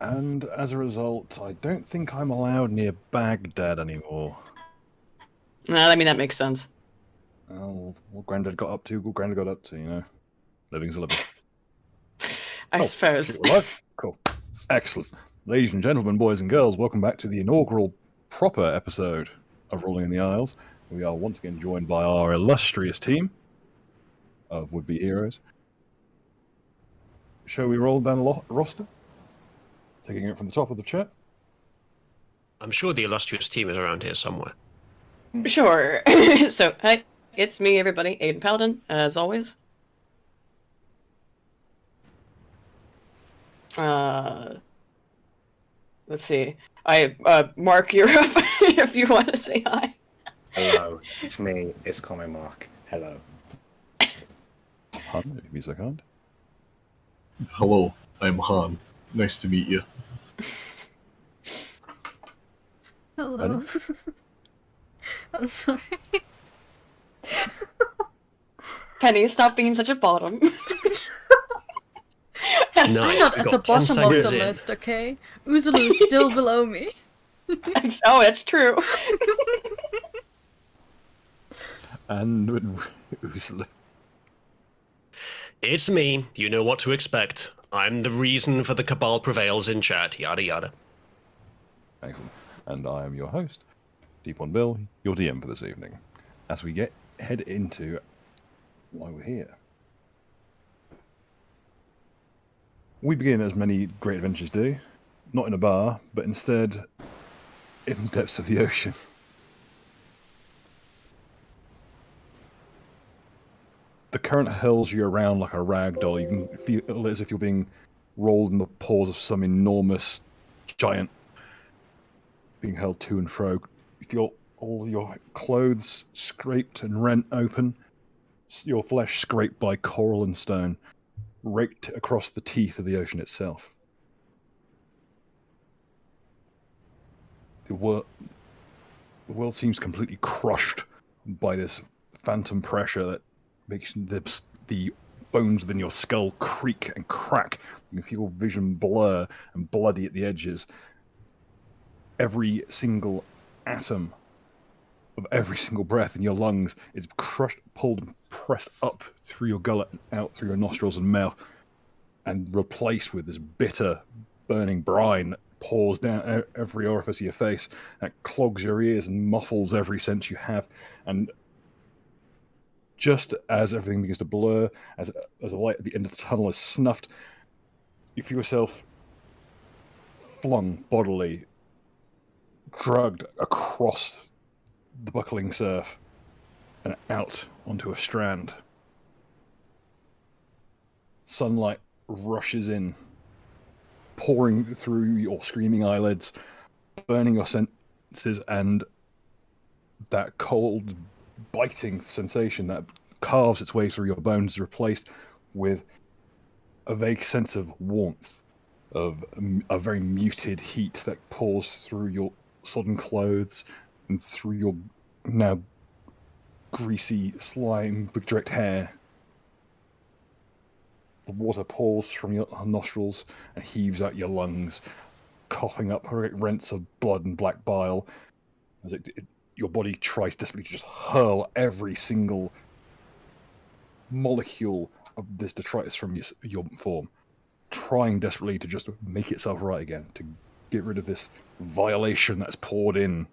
And as a result, I don't think I'm allowed near Baghdad anymore. I mean, that makes sense. Oh, what Grandad got up to, what Grandad got up to, you know. Living's a living. I suppose. You're live? Cool. Excellent. Ladies and gentlemen, boys and girls, welcome back to the inaugural proper episode of Rolling in the Isles. We are once again joined by our illustrious team of would-be heroes. Shall we roll down the roster? Taking it from the top of the chat. I'm sure the illustrious team is around here somewhere. Sure. So, hi, it's me, everybody, Aiden Paladin, as always. Let's see. Mark, you're up if you want to say hi. Hello, it's me. It's Common Mark. Hello. Han, if you be so kind. Hello, I'm Han. Nice to meet you. Hello. I'm sorry. Penny, stop being such a bottom. I'm Nice. not we at got the 10 bottom of seconds the in. list, okay? Uzulu is still below me. Oh, that's true. And It's me. You know what to expect. I'm the reason for the Cabal prevails in chat. Yada yada. excellent. And I am your host, Deep One Bill, your DM for this evening. As we head into why we're here. We begin as many great adventures do, not in a bar, but instead in the depths of the ocean. The current hurls you around like a rag doll. You can feel as if you're being rolled in the paws of some enormous giant, being held to and fro. You feel all your clothes scraped and rent open, your flesh scraped by coral and stone, raked across the teeth of the ocean itself. The world seems completely crushed by this phantom pressure that makes the bones within your skull creak and crack. You can feel vision blur and bloody at the edges. Every single atom of every single breath in your lungs is crushed, pulled, and pressed up through your gullet and out through your nostrils and mouth, and replaced with this bitter, burning brine that pours down every orifice of your face, that clogs your ears and muffles every sense you have. And just as everything begins to blur, as a light at the end of the tunnel is snuffed, you feel yourself flung bodily, dragged across the buckling surf and out onto a strand. Sunlight rushes in, pouring through your screaming eyelids, burning your senses, and that cold, biting sensation that carves its way through your bones is replaced with a vague sense of warmth, of a very muted heat that pours through your sodden clothes and through your now greasy, slime-drenched hair. The water pours from your nostrils and heaves out your lungs, coughing up rents of blood and black bile as your body tries desperately to just hurl every single molecule of this detritus from your form, trying desperately to just make itself right again, to get rid of this violation that's poured in.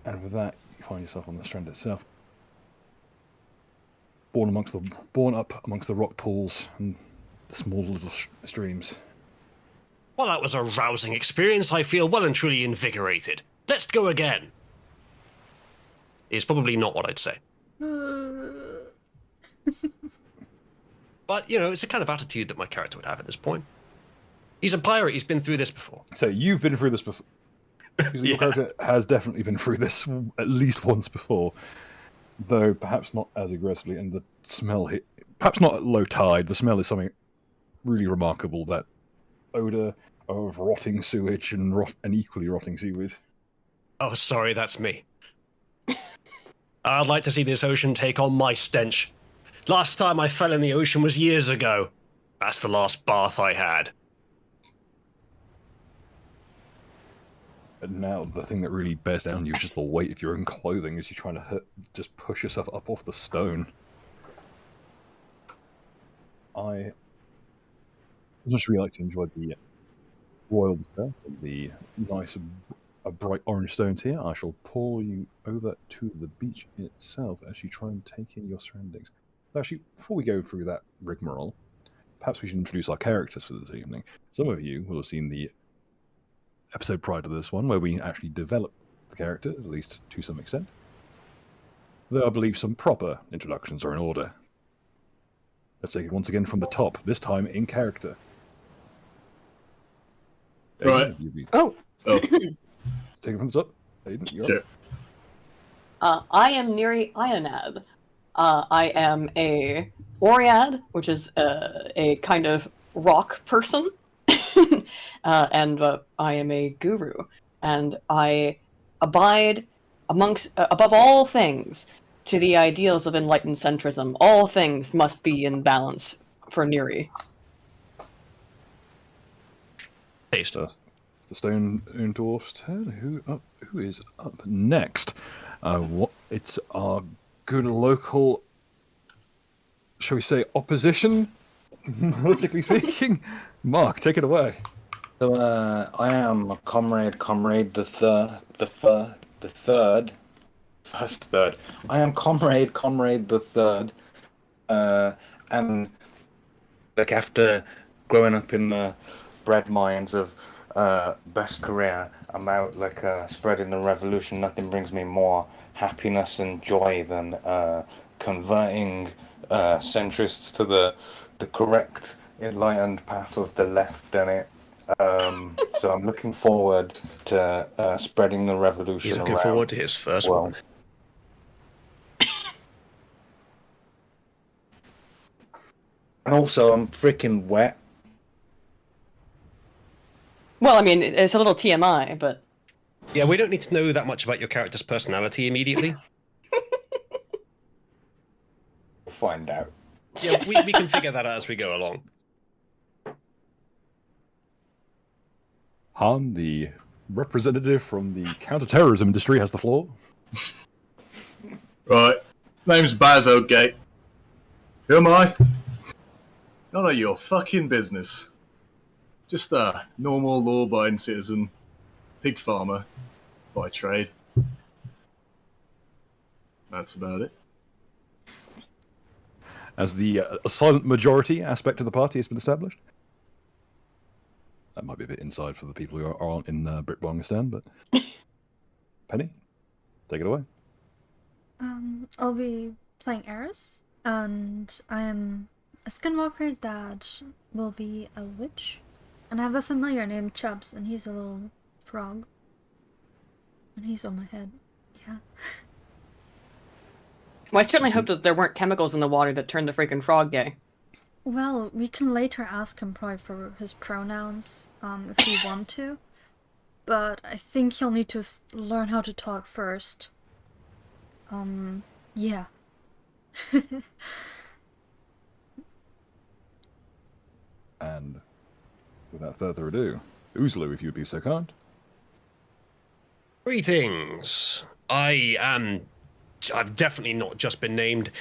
And with that, you find yourself on the strand itself, born up amongst the rock pools and the small little streams. Well, that was a rousing experience. I feel well and truly invigorated. Let's go again. Is probably not what I'd say. But, you know, it's the kind of attitude that my character would have at this point. He's a pirate. He's been through this before. So you've been through this before. Your character has definitely been through this at least once before, though perhaps not as aggressively, and the smell perhaps not at low tide. The smell is something really remarkable, that odor of rotting sewage and equally rotting seaweed. Oh, sorry, that's me. I'd like to see this ocean take on my stench. Last time I fell in the ocean was years ago. That's the last bath I had. And now the thing that really bears down on you is just the weight of your own clothing as you're trying to just push yourself up off the stone. I just really like to enjoy the royal stuff, the nice bright orange stones here. I shall pull you over to the beach itself as you try and take in your surroundings. Actually, before we go through that rigmarole, perhaps we should introduce our characters for this evening. Some of you will have seen the episode prior to this one where we actually developed the character, at least to some extent. Though I believe some proper introductions are in order. Let's take it once again from the top, this time in character. Right. Aiden, Oh, Oh, take it from the top. Aiden, you're sure. up. I am Neri Ionad. I am a Oread, which is a kind of rock person. And I am a guru. And I abide amongst, above all things, to the ideals of enlightened centrism. All things must be in balance for Neri. Taste. That's the Stone Dwarf's turn. Who is up next? It's our good local, shall we say, opposition, politically speaking. Mark, take it away. So I am comrade the third. I am comrade the third. And like after growing up in the bread mines of best career, I'm out like spreading the revolution. Nothing brings me more happiness and joy than converting centrists to the correct enlightened path of the left in it. So I'm looking forward to spreading the revolution. He's looking around. forward to his first Well, one. and also I'm freaking wet. Well, I mean, it's a little TMI, but Yeah, we don't need to know that much about your character's personality immediately. We'll find out. Yeah, we can figure that out as we go along. Han, the representative from the counter-terrorism industry, has the floor. Right. Name's Bazo Gate. Who am I? None of your fucking business. Just a normal law-abiding citizen, pig farmer by trade. That's about it. As the silent majority aspect of the party has been established. That might be a bit inside for the people who aren't in Britbongistan, but... Penny, take it away. I'll be playing Eris, and I am a skinwalker that will be a witch. And I have a familiar named Chubbs, and he's a little frog. And he's on my head. Yeah. well, I certainly hope that there weren't chemicals in the water that turned the freaking frog gay. Well, we can later ask him probably for his pronouns, if we want to. But I think he'll need to learn how to talk first. Yeah. And without further ado, Oozlu, if you'd be so kind. Greetings. I've definitely not just been named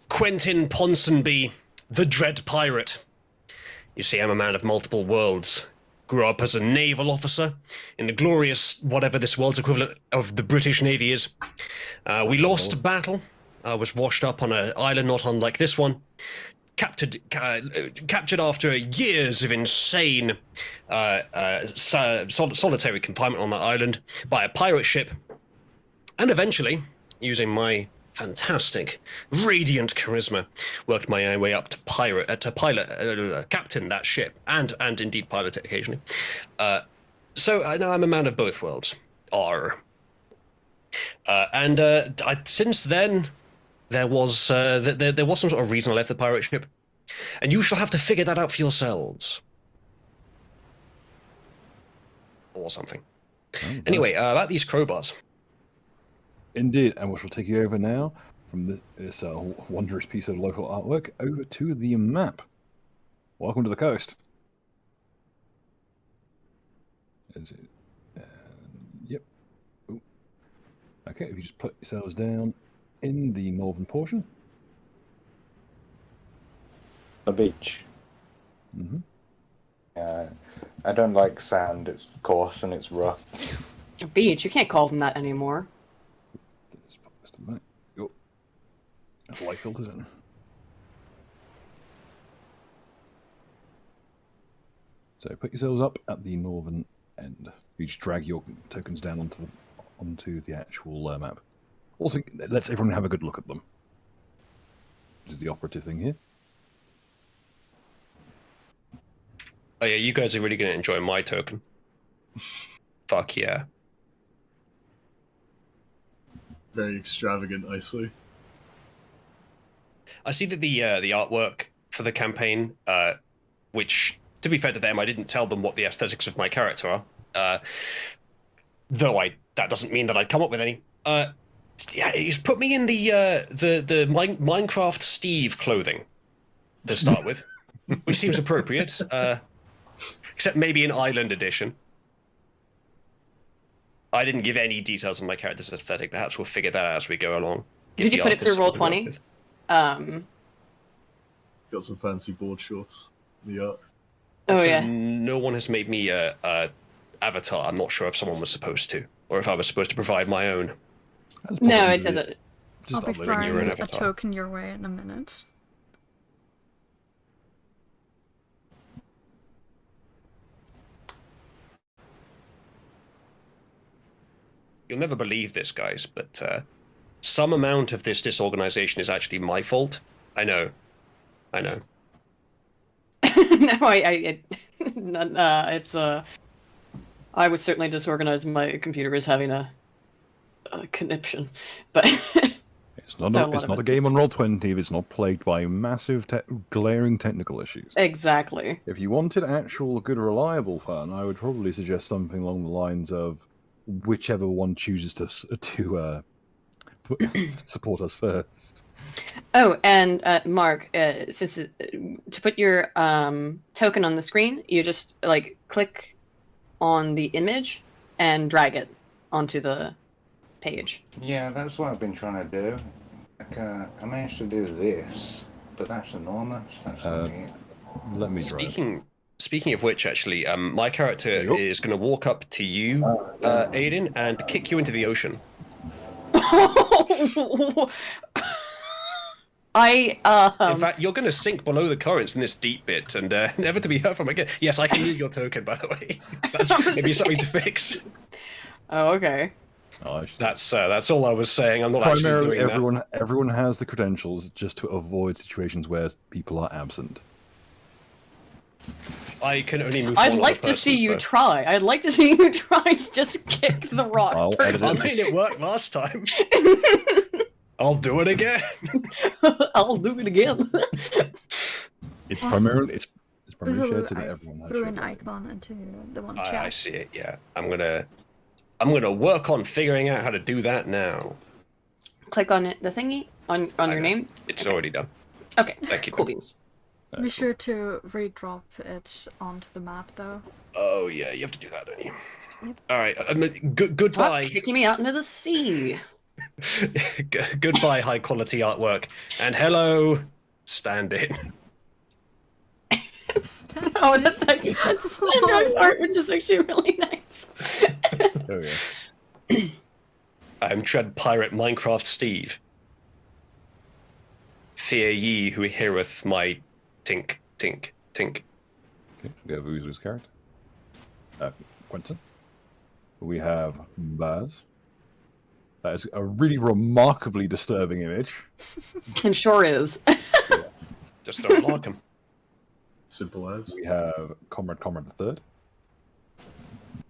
Quentin Ponsonby, the Dread Pirate. You see, I'm a man of multiple worlds. Grew up as a naval officer in the glorious, whatever this world's equivalent of the British Navy is. We lost a battle. I was washed up on an island not unlike this one. Captured after years of insane solitary confinement on that island by a pirate ship. And eventually, using my fantastic, radiant charisma, worked my way up to captain that ship, and indeed pilot it occasionally. So I know I'm a man of both worlds. Since then, there was some sort of reason I left the pirate ship, and you shall have to figure that out for yourselves, or something. Oh, Anyway, about these crowbars. Indeed, and we shall take you over now from this wondrous piece of local artwork over to the map. Welcome to the coast. Is it? Yep. Ooh. Okay, if you just put yourselves down in the northern portion. The beach. Mm-hmm. I don't like sand. It's coarse and it's rough. A beach. You can't call them that anymore. Let's put this to the back. Go. That's light filters in. So put yourselves up at the northern end. You just drag your tokens down onto the actual map. Also, let's everyone have a good look at them. Which is the operative thing here. Oh yeah, you guys are really going to enjoy my token. Fuck yeah. Very extravagant, I see. I see that the artwork for the campaign, which, to be fair to them, I didn't tell them what the aesthetics of my character are. Though that doesn't mean that I'd come up with any. Yeah, he's put me in the Minecraft Steve clothing to start with, which seems appropriate. Except maybe an Island edition. I didn't give any details on my character's aesthetic. Perhaps we'll figure that out as we go along. Did you put it through Roll20? Got some fancy board shorts. The art. Oh So yeah. no one has made me a avatar. I'm not sure if someone was supposed to, or if I was supposed to provide my own. No, it doesn't. I'll be uploading throwing your own a avatar. token your way in a minute. You'll never believe this, guys, but some amount of this disorganization is actually my fault. I know. No, it's I was certainly disorganized. My computer is having a conniption, but It's not, So a lot it's of not a it- game on Roll20 if it's not plagued by massive, glaring technical issues. exactly. If you wanted actual, good, reliable fun, I would probably suggest something along the lines of whichever one chooses to support us first. Oh, and Mark, since to put your token on the screen, you just like click on the image and drag it onto the page. Yeah, that's what I've been trying to do. Like, I managed to do this, but that's enormous. That's neat. Let me try it. Speaking of which, actually, my character There you go. is going to walk up to you, Aiden, and kick you into the ocean. I In fact, you're going to sink below the currents in this deep bit and never to be heard from again. Yes, I can move your token, by the way. That's maybe something to fix. Oh, okay. Oh, That's all I was saying. I'm not actually primarily, doing that. everyone has the credentials just to avoid situations where people are absent. I can only move. I'd one like other to see person, you though. try. I'd like to see you try to just kick the rock. I'll edit I it. mean, it worked last time. I'll do it again. I'll do it again. It's Awesome. primarily There's a shared so little that everyone has threw shared an it. icon into the one I chat. see it. Yeah, I'm gonna work on figuring out how to do that now. Click on it, the thingy on your know. name. It's already done. Okay. Thank you. Cool beans. Be sure to redrop it onto the map, though. Oh yeah, you have to do that, don't you? Yep. All right. Stop Goodbye. kicking me out into the sea. Goodbye, high quality artwork, and hello, stand in. Oh, that's actually that's Sandroc's art, which is actually really nice. Oh yeah. I'm Tread Pirate Minecraft Steve. Fear ye who heareth my tink, tink, tink. Okay, we have Uzu's character. Quentin. We have Baz. That is a really remarkably disturbing image. It sure is. Just don't like him. Simple as. We have Comrade the Third.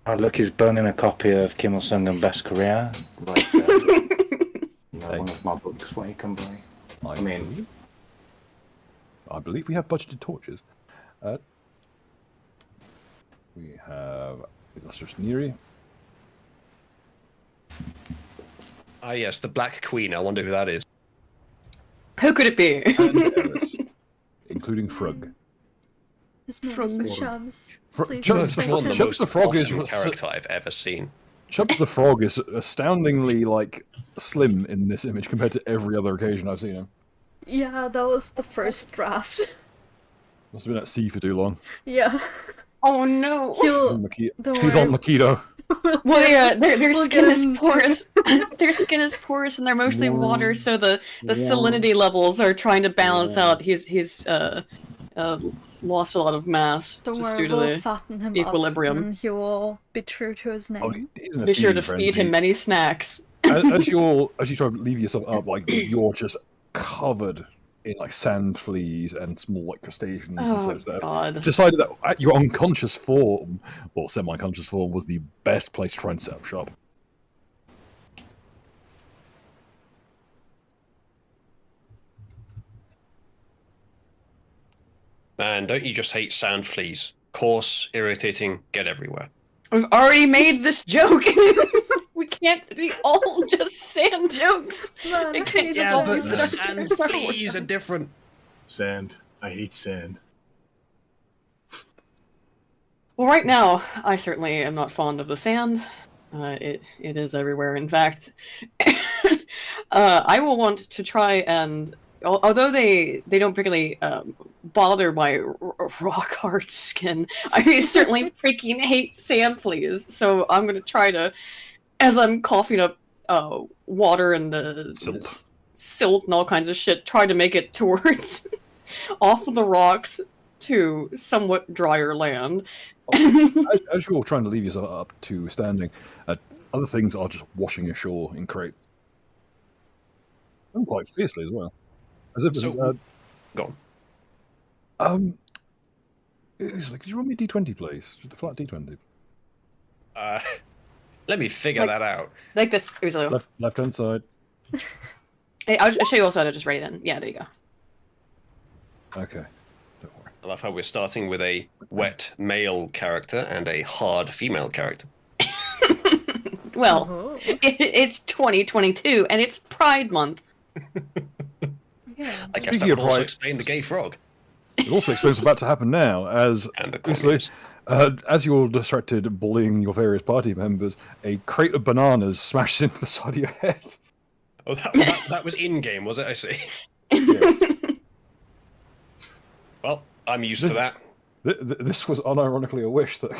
Oh, look, he's burning a copy of Kim Il-sung and Best Korea. Right there. One of my books where you can buy. I mean, I believe we have budgeted torches. We have Illustrious Neri. Ah yes, the Black Queen. I wonder who that is. Who could it be? And Eris, including Frug. His name From is the- Chubbs. Fro- Please Chubbs respect the Frog- him. Chubbs the Frog is bottom character I've ever seen. Chubbs the Frog is astoundingly like slim in this image compared to every other occasion I've seen him. Yeah, that was the first draft. Must have been at sea for too long. Yeah. Oh no. He'll. Don't He's on worry. Mosquito. Well, yeah, their We'll skin get is into- porous. Their skin is porous, and they're mostly water, so the salinity levels are trying to balance out. He's lost a lot of mass Don't just worry, due to we'll the fatten him equilibrium. up, and he will be true to his Oh, name. he's in a Be sure to feeding feed him frenzy. many snacks. As you try to leave yourself up, like you're just covered in like sand fleas and small like crustaceans and Oh such that have god. decided that your unconscious form or semi-conscious form was the best place to try and set up shop. Man, don't you just hate sand fleas? Coarse, irritating, get everywhere. We've already made this joke. We can't be all just sand jokes. Man, It can't he's just Yeah, all but be the Star sand Wars. fleas are different. Sand. I hate sand. Well, right now, I certainly am not fond of the sand. It is everywhere. In fact, I will want to try and, although they don't particularly bother my rock hard skin, I certainly freaking hate sand fleas. So I'm gonna try to, as I'm coughing up water and the silt and all kinds of shit, try to make it towards off of the rocks to somewhat drier land. As you're trying to leave yourself up to standing, other things are just washing ashore in crates. And quite fiercely as well. As if So- Go on. it's like, could you roll me a d20, please? Just a flat d20. Let me figure Like- that out. Like this. Here's a Left hand side. Hey, I'll show you also how to just write it in. Yeah, there you go. Okay. Don't worry. I love how we're starting with a wet male character and a hard female character. Well, Oh, it's 2022 and it's Pride Month. yeah. I guess Speaking that would of also pride- explain the gay frog It also explains what's about to happen now, as and the obviously, communist. as you're distracted bullying your various party members, a crate of bananas smashes into the side of your head. Oh, that was in-game, was it? I see. Well, I'm used to that. This was unironically a wish that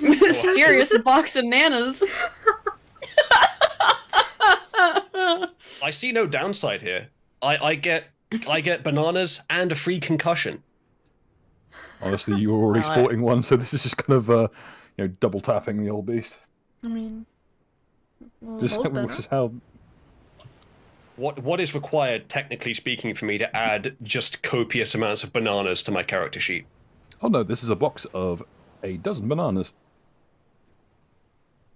Mysterious box of nanas. I see no downside here. I get bananas and a free concussion. honestly you were already Well, sporting one, so this is just kind of double tapping the old beast. I mean, we'll Just hope better. which is how What is required, technically speaking, for me to add just copious amounts of bananas to my character sheet? oh no, this is a box of a dozen bananas.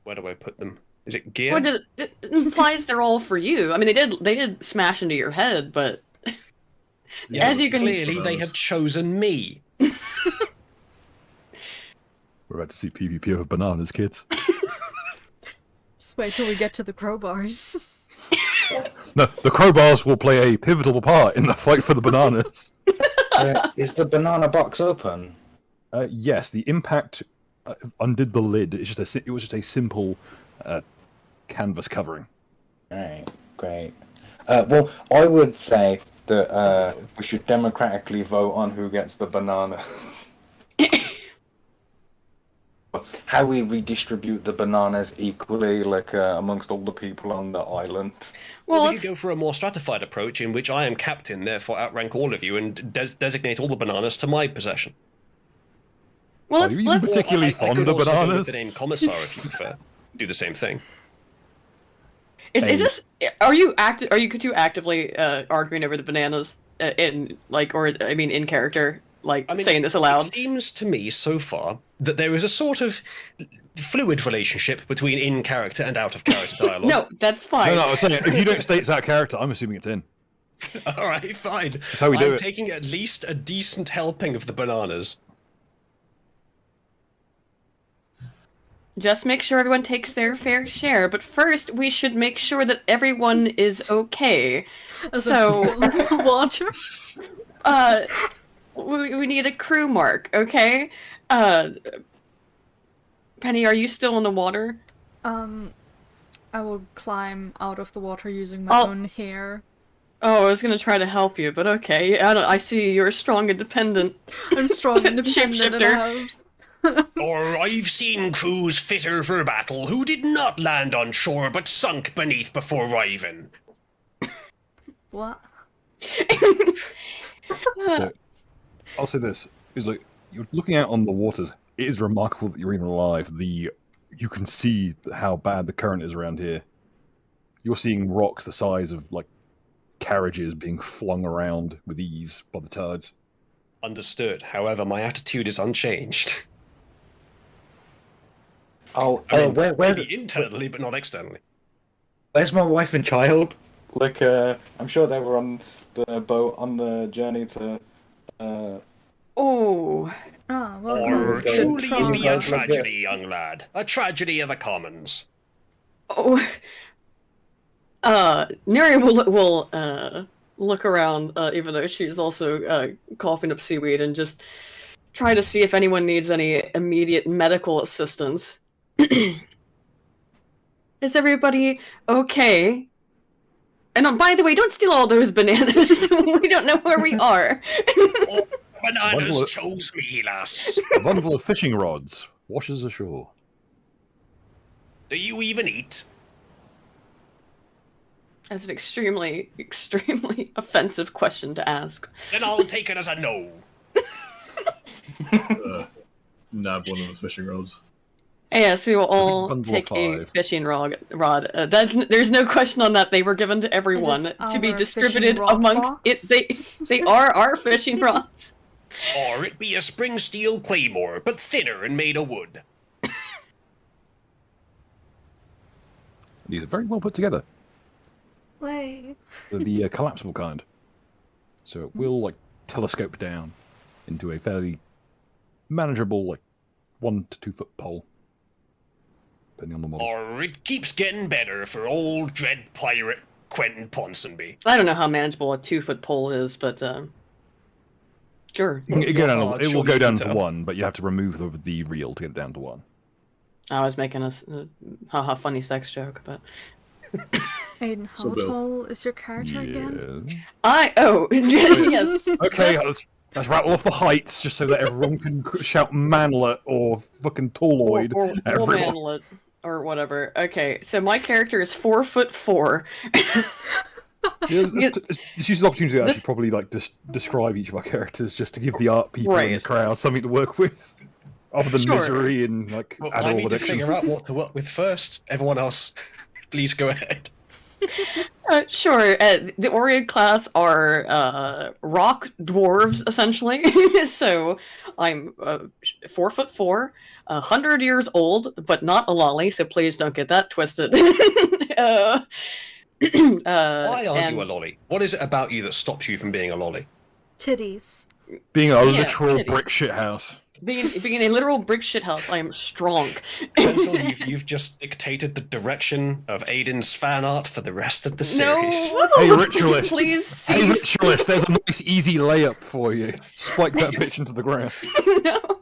Where do I put them? Is it gear? Well, it implies they're all for you. I mean, they did smash into your head, but Yes, as you can- clearly they have chosen me. We're about to see PvP of bananas, kids. Just wait till we get to the crowbars. No, the crowbars will play a pivotal part in the fight for the bananas. Is the banana box open? Yes, the impact undid the lid. It was just a simple canvas covering. Right, great. Well, I would say that we should democratically vote on who gets the bananas. How we redistribute the bananas equally, like amongst all the people on the island. well, we let's, could go for a more stratified approach in which I am captain, therefore outrank all of you and designate all the bananas to my possession. well, Are let's, you even let's particularly I fond could of also go with bananas? the name commissar if you prefer. Do the same thing. is this are you could you actively arguing over the bananas in like, or I mean in character, like I mean, saying this aloud? It seems to me so far that there is a sort of fluid relationship between in-character and out-of-character dialogue. No, that's fine. No, I was saying, if you don't state it's out of character, I'm assuming it's in. All right, fine. That's how we do I'm it. taking at least a decent helping of the bananas. Just make sure everyone takes their fair share, but first we should make sure that everyone is okay. As So- I'm still in the water. we need a crew mark, okay? Penny, are you still in the water? I will climb out of the water using my own hair. Oh, I was gonna try to help you, but okay. I see you're strong, independent. I'm strong, independent, and I have... Or I've seen crews fitter for battle who did not land on shore but sunk beneath before arriving. What? So, I'll say this: is like you're looking out on the waters. It is remarkable that you're even alive. You can see how bad the current is around here. You're seeing rocks the size of like carriages being flung around with ease by the tides. Understood. However, my attitude is unchanged. Oh, I mean, where maybe internally, but not externally. where's my wife and child? Like, I'm sure they were on the boat on the journey to. Oh, Oh, well, Or Okay. truly Good it be try. a tragedy, young lad. A tragedy of the commons. oh. Neri will look around, even though she's also coughing up seaweed, and just try to see if anyone needs any immediate medical assistance. Is everybody okay? And by the way, don't steal all those bananas. We don't know where we are. Oh, bananas Bundle it. chose me, lass. A bundle of fishing rods washes ashore. Do you even eat? That's an extremely, extremely offensive question to ask. Then I'll take it as a no. Nab one of the fishing rods. Yes, we will all Bundle of take a 5. fishing rod. There's no question on that. They were given to everyone It is to be our distributed fishing rod amongst box. it. They are our fishing rods. Or it be a spring steel claymore, but thinner and made of wood. These are very well put together. Wait. They're the collapsible kind. So it will like telescope down into a fairly manageable, like 1 to 2 foot pole, depending on the model. Or it keeps getting better for old dread pirate Quentin Ponsonby. I don't know how manageable a 2-foot pole is, but sure. It will go down to tell. 1, but you have to remove the reel to get it down to 1. I was making a haha funny sex joke, but Aiden, how So Bill. tall is your character again? yes. Okay, let's rattle off the heights just so that everyone can shout manlet or fucking talloid. Or at everyone. manlet or whatever. Okay, so my character is 4'4". Let's use the opportunity to actually This- probably like describe each of our characters just to give the art people in the Right. crowd something to work with, other than Sure. misery and like Well, I adult need to addiction. figure out what to work with first. Everyone else, please go ahead. Sure. The Oread class are rock dwarves, essentially. So I'm 4'4", 100 years old, but not a lolly. So please don't get that twisted. Why are and you a lolly? What is it about you that stops you from being a lolly? Titties. Being a Yeah, literal titties. brick shit house. being a literal brick shithouse, I am strong. Pencil, you've just dictated the direction of Aiden's fan art for the rest of the series. No, Hey, ritualist. please Hey, cease. ritualist, there's a nice easy layup for you. Spike that bitch into the ground. No.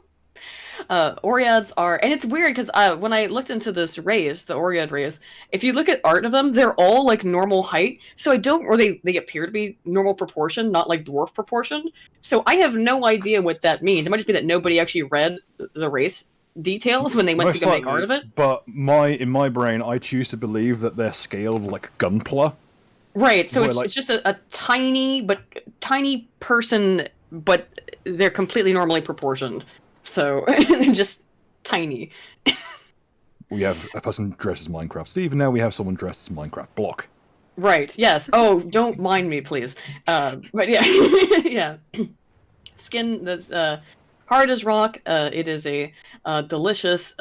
Oreads are, and it's weird because when I looked into this race, the Oread race, if you look at art of them, they're all like normal height. So they appear to be normal proportion, not like dwarf proportion. So I have no idea what that means. It might just be that nobody actually read the race details when they went to Most go make likely, art of it. But in my brain, I choose to believe that they're scaled like Gunpla. Right. So Boy, it's, like- it's just a tiny person, but they're completely normally proportioned. So they're just tiny. We have a person dressed as Minecraft Steve, and now we have someone dressed as Minecraft Block. Right. Yes. Oh, don't mind me, please. But yeah, yeah. Skin that's hard as rock. It is a delicious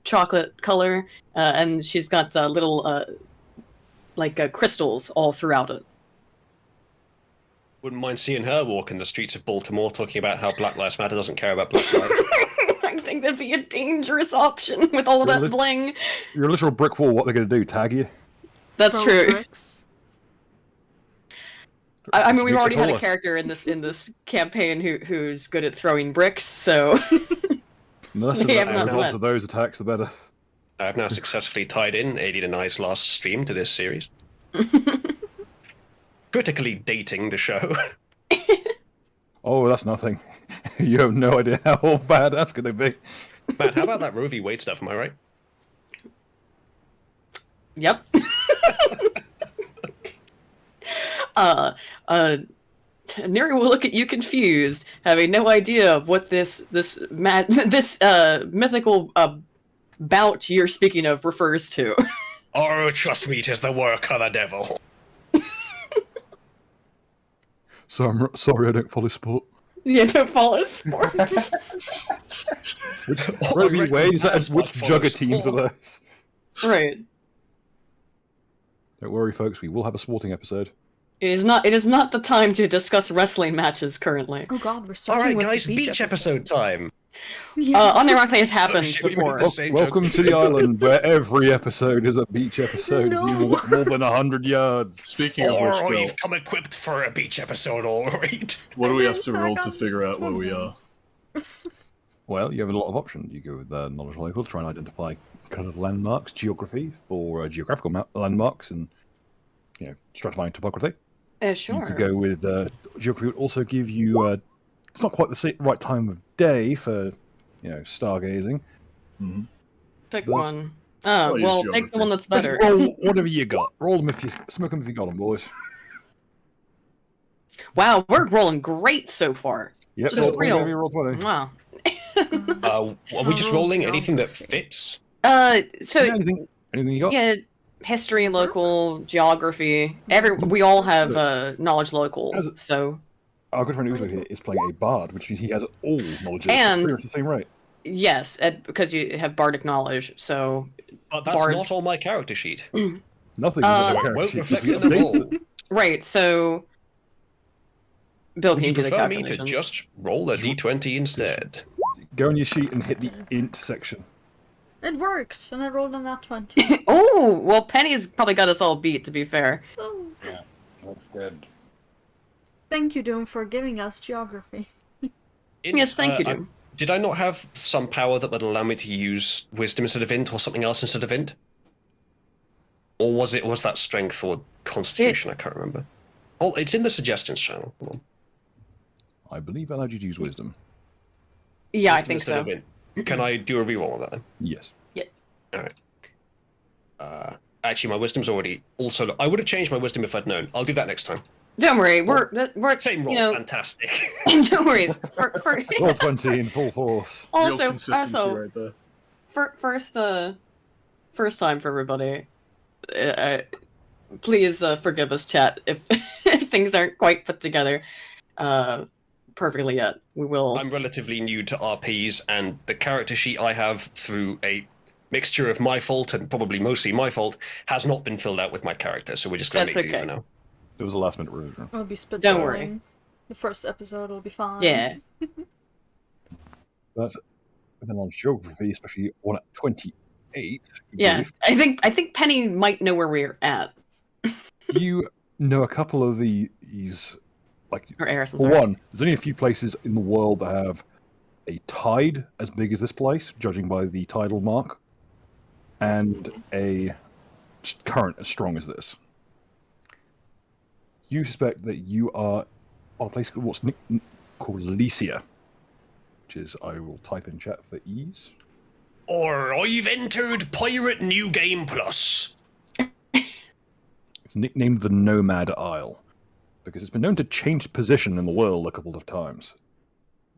chocolate color, and she's got little crystals all throughout it. Wouldn't mind seeing her walk in the streets of Baltimore talking about how Black Lives Matter doesn't care about Black Lives. I think that'd be a dangerous option with all of Really? that bling. You're a literal brick wall. What they're going to do? Tag you? That's Throw true. bricks. I mean, we've Makes it already had a taller. character in this campaign who's good at throwing bricks, so The less of They the have not results went. of those attacks, the better. I have now successfully tied in Aideen and I's last stream to this series. Critically dating the show. Oh, that's nothing. You have no idea how bad that's going to be. Man, how about that Roe v. Wade stuff, am I right? yep. Neri will look at you confused, having no idea of what this mythical bout you're speaking of refers to. Oh, trust me, 'tis the work of the devil. So I'm sorry I don't follow sport. Yeah, don't follow sports. Roe v. Wade, is that That's which what follows jugger teams are sport. those? Right. Don't worry, folks. We will have a sporting episode. It is not the time to discuss wrestling matches currently. Oh god, we're starting Alright, with guys, the beach episode time. Yeah. Unironically has happened shit, we were before. the same Welcome joke. to the island where every episode is a beach episode. No. You walk more than 100 yards. Speaking of Or which, Bill, you've come equipped for a beach episode, alright. what do I we have didn't to tag roll to on figure out where we trouble. are? Well, you have a lot of options. You go with knowledge local to try and identify kind of landmarks, geography for geographical landmarks, and stratifying topography. Sure. You could go with geography would also give you it's not quite the right time of day for stargazing. Mm-hmm. Pick What? one. I'll Oh, use well, geography. pick the one that's better. Roll whatever you got. Roll them if you smoke them if you got them, boys. Wow, we're rolling great so far. Yep. Just Roll real. whatever you roll 20. Wow. Are we just rolling anything that fits? So Yeah, anything you got? yeah, history, local, geography. We all have knowledge local. As- So Our good friend Uzlo here is playing a bard, which means he has all knowledge And- pretty much the same rate. yes, because you have bardic knowledge. So But that's Bards. not on my character sheet. Nothing Uh, is So on it character won't sheet. reflect You in the update roll. right. So Bill, Would can you you do the prefer me to calculations? just roll a d20 instead? Go on your sheet and hit the int section. It worked, and I rolled on that 20. Oh, well, Penny's probably got us all beat. To be fair. Oh, That's good. thank you, Doom, for giving us geography. Yes, thank you, Doom. Did I not have some power that would allow me to use wisdom instead of int or something else instead of int? Or was that strength or constitution? I can't remember. Oh, it's in the suggestions channel. Come on. I believe I allowed you to use wisdom. Yeah, I Wisdom think instead so. of int. Can I do a reroll on that then? Yes. Alright. Actually, my wisdom's already also. I would have changed my wisdom if I'd known. I'll do that next time. Don't worry, we're Same roll. you know, Fantastic. don't worry. For Roll 20 in full force. Real also consistency right there. first time for everybody. Please forgive us, chat, if, if things aren't quite put together perfectly yet. We will. I'm relatively new to RPs, and the character sheet I have, through a mixture of my fault and probably mostly my fault, has not been filled out with my character, so we're just going to That's make do okay. for now. It was a last minute revision. I'll be spitballing. Don't worry. The first episode will be fine. Yeah. But then on geography, especially one at 28. Yeah. I think Penny might know where we're at. You know a couple of these, like, Or Eris, I'm for sorry. one, there's only a few places in the world that have a tide as big as this place, judging by the tidal mark, and a current as strong as this. You suspect that you are on a place called called Lycia, which is, I will type in chat for ease. Or I've entered Pirate New Game Plus. It's nicknamed the Nomad Isle, because it's been known to change position in the world a couple of times.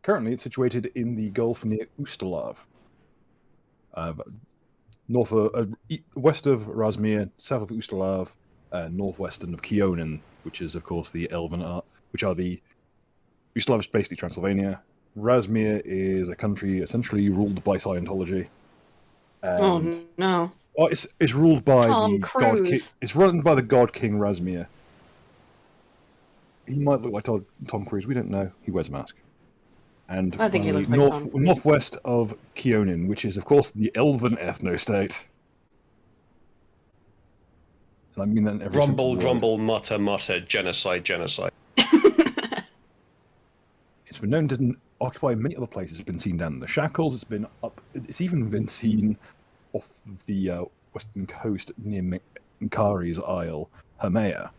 Currently, it's situated in the Gulf near Ustalav, west of Razmir, south of Ustalav, northwestern of Kionin, which is, of course, the Elven art, which are the Ustalav is basically Transylvania. Razmir is a country essentially ruled by Scientology. Oh And- no. Oh, it's ruled by Tom the god king. Cruise. It's run by the god king Razmir. He might look like Tom Cruise. We don't know. He wears a mask. And I think he finally, looks like Tom Cruise. northwest of Kionin, which is of course the Elven ethno-state. And I mean that in every sense of Grumble, the word. grumble, mutter, mutter, genocide, genocide. It's been known to occupy many other places. It's been seen down in the Shackles. It's been up. It's even been seen off of the western coast near Nkari's Isle, Hermea.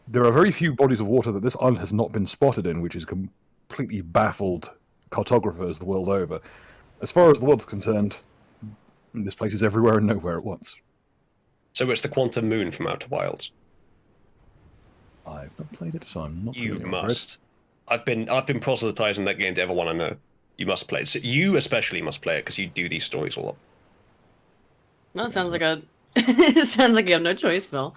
There are very few bodies of water that this island has not been spotted in, which has completely baffled cartographers the world over. As far as the world's concerned, this place is everywhere and nowhere at once. So it's the Quantum Moon from Outer Wilds. I've not played it, so I'm not. You familiar with must. I've been proselytizing that game to everyone I know. You must play it. So you especially must play it because you do these stories a lot. Well, it sounds like it sounds like you have no choice, Phil.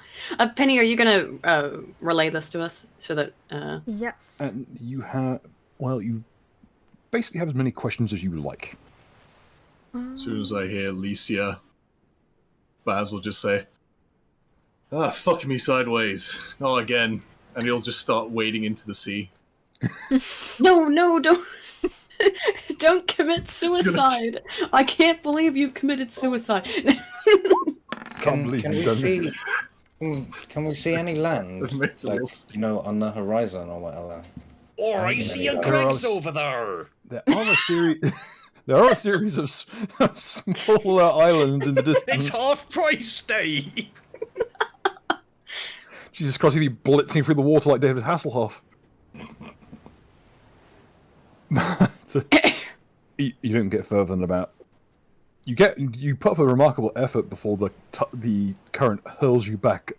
Penny, are you gonna relay this to us so that? Yes. And you have, well, you basically have as many questions as you like. As soon as I hear Licia, Baz will just say, "Ah, fuck me sideways, not again," and he'll just start wading into the sea. No, don't. Don't commit suicide. I can't believe you've committed suicide. Can we you've done see? Can we see any land, Doesn't make the like rules. on the horizon or whatever? Or I see a There Greg's over there. There are a series. There are a series of smaller islands in the It's distance. half price day. Jesus Christ, he'd be blitzing through the water like David Hasselhoff. So, you don't get further than about. You put up a remarkable effort before the current hurls you back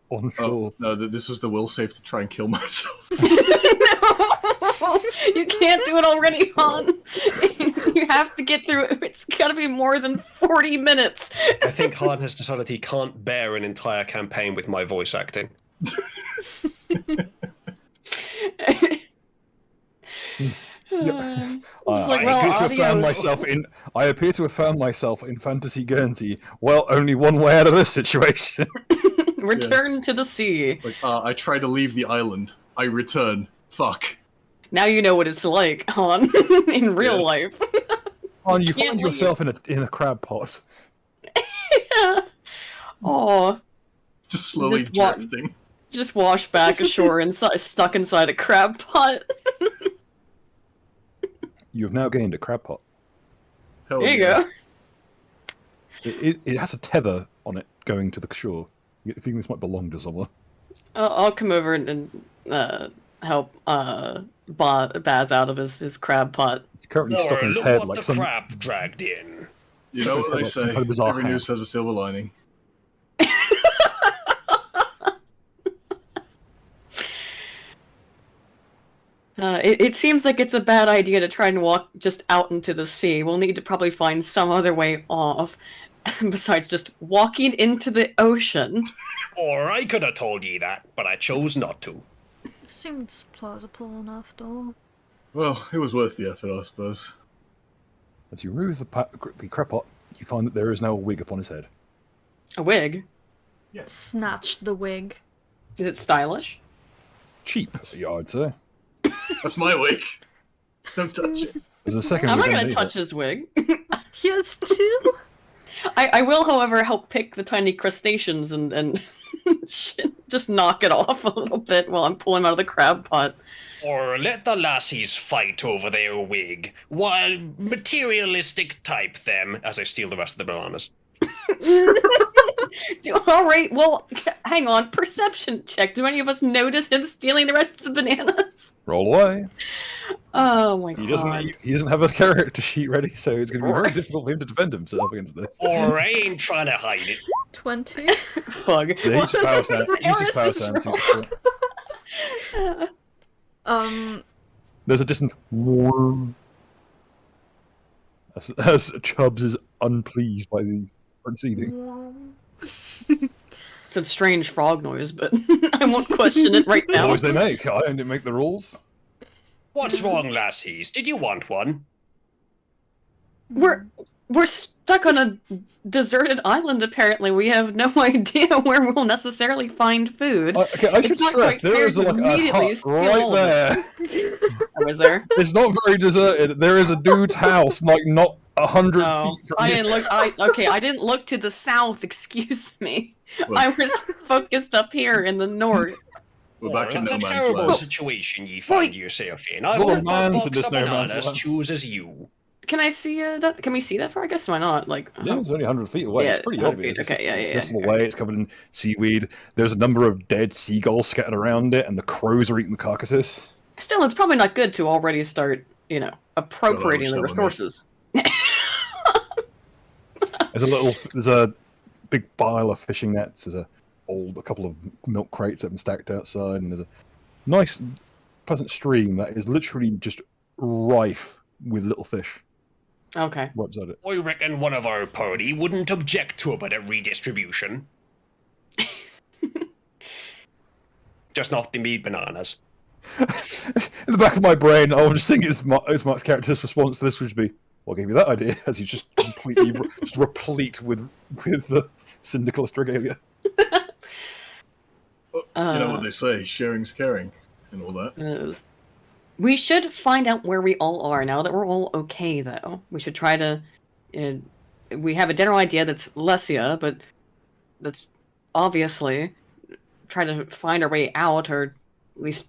on shore. Oh, no, this was the will save to try and kill myself. No, you can't do it already, Han. You have to get through it. It's got to be more than 40 minutes. I think Han has decided he can't bear an entire campaign with my voice acting. Like, well, I appear to have found myself in Fantasy Guernsey. Well, only one way out of this situation. Return to the sea. Like, I try to leave the island. I return. Fuck. Now you know what it's like, Han, in real life. Oh, you Can't find yourself in a crab pot. Yeah. Oh, Just slowly This one- drifting. just wash back ashore inside, stuck inside a crab pot. You have now gained a crab pot. Hell There you yeah. go. It has a tether on it going to the shore. You get the feeling this might belong to someone. I'll come over and help Baz out of his crab pot. He's currently stuck Or in his look head what like the some. crab dragged in. You know what they Some say? kind of bizarre Every hat. news has a silver lining. It seems like it's a bad idea to try and walk just out into the sea. We'll need to probably find some other way off, besides just walking into the ocean. Or I could have told ye that, but I chose not to. Seems plausible enough, though. Well, it was worth the effort, I suppose. As you remove the crab pot, you find that there is now a wig upon his head. A wig? Yes. Snatch the wig. Is it stylish? Cheap, I'd say. That's my wig. Don't touch it. There's a second I'm wig not gonna underneath touch it. his wig. He has two. I will, however, help pick the tiny crustaceans and just knock it off a little bit while I'm pulling out of the crab pot. Or let the lassies fight over their wig. What materialistic type them, as I steal the rest of the bananas. All right, well, hang on. Perception check. Do any of us notice him stealing the rest of the bananas? Roll away. Oh my god. He doesn't have a character sheet ready, so it's going to be very difficult for him to defend himself against this. Or I ain't trying to hide it. 20. Fug. Yeah, he's just power stand. He's just power Eris's stand. roll. There's a distant as Chubbs is unpleased by the proceeding. It's a strange frog noise, but I won't question it right The now. noise they make. I didn't make the rules. What's wrong, lassies? Did you want one? We're stuck on a deserted island. Apparently, we have no idea where we'll necessarily find food. Okay, I should It's not stress quite there fair is to like a immediately hut steal right all of there. I was there. It's not very deserted. There is a dude's house, like not 100 No, feet from I you. didn't look. I didn't look to the south. Excuse me. Well- I was focused up here in the north. We're back in that's no a man's terrible land. situation ye find yourself in. I Well, hope man's a in box this of no man's bananas land. chooses you. Can I see that? Can we see that far? I guess why not? Like, Yeah, it's only 100 feet away. Yeah, It's pretty 100 obvious. feet. Okay, yeah. This little way, it's covered in seaweed. There's a number of dead seagulls scattered around it, and the crows are eating the carcasses. Still, it's probably not good to already start, appropriating the Hello, resources. There's a big pile of fishing nets. There's a couple of milk crates that have been stacked outside, and there's a nice, pleasant stream that is literally just rife with little fish. Okay. Right beside it. I reckon one of our party wouldn't object to a bit of redistribution. Just not the meat bananas. In the back of my brain, I was just thinking Mark's character's response to this would be, "What gave you that idea?" As he's just completely just replete with the syndicalist regalia. You know what they say, sharing's caring, and all that. We should find out where we all are now that we're all okay, though. We should try to. We have a general idea that's Lesia, but that's obviously try to find our way out, or at least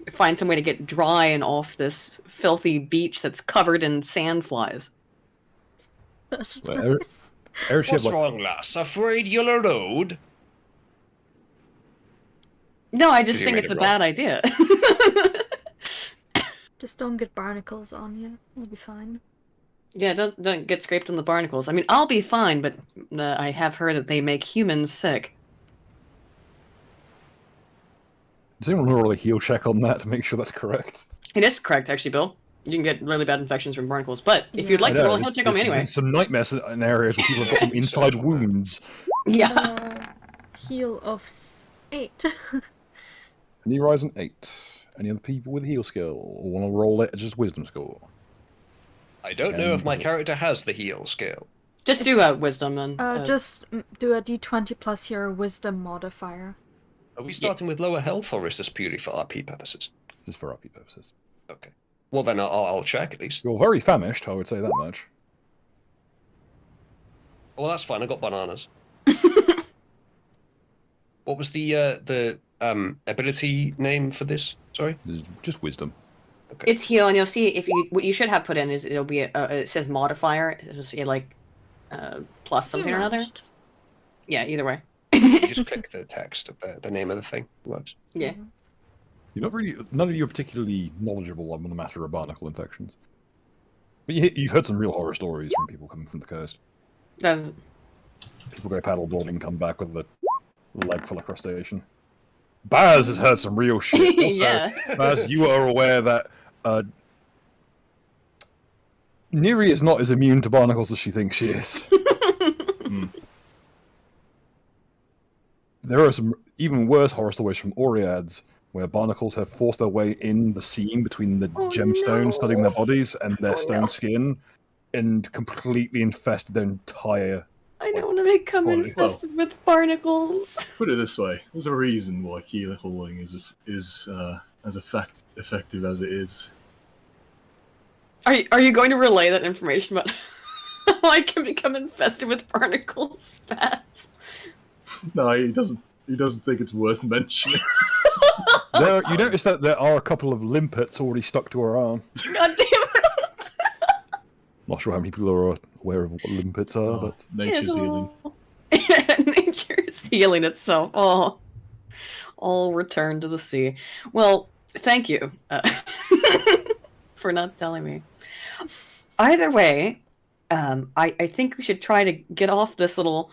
find some way to get dry and off this filthy beach that's covered in sandflies. What's wrong, lass? Afraid you'll erode? No, I just You think made it's it a wrong. bad idea. Just don't get barnacles on you. You'll be fine. Yeah, don't get scraped on the barnacles. I mean, I'll be fine, but I have heard that they make humans sick. Does anyone roll a heal check on that to make sure that's correct? It is correct, actually, Bill. You can get really bad infections from barnacles, but if you'd Yeah. like to roll a health check on me anyway. There's some nightmares in areas where people have got some inside wounds. Yeah. Heal of 8. Any rise in 8? Any other people with heal skill? Or want to roll it as just wisdom score? I don't know if my character has the heal skill. Just do a wisdom then. Just do a d20 plus your wisdom modifier. Are we starting with lower health, or is this purely for RP purposes? This is for RP purposes. Okay. Well, then I'll check at least. You're very famished, I would say that much. Well, that's fine. I got bananas. What was the ability name for this? Sorry. This is just wisdom. Okay. It's heal, and you'll see if what you should have put in is it'll be it says modifier. It'll say like plus something or another. Managed. Yeah, either way. You just click the text of the name of the thing. It works. Yeah. None of you are particularly knowledgeable on the matter of barnacle infections. But you've heard some real horror stories from people coming from the coast. That's, People go paddleboarding, come back with a leg full of crustacean. Baz has heard some real shit. Also, Yeah. Baz, you are aware that Neri is not as immune to barnacles as she thinks she is. There are some even worse horror stories from Oreads, where barnacles have forced their way in the seam between the gemstones studding their bodies and their stone skin, and completely infested their entire... I don't want to become Quality. infested with barnacles. Put it this way: there's a reason why keelhauling is as effective as it is. Are you going to relay that information about how I can become infested with barnacles fast? No, he doesn't. He doesn't think it's worth mentioning. You notice that there are a couple of limpets already stuck to her arm. God damn it! Not sure how many people are aware of what limpets are, but Nature's healing. Nature is healing itself. Oh, all return to the sea. Well, thank you for not telling me. Either way, I think we should try to get off this little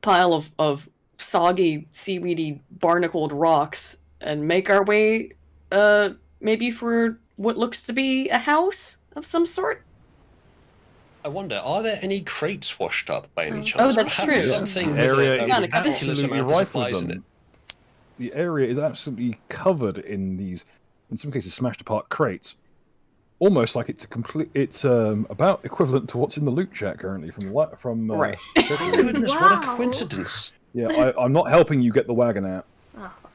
pile of soggy, seaweedy, barnacled rocks and make our way, maybe for what looks to be a house of some sort. I wonder, are there any crates washed up by any Oh, chance? that's Perhaps true. something the area with is a ridiculous absolutely amount of rife with supplies in it. them. The area is absolutely covered in these, in some cases, smashed apart crates. Almost like it's about equivalent to what's in the loot chat currently from Right. Oh, goodness, what a Wow. coincidence. Yeah, I'm not helping you get the wagon out. Oh, fuck.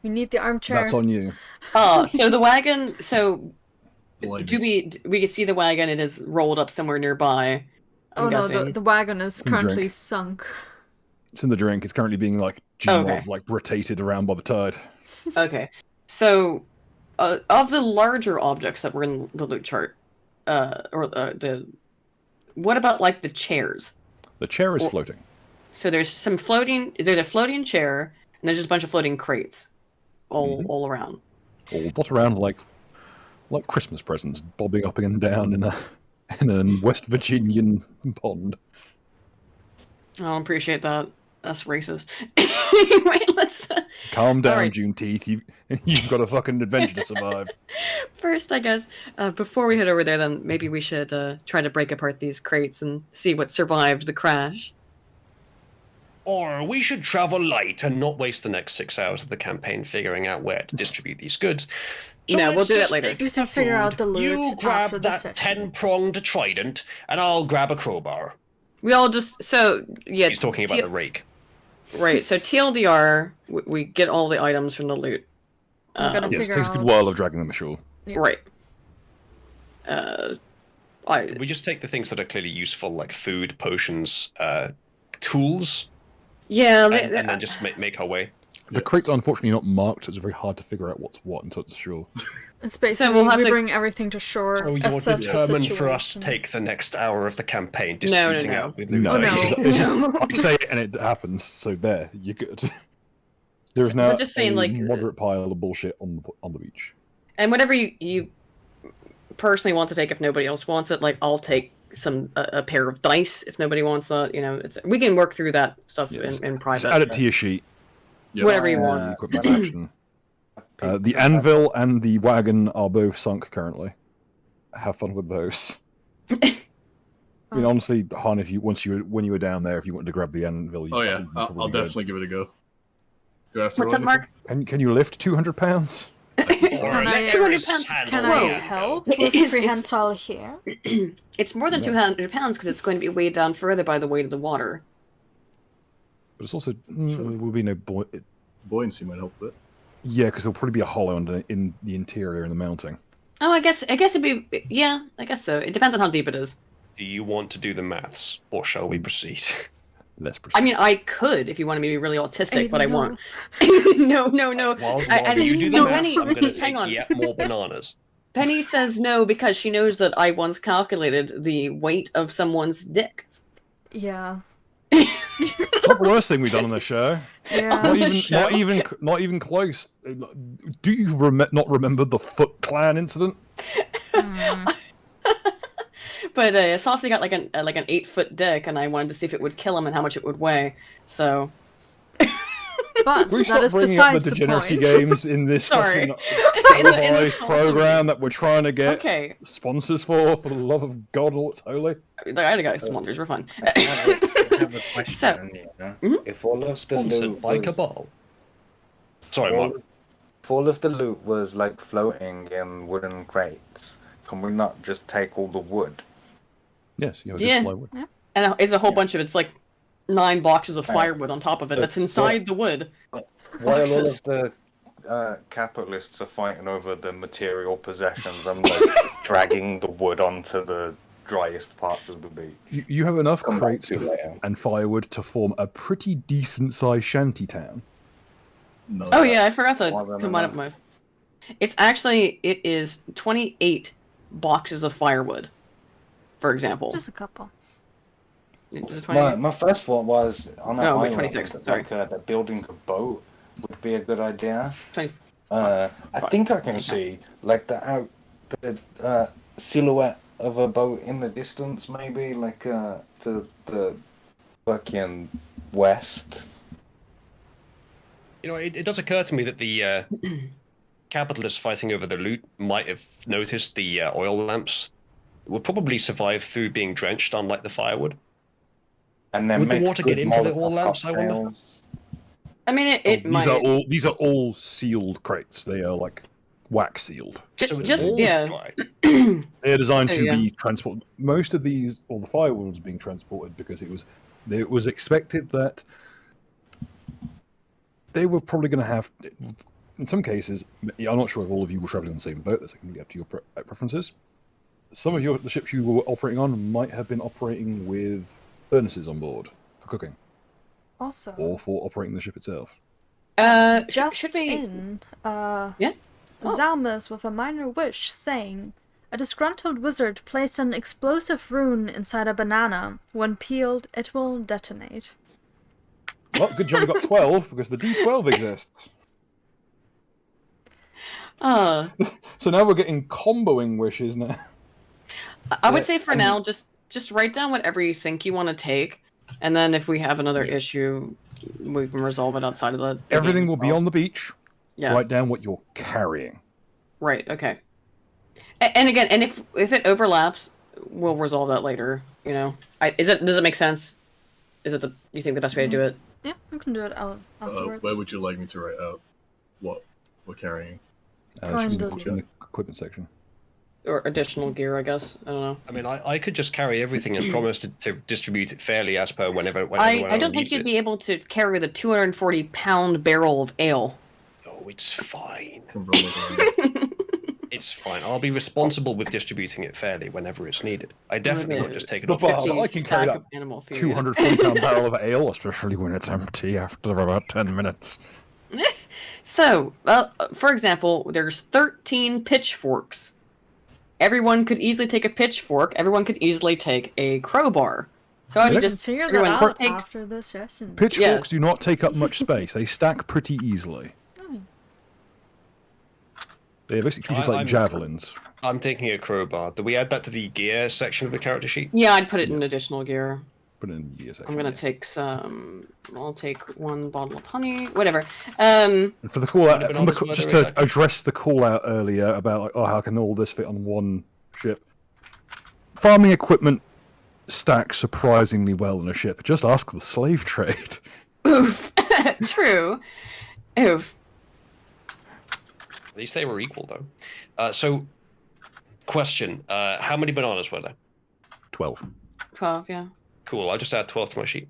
We need the armchair. That's on you. So the wagon. So Blimey. do we can see the wagon? It is rolled up somewhere nearby. I'm Oh no, guessing. the wagon is And currently drink. sunk. It's in the drink. It's currently being like Okay. like rotated around by the tide. Okay. So, of the larger objects that were in the loot chart, what about like the chairs? The chair is Or- floating. So there's a floating chair, and there's just a bunch of floating crates, all around. All dot around like Christmas presents, bobbing up and down in a West Virginian pond. I don't appreciate that. That's racist. Anyway, let's Calm down, right. Juneteeth. You've got a fucking adventure to survive. First, I guess, before we head over there, then maybe we should try to break apart these crates and see what survived the crash. Or we should travel light and not waste the next 6 hours of the campaign figuring out where to distribute these goods. So No, we'll let's do that just later. make We can the figure out food. the loot You grab after the that session. 10-pronged trident, and I'll grab a crowbar. We all just yeah. He's talking about the rake. Right. So TLDR, we get all the items from the loot. We're gonna Yes, it figure takes a good out. while of dragging them ashore. Yeah. Right. We just take the things that are clearly useful, like food, potions, tools, Yeah. and then just make our way. The crates are unfortunately not marked, so it's very hard to figure out what's what until it's ashore. It's basically we'll have we to- bring everything to shore. So you're assess the determined for us to situation. take the next hour of the campaign No, no, distributing no. out the loot. No, Oh, no. it's just I say it and it happens. So there, you're good. There is So now we're just saying, a like, moderate pile of bullshit on the beach. And whatever you personally want to take, if nobody else wants it, like I'll take a pair of dice if nobody wants that. You know, we can work through that stuff Yes. in Just private. add it to your sheet. Yeah. Whatever you want. Equipment action. The anvil and the wagon are both sunk currently. Have fun with those. I mean, honestly, Han, if you when you were down there, if you wanted to grab the anvil, Oh yeah, you I'll probably definitely give it a go. Do I have to What's roll up, Mark? Can you lift 200 pounds? Or Can let I- Eris Can handle Can the I anvil. help It with is- prehensile here? It's more than 200 pounds because it's going to be weighed down further by the weight of the water. But it's also there will be no Buoyancy might help with it. yeah, because there'll probably be a hollow in the interior and the mounting. Oh, I guess it'd be I guess so. It depends on how deep it is. Do you want to do the maths, or shall we proceed? Let's proceed. I mean, I could if you wanted me to be really autistic, but I no. won't. no. While I you do the no, maths, Penny, I'm going to hang take on. yet more bananas. Penny says no because she knows that I once calculated the weight of someone's dick. Yeah. It's not the worst thing we've done on the show. Yeah. Not even close. Do you not remember the Foot Clan incident? But Saucy got like an 8-foot dick, and I wanted to see if it would kill him and how much it would weigh. So But We that stop is bringing up besides the the degeneracy point. games in this Sorry. fucking In the revised saucy program that we're trying to get okay, sponsors for the love of God, all that's holy. I got sponsors. We're fine. I have a question. So- If all of the Sponsored loot by was, Cabal. Sorry, all, Mark. if all of the loot was like floating in wooden crates, can we not just take all the wood? Yes, you have Yeah. a plywood. And it's a whole bunch of it's like 9 boxes of firewood on top of it But- that's inside the wood. While all Boxes. of the capitalists are fighting over the material possessions, I'm like dragging the wood onto the driest parts of the beach. You have enough Come back crates to later. and firewood to form a pretty decent sized shanty town. No. Oh yeah, I forgot to More than combine up my. enough. It is 28 boxes of firewood, for example. Just a couple. Is it 28? My first thought was on an Oh, wait, island, 26, sorry. like that building a boat would be a good idea. 20 I think I can see like the silhouette of a boat in the distance, maybe like to the fucking west. You know, it does occur to me that the capitalists fighting over the loot might have noticed the oil lamps would probably survive through being drenched, unlike the firewood. And then Would the make water good get into the Molotov oil lamps, I wonder? cocktails. I mean, it might. These are all sealed crates. They are like wax sealed. So it's Just all yeah. dry. They are designed Oh, to yeah. be transported. Most of these, all the firewood was being transported because it was expected that they were probably going to have, in some cases, I'm not sure if all of you were traveling on the same boat. That's going to be up to your preferences. Some of the ships you were operating on might have been operating with furnaces on board for cooking. Also, or for operating the ship itself. just should we? in, Yeah. Oh. Zalmus with a minor wish, saying, a disgruntled wizard placed an explosive rune inside a banana. When peeled, it will detonate. Well, good job we got 12 because the D12 exists. So now we're getting comboing wishes now. I would say for now, just write down whatever you think you want to take, and then if we have another issue, we can resolve it outside of the Everything game will be itself. on the beach. Yeah. Write down what you're carrying. Right. Okay. And again, and if it overlaps, we'll resolve that later. You know, does it make sense? Is it you think the best way to do it? Yeah, we can do it afterwards. Where would you like me to write out what we're carrying? It should be Kind in the equipment section. Or additional gear, I guess. I don't know. I mean, I could just carry everything and promise to distribute it fairly as per whenever I don't think you'd be able to carry the 240-pound barrel of ale. Oh, it's fine. Can roll it down. It's fine. I'll be responsible with distributing it fairly whenever it's needed. I definitely won't just take it The off. bar- myself. I can carry Stack that of animal food. 240-pound barrel of ale, especially when it's empty after about 10 minutes. So, for example, there's 13 pitchforks. Everyone could easily take a pitchfork. Everyone could easily take a crowbar. So I We would can just figure that everyone out takes. after this session. Pitchforks Yes. do not take up much space. They stack pretty easily. Oh. They're basically treated like javelins. I'm taking a crowbar. Do we add that to the gear section of the character sheet? Yeah, I'd put it in additional gear. Put it in the section. I'm gonna take some. I'll take one bottle of honey. Whatever. And for the call out, Been on this just weather, to address the call out earlier about like, oh, how can all this fit on one ship? Farming equipment stacks surprisingly well in a ship. Just ask the slave trade. Oof. True. Oof. At least they were equal, though. So, question: how many bananas were there? 12. 12. Yeah. Cool. I'll just add 12 to my sheet.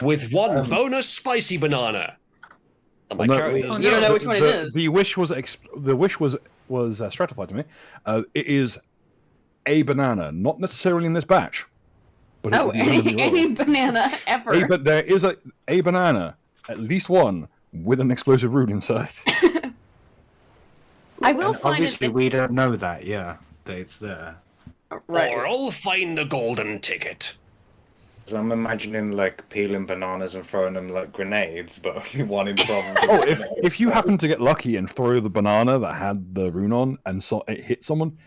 With one bonus spicy banana. And my Well, no, character doesn't You don't know know. which one it is. The wish was stratified to me. It is a banana, not necessarily in this batch. But it Oh, will be randomly rolled. any banana ever. But there is a banana, at least one, with an explosive root inside. I will And find obviously, it. we don't know that, yeah, that it's there. Right. Or I'll find the golden ticket. So I'm imagining like peeling bananas and throwing them like grenades, but only one in front. Oh, if you happen to get lucky and throw the banana that had the rune on and so it hit someone,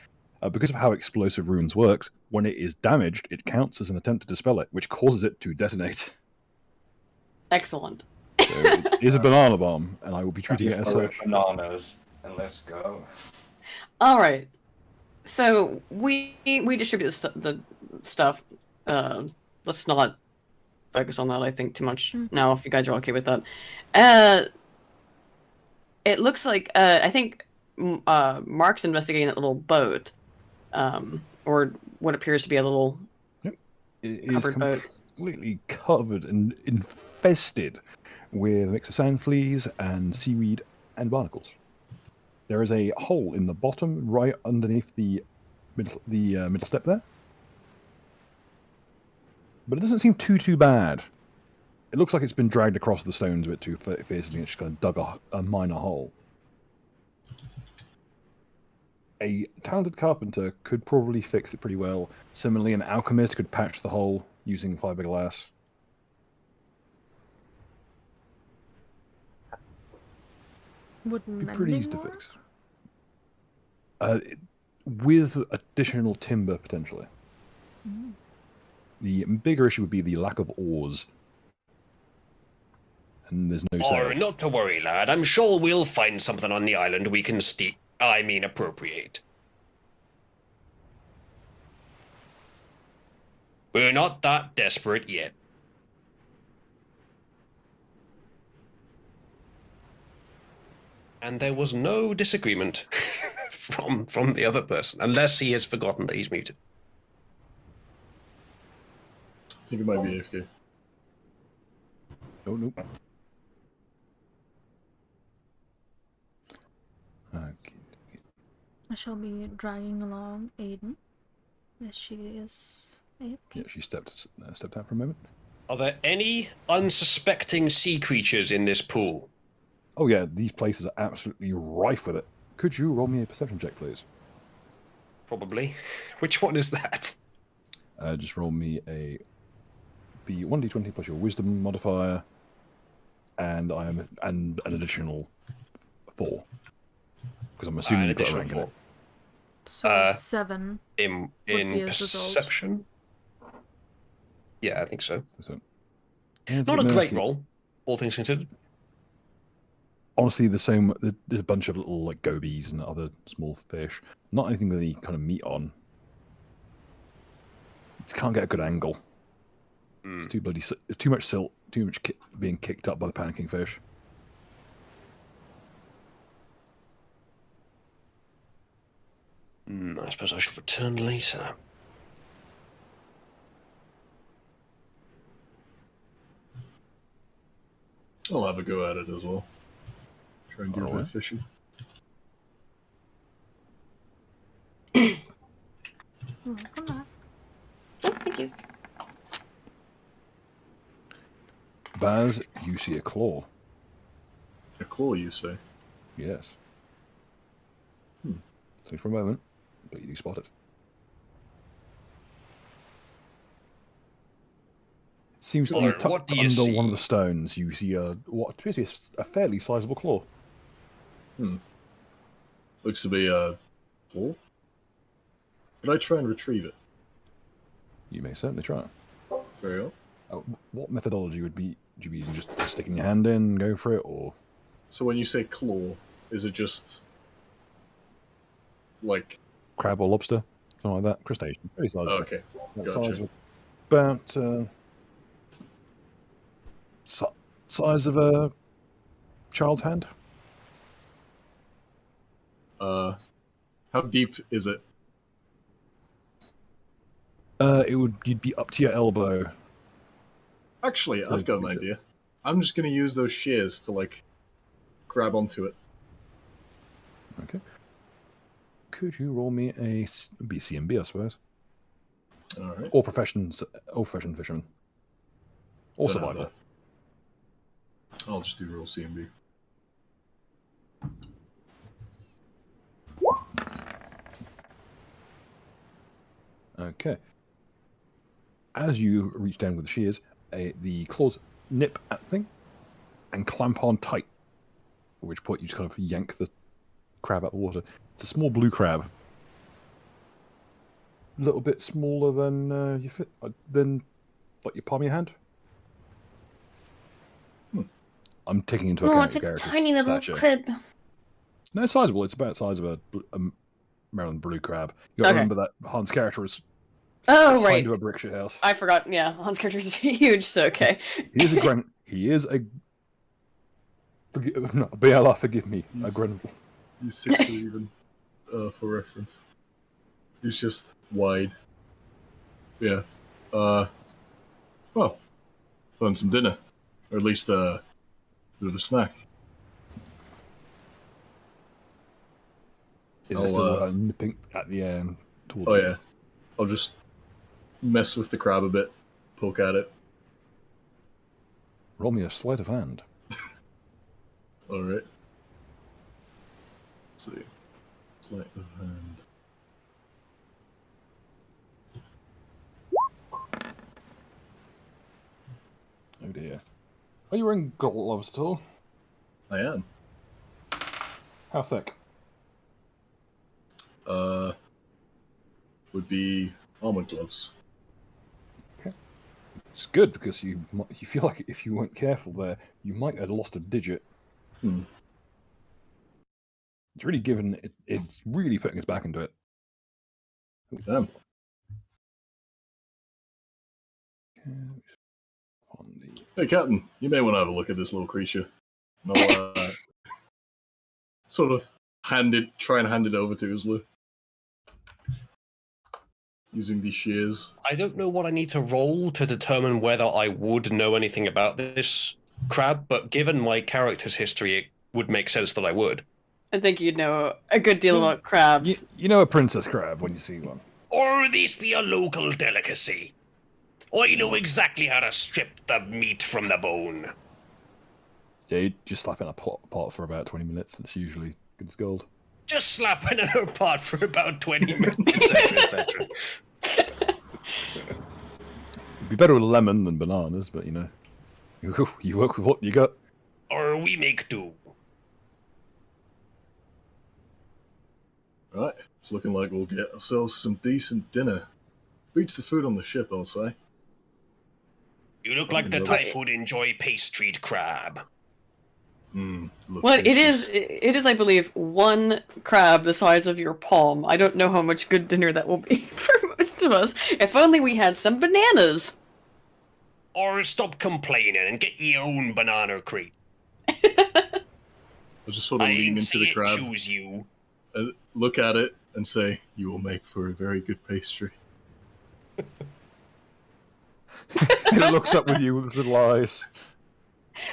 because of how explosive runes works, when it is damaged, it counts as an attempt to dispel it, which causes it to detonate. Excellent. So it is a banana bomb, and I will be treating it as Throw such. bananas and let's go. All right. So we distribute the stuff. Let's not focus on that. I think too much now. If you guys are okay with that, it looks like I think Mark's investigating that little boat, or what appears to be a little It is covered boat. completely covered and infested with a mix of sand fleas and seaweed and barnacles. There is a hole in the bottom, right underneath the middle step there. But it doesn't seem too bad. It looks like it's been dragged across the stones a bit too fiercely. It's just kind of dug a minor hole. A talented carpenter could probably fix it pretty well. Similarly, an alchemist could patch the hole using fiberglass. Would Be pretty mending easy to work? fix. With additional timber, potentially. The bigger issue would be the lack of oars. And there's no sail. Or not to worry, lad. I'm sure we'll find something on the island we can appropriate. We're not that desperate yet. And there was no disagreement from the other person, unless he has forgotten that he's muted. I think it might be AFK. Oh, nope. Okay. I shall be dragging along Aiden, as she is AFK. Yeah, she stepped out for a moment. Are there any unsuspecting sea creatures in this pool? Oh yeah, these places are absolutely rife with it. Could you roll me a perception check, please? Probably. Which one is that? Just roll me a B1d20 plus your wisdom modifier, and an additional 4. Because I'm assuming An you've got a additional rank in it. 4. So 7 In would be as result. perception? Yeah, I think so. So, Not a great roll, all things considered. Honestly, there's a bunch of little like gobies and other small fish. Not anything with any kind of meat on. Just can't get a good angle. It's too bloody. It's too much silt. Too much being kicked up by the panicking fish. I suppose I should return later. I'll have a go at it as well. Try and do a bit Alright. of fishing. Come back. Oh, thank you. Baz, you see a claw. A claw, you say? Yes. Only for a moment, but you do spot it. Seems to be Alright, tucked what do you under see? one of the stones. You see what appears to be a fairly sizable claw. Looks to be a claw. Could I try and retrieve it? You may certainly try. Very well. What methodology would you be using? Just sticking your hand in and go for it, or So when you say claw, is it just like? crab or lobster, something like that? Crustacean, very sizable. Oh, okay, That gotcha. size of about size of a child's hand. How deep is it? You'd be up to your elbow. Actually, I've got an idea. I'm just gonna use those shears to like grab onto it. Okay. Could you roll me a CMB, I suppose, All right. or profession fisherman, or Don't have survival? that. I'll just do roll CMB. Okay. As you reach down with the shears, the claws nip at the thing and clamp on tight. At which point you just kind of yank the crab out of the water. It's a small blue crab, a little bit smaller than than like your palm of your hand. I'm taking into Oh, account it's your a character's tiny little stature. crib. No, it's sizable. It's about the size of a Maryland blue crab. You got to Okay. remember that Hans' character is Oh, kind right. of a brick shit house. I forgot. Yeah, Hans' character is huge, so okay. He is a gran. He is a. No, BLR, forgive me. A He's- gran. He's 6 foot even, for reference. He's just wide. Yeah. Well, fun some dinner, or at least a bit of a snack. It's I'll, still nipping at the end. Towards Oh you. yeah, I'll just mess with the crab a bit, poke at it. Roll me a sleight of hand. All right. Let's see. Sleight of hand. Oh dear. Are you wearing gloves at all? I am. How thick? Would be armored gloves. It's good because you feel like if you weren't careful there, you might have lost a digit. Hmm. It's really given. It's really putting us back into it. Damn. On the Hey, Captain, you may want to have a look at this little creature. And I'll sort of try and hand it over to Uslu. Using these shears. I don't know what I need to roll to determine whether I would know anything about this crab, but given my character's history, it would make sense that I would. I think you'd know a good deal about crabs. you know a princess crab when you see one. Or this be a local delicacy. I know exactly how to strip the meat from the bone. Yeah, you just slap it in a pot for about 20 minutes. It's usually good as gold. Just slap it in her pot for about 20 minutes, etc., etc. It'd be better with lemon than bananas, but you know, you work with what you got. Or we make do. Right, it's looking like we'll get ourselves some decent dinner. Beats the food on the ship, I'll say. You look like the type who'd enjoy pastry crab. Well, it is, I believe, one crab the size of your palm. I don't know how much good dinner that will be for most of us. If only we had some bananas. Or stop complaining and get your own banana crate. I'll just sort of I lean ain't into see the it crab, choose you. look at it, and say, "You will make for a very good pastry." It looks up with you with its little eyes.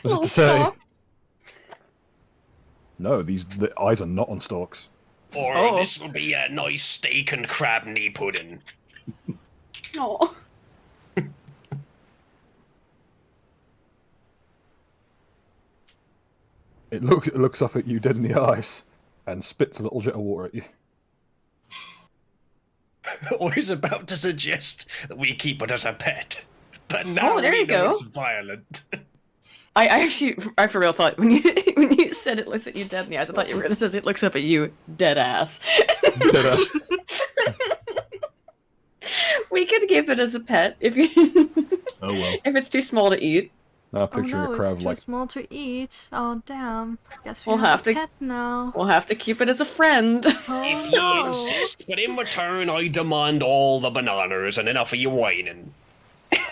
What's it Little to say? stalks. No, the eyes are not on stalks. Or this will be a nice steak and crab knee pudding. Oh. It looks up at you dead in the eyes and spits a little jet of water at you. Or is about to suggest that we keep it as a pet. But now there we you know go. it's violent. I for real thought when you said it looks at you dead in the eyes, I thought you were gonna say it looks up at you dead ass. Dead ass. We could keep it as a pet if you Oh well. if it's too small to eat. Now Oh picturing no, a crab it's too like small to eat. Oh damn. Guess we We'll have have a to- pet now. We'll have to keep it as a friend. Oh If you no. insist, but in return I demand all the bananas and enough of your whining.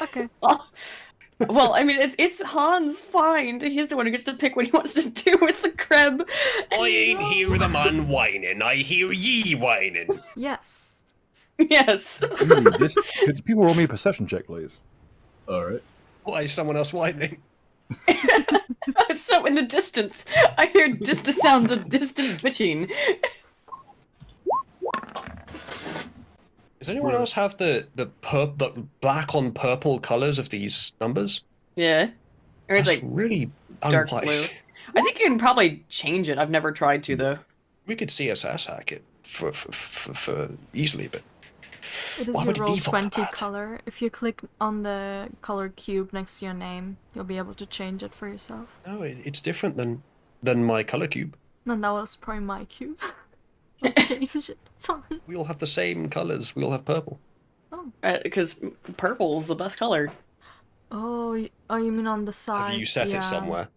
Okay. Well, I mean, it's Hans' find. He's the one who gets to pick what he wants to do with the crab. I ain't hear the man whining, I hear ye whining. Yes. Yes. Could people roll me a perception check, please? Alright. Why is someone else whining? So in the distance, I hear just the sounds of distant bitching. Does anyone else have the black on purple colors of these numbers? Yeah. Or it's That's like really dark unwise. blue. I think you can probably change it. I've never tried to though. We could CSS hack it for easily, but It is Why your would it roll default to 20 that? color. If you click on the colored cube next to your name, you'll be able to change it for yourself. no, it's different than my color cube. And that was probably my cube. I'll change it. Fine. We all have the same colors. We all have purple. Oh. Because purple is the best color. Oh, you mean on the side? Have you set yeah. it somewhere?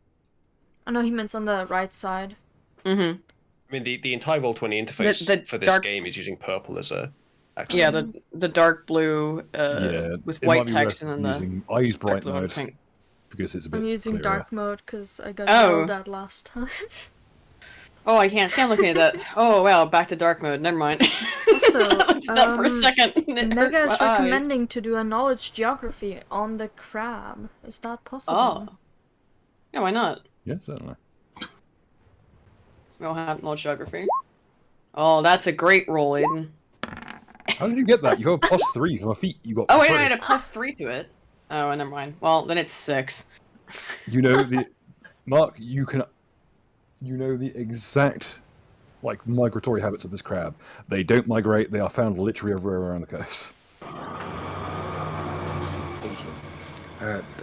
I know he meant on the right side. Mm-hmm. I mean, the entire Roll20 interface The for this dark- game is using purple as a accent. Yeah, the dark blue Yeah, with it white might be text worth and then using. I use the bright dark blue and mode pink. because it's a bit. I'm using clearer. dark mode because I got Oh. yelled at last time. Oh, I can't stand looking at that. Oh wow, back to dark mode. Never mind. Also, I did that for a second. and it hurt Mega is my eyes. recommending to do a knowledge geography on the crab. Is that possible? Oh. Yeah, why not? Yeah, certainly. We all have knowledge geography. Oh, that's a great roll, Aiden. How did you get that? You got a +3 from a feat. You got. Oh wait, three. I had a +3 to it. Oh, never mind. Well, then it's 6. You know the Mark. You know the exact migratory habits of this crab. They don't migrate. They are found literally everywhere around the coast.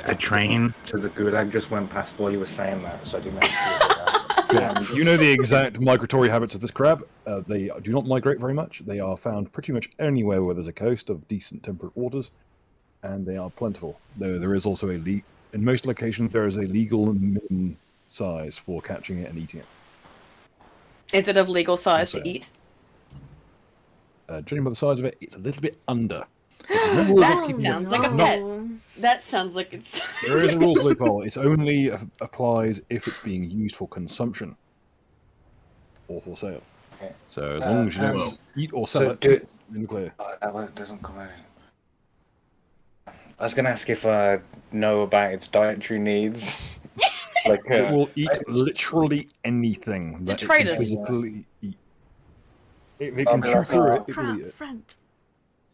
A train to the Gulag just went past while you were saying that, so I didn't actually see that. Yeah, you know the exact migratory habits of this crab. They do not migrate very much. They are found pretty much anywhere where there's a coast of decent temperate waters, and they are plentiful. Though there is also in most locations there is a legal minimum size for catching it and eating it. Is it of legal size That's to it. eat? Judging by the size of it, it's a little bit under. There's no rules That of keeping sounds it- like a no, pet. That sounds like it's. There is a rules loophole. It only applies if it's being used for consumption or for sale. Okay. So as long as you don't well. eat or sell So it, do- it's in the clear. That one doesn't come out. I was gonna ask if I know about its dietary needs. It will eat literally anything that it can Detritus. physically eat. If it Oh, can chew through it, it will eat Crab it. friend.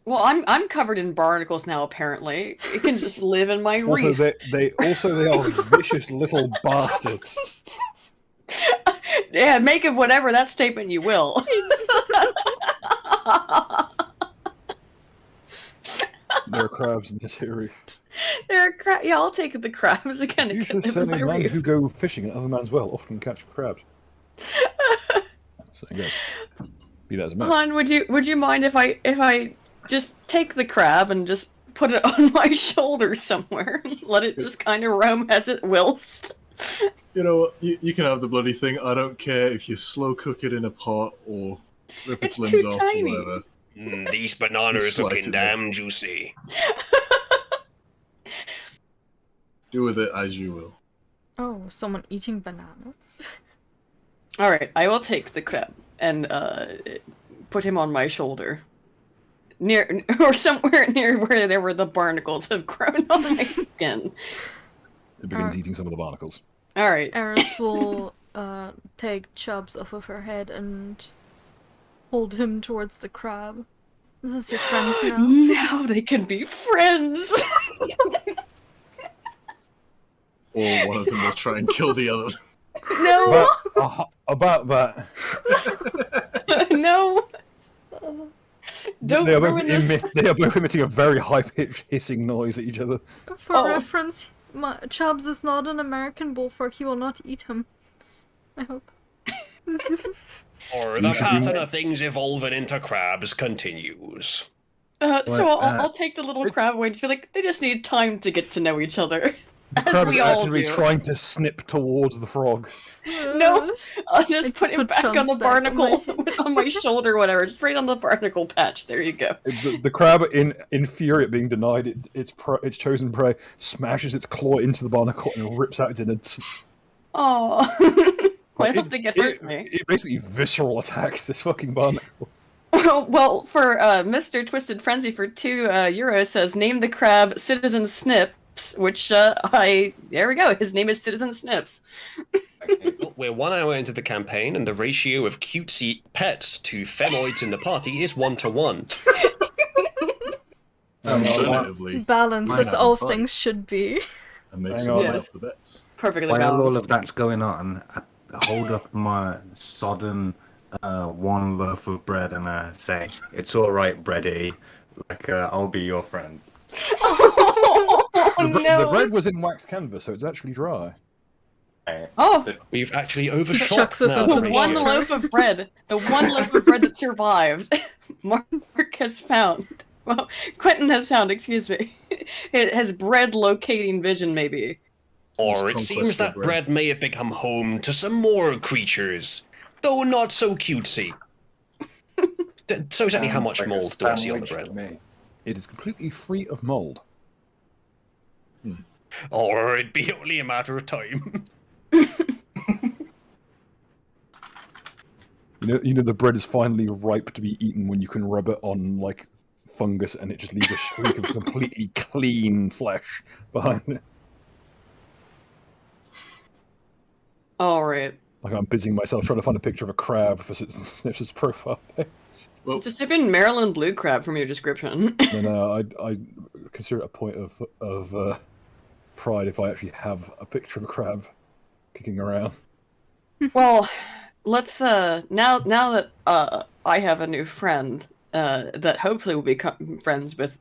Well, I'm covered in barnacles now. Apparently, it can just live in my Also, reef. they are vicious little bastards. Yeah, make of whatever that statement you will. There are crabs in this area. There are yeah, I'll take the crabs again. It Usually can live in my say men reef. who go fishing at other man's well often catch crabs. So I guess be that as it may. Han, would you mind if I just take the crab and just put it on my shoulder somewhere? Let it just kind of roam as it wills. You know what? You can have the bloody thing. I don't care if you slow cook it in a pot or rip its It's limbs too off tiny. or whatever. These bananas Slight looking in damn juicy. Do with it as you will. Oh, someone eating bananas? All right, I will take the crab and put him on my shoulder, near or somewhere near where there were the barnacles have grown on my skin. It begins eating some of the barnacles. All right, Eris will take Chubbs off of her head and hold him towards the crab. This is your friend now. now they can be friends. Or one of them will try and kill the other. No, About that, no. Don't they are both ruin this. they are both emitting a very high-pitched hissing noise at each other. For Oh. reference, Chubbs is not an American bullfrog. He will not eat him. I hope. Or the pattern of things evolving into crabs continues. So I'll take the little crab away and just be like, they just need time to get to know each other. The As crab we is all actually do. trying to snip towards the frog. No, I'll just put him put back on Chubbs the back on my barnacle, on my shoulder, whatever. Just right on the barnacle patch. There you go. The crab, in fury at being denied its chosen prey, smashes its claw into the barnacle and rips out its innards. Oh, why don't they get hurt me? It basically visceral attacks this fucking barnacle. Well, for Mr. Twisted Frenzy for €2 says, name the crab Citizen Snips, which there we go. His name is Citizen Snips. Well, we're 1 hour into the campaign, and the ratio of cutesy pets to femoids in the party is 1-to-1. Alternatively, Balance Mine as have all fun. things should be. and make Hang some on. money Yes. off the bets. Perfectly While all balanced. of that's going on, I hold up my sodden one loaf of bread and I say, "It's all right, bready. Like I'll be your friend." Oh, The bread was in wax canvas, so it's actually dry. Oh, We've actually overshot chucks us now into the the one ratio. water. loaf of bread. The one loaf of bread that survived. Mark has found. Well, Quentin has found, excuse me. It has bread locating vision, maybe. Or it Conquest seems that of bread. bread may have become home to some more creatures, though not so cutesy. So exactly how much Like a mold do I see on the sandwich bread? to me. It is completely free of mold. Or it'd be only a matter of time. You know, the bread is finally ripe to be eaten when you can rub it on like fungus, and it just leaves a streak of completely clean flesh behind it. Alright. Like I'm busying myself trying to find a picture of a crab for Snips' profile. Well, Just type in Maryland blue crab from your description. No, I consider it a point of pride if I actually have a picture of a crab kicking around. Well, let's now that I have a new friend that hopefully will become friends with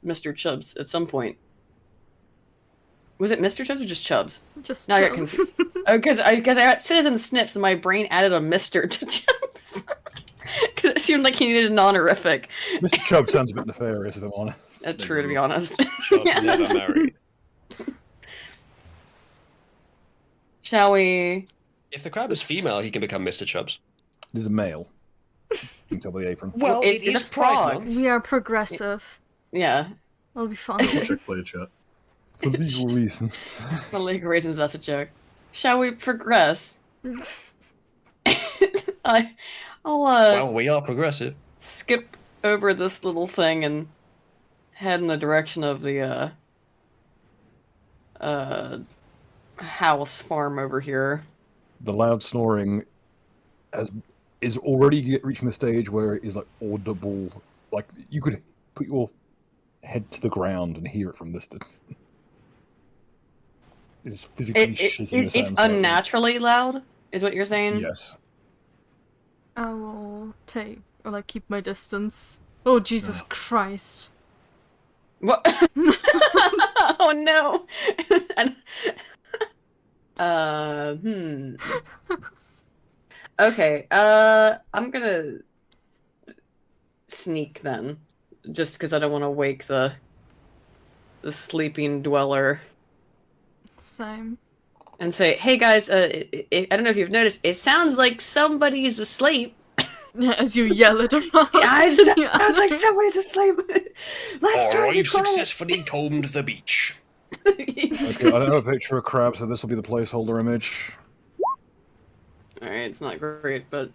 Mr. Chubbs at some point. Was it Mr. Chubbs or just Chubbs? Just Now I got Chubbs. confused. Oh, because I got Citizen Snips and my brain added a Mr. to Chubbs. Because it seemed like he needed an honorific. Mr. Chubb sounds a bit nefarious, if I'm honest. That's true, to be honest. Chubb never married. Shall we? If the crab is female, he can become Mr. Chubbs. It is a male. You can tell by the apron. Well, It's it is a Pride frog. Month. We are progressive. Yeah. It'll be fine. check player chat. For legal reasons. For legal reasons, that's a joke. Shall we progress? I'll Well, we are progressive. skip over this little thing and head in the direction of the house farm over here. The loud snoring is already reaching the stage where it is like audible. Like you could put your head to the ground and hear it from distance. It is physically shaking the sand. It's unnaturally loud, is what you're saying? Yes. I will keep my distance. Oh, Jesus Christ. What? Oh no! Okay, I'm gonna sneak then. Just because I don't want to wake the sleeping dweller. Same. And say, hey guys, I don't know if you've noticed, it sounds like somebody's asleep. As you yell at him. I was like, somebody's asleep. Let's try to be I've quiet. successfully combed the beach. Okay, I don't have a picture of crab, so this will be the placeholder image. Alright, it's not great, but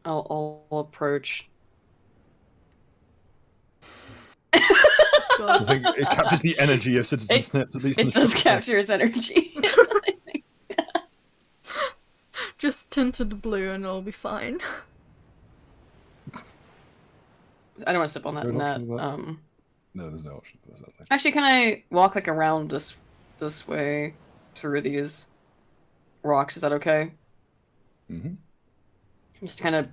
I'll approach. I think it captures the energy of Citizen Snips, at least in It the does short capture his energy. Just tinted blue and it'll be fine. I don't want to step on that There's an net. option for that? No, there's no option for that thing. Actually, can I walk like around this way through these rocks? Is that okay? Mm-hmm. Just kind of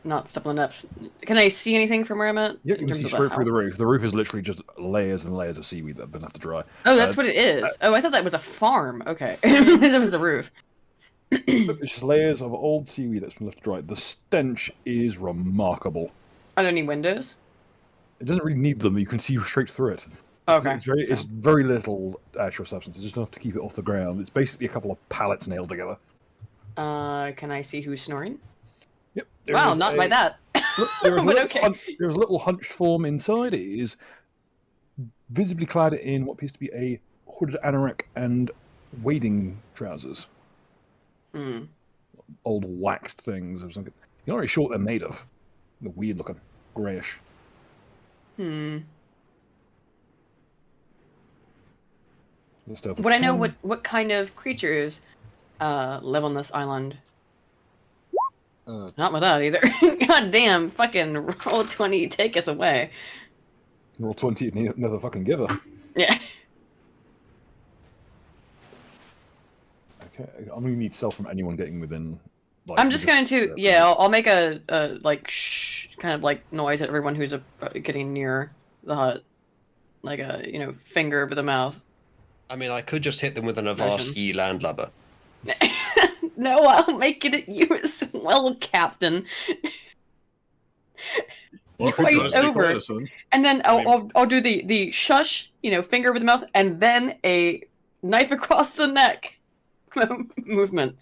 not step on the net. Can I see anything from where I'm at? Yeah, you in can terms see of straight through house? the roof. The roof is literally just layers and layers of seaweed that have been left to dry. Oh, that's what it is. Oh, I thought that was a farm. Okay. It was the roof. It's just layers of old seaweed that's been left to dry. The stench is remarkable. Are there any windows? It doesn't really need them. You can see straight through it. Okay. It's very little actual substance. It's just enough to keep it off the ground. It's basically a couple of pallets nailed together. Can I see who's snoring? Yep. Wow, not by that. Look, there is But a okay. there's a little hunched form inside. It is visibly clad in what appears to be a hooded anorak and wading trousers. Hmm. Old waxed things. You're not really sure what they're made of. They're weird looking. Greyish. Hmm. Just Would I know what kind of creatures live on this island? Not with that either. God damn, fucking roll 20, take us away. Roll 20 and never fucking give her. Yeah. Okay, I'm gonna need stealth from anyone getting within. Like, I'm just going to, yeah, I'll make a like, shh, kind of like noise at everyone who's getting near the hut. Like a, finger over the mouth. I mean, I could just hit them with an avast ye landlubber. No, I'll make it at you as well, Captain. Well, if we Twice try to stay over. quiet, son. And then I'll do the shush, finger over the mouth, and then a knife across the neck movement.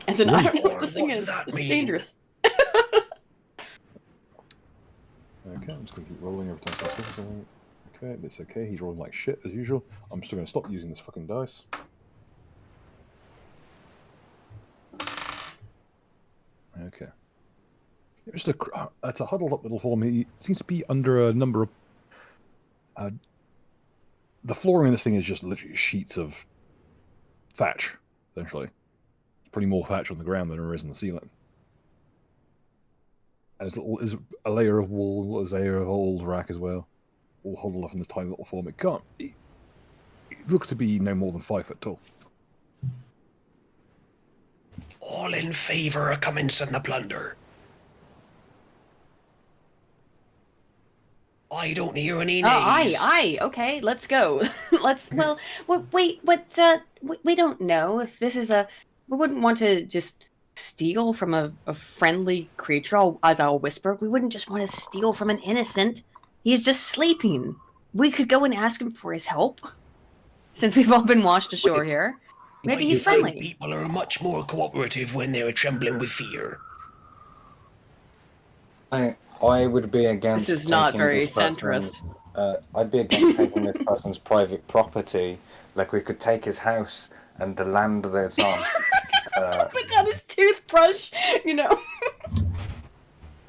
As in, I don't know what this thing What is. does that It's mean? dangerous. Okay, I'm just gonna keep rolling every time. Okay, that's okay. He's rolling like shit as usual. I'm still gonna stop using this fucking dice. Okay. It's a huddled up little form. He seems to be under a number of. The flooring in this thing is just literally sheets of thatch, essentially. There's probably more thatch on the ground than there is in the ceiling. And there's a layer of wool, there's a layer of old rack as well, all huddled up in this tiny little form. It looks to be no more than 5 foot tall. All in favour of commencing the plunder. I don't hear any nays. Aye, okay, let's go. Wait, we don't know if this is we wouldn't want to just steal from a friendly creature, as I'll whisper. We wouldn't just want to steal from an innocent. He's just sleeping. We could go and ask him for his help, since we've all been washed ashore here. Maybe he's friendly. People are much more cooperative when they're trembling with fear. I would be against. This is not taking very this person's- centrist. I'd be against taking this person's private property. Like, we could take his house and the land that it's on. Oh my god, his toothbrush,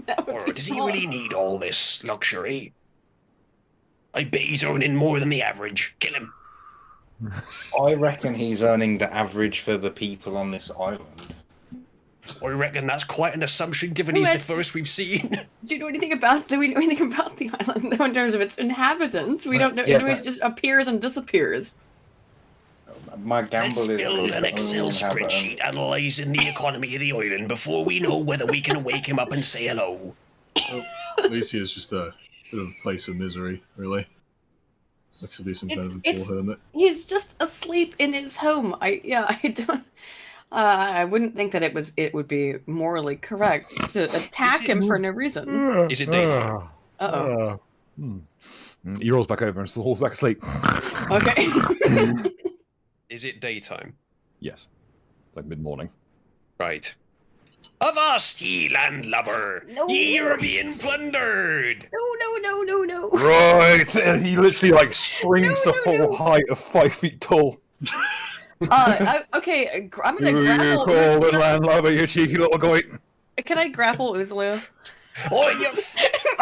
That would Or be does he fun. really need all this luxury? I bet he's earning more than the average. Kill him. I reckon he's earning the average for the people on this island. I reckon that's quite an assumption, given he's the first we've seen. Do you know anything about? Do we know anything about the island though, in terms of its inhabitants? We don't know. Yeah, It just appears and disappears. My gamble Let's is build the an only Excel inhabitant. spreadsheet analysing the economy of the island before we know whether we can wake him up and say hello. Well, Alicia is just a bit of a place of misery, really. Looks to be some kind of a poor hermit. He's just asleep in his home. I don't. I wouldn't think that it would be morally correct to attack him for no reason. Is it daytime? Uh-oh. He rolls back over and falls back asleep. Okay. Is it daytime? Yes. It's like mid-morning. Right. Avast, ye landlubber! No. Ye are being plundered! No. Right! And he literally like springs No, the no, whole no. height of 5 feet tall. Okay, I'm gonna Who you grapple. call the landlubber, you cheeky little goit? Can I grapple Uzlu? Oh,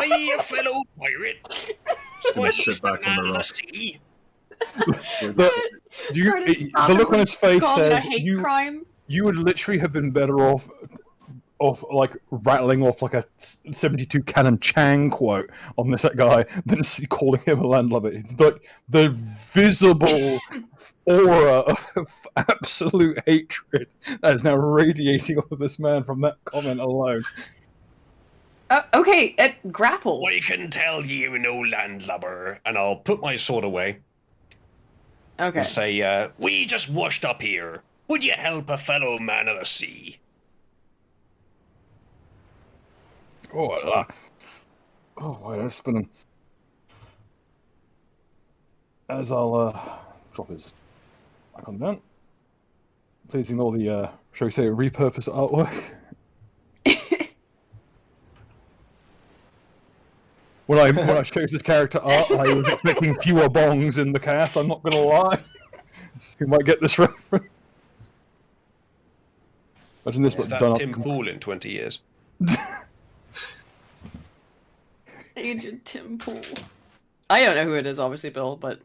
you fellow pirate! What sit is the back on the man of the rock. sea? The look on his face Calling it a says hate crime. you would literally have been better off like rattling off like a 72 Canon Chang quote on this guy than calling him a landlubber. It's like the visible aura of absolute hatred that is now radiating off of this man from that comment alone. Okay, grapple. I can tell you no landlubber, and I'll put my sword away Okay. and say, we just washed up here. Would you help a fellow man of the sea? Oh, wait, I'm spinning. As I'll drop his icon down. Please ignore the, shall we say, repurposed artwork. When I chose this character art, I was expecting fewer bongs in the cast, I'm not going to lie. Who might get this reference? Imagine this, Is but that done Tim up. Pool in 20 years? Agent Tim Pool. I don't know who it is, obviously, Bill, but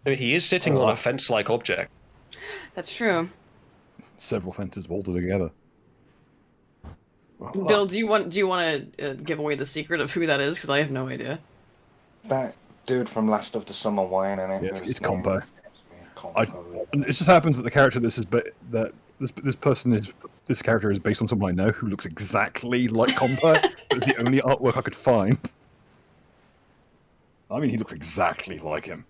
I mean, he is sitting on a fence-like object. that's true. Several fences bolted together. Bill, do you want to give away the secret of who that is? Because I have no idea. That dude from Last of the Summer Wine, and Yeah, it's Compo. Compo. And it just happens that the character this character is based on someone I know who looks exactly like Compo, but it's the only artwork I could find. I mean, he looks exactly like him.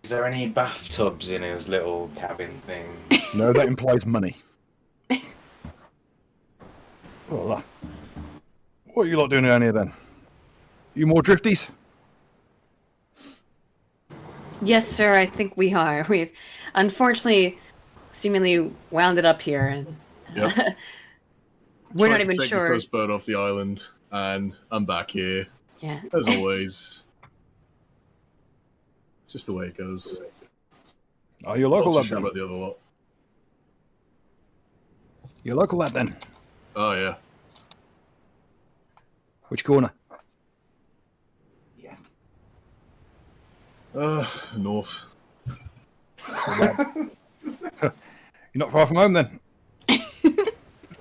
Is there any bathtubs in his little cabin thing? No, that implies money. Well, what are you lot doing down here then? You more drifties? Yes, sir. I think we are. We've unfortunately seemingly wound it up here, and Yep. we're Tried not to even take sure. the first bird off the island, and I'm back here. Yeah. As always. Just the way it goes. Oh, you're local Not lad too sure then. about the other lot. You're local lad then. Oh, yeah. Which corner? North. You're not far from home then.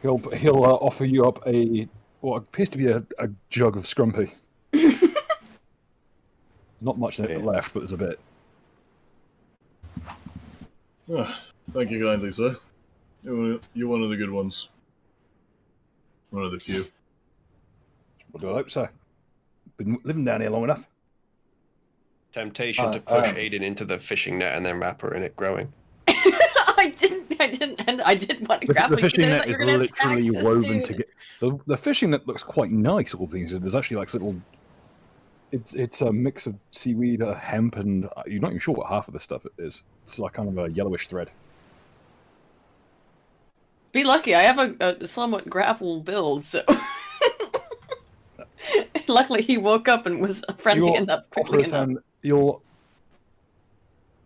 He'll offer you up what appears to be a jug of scrumpy. There's not much left, but there's a bit. Thank you kindly, sir. You're one of the good ones. One of the few. What do I hope so? Been living down here long enough. Temptation to push Aiden into the fishing net and then wrap her in it growing. I didn't, and I did want to The grab it because fishing I net thought is you were gonna literally attack this woven dude. together. The fishing net looks quite nice. All things. There's actually like little. It's a mix of seaweed, hemp, and you're not even sure what half of this stuff it is. It's like kind of a yellowish thread. Be lucky, I have a somewhat grapple build, so. Luckily, he woke up and was friendly enough. Friendly enough. You'll,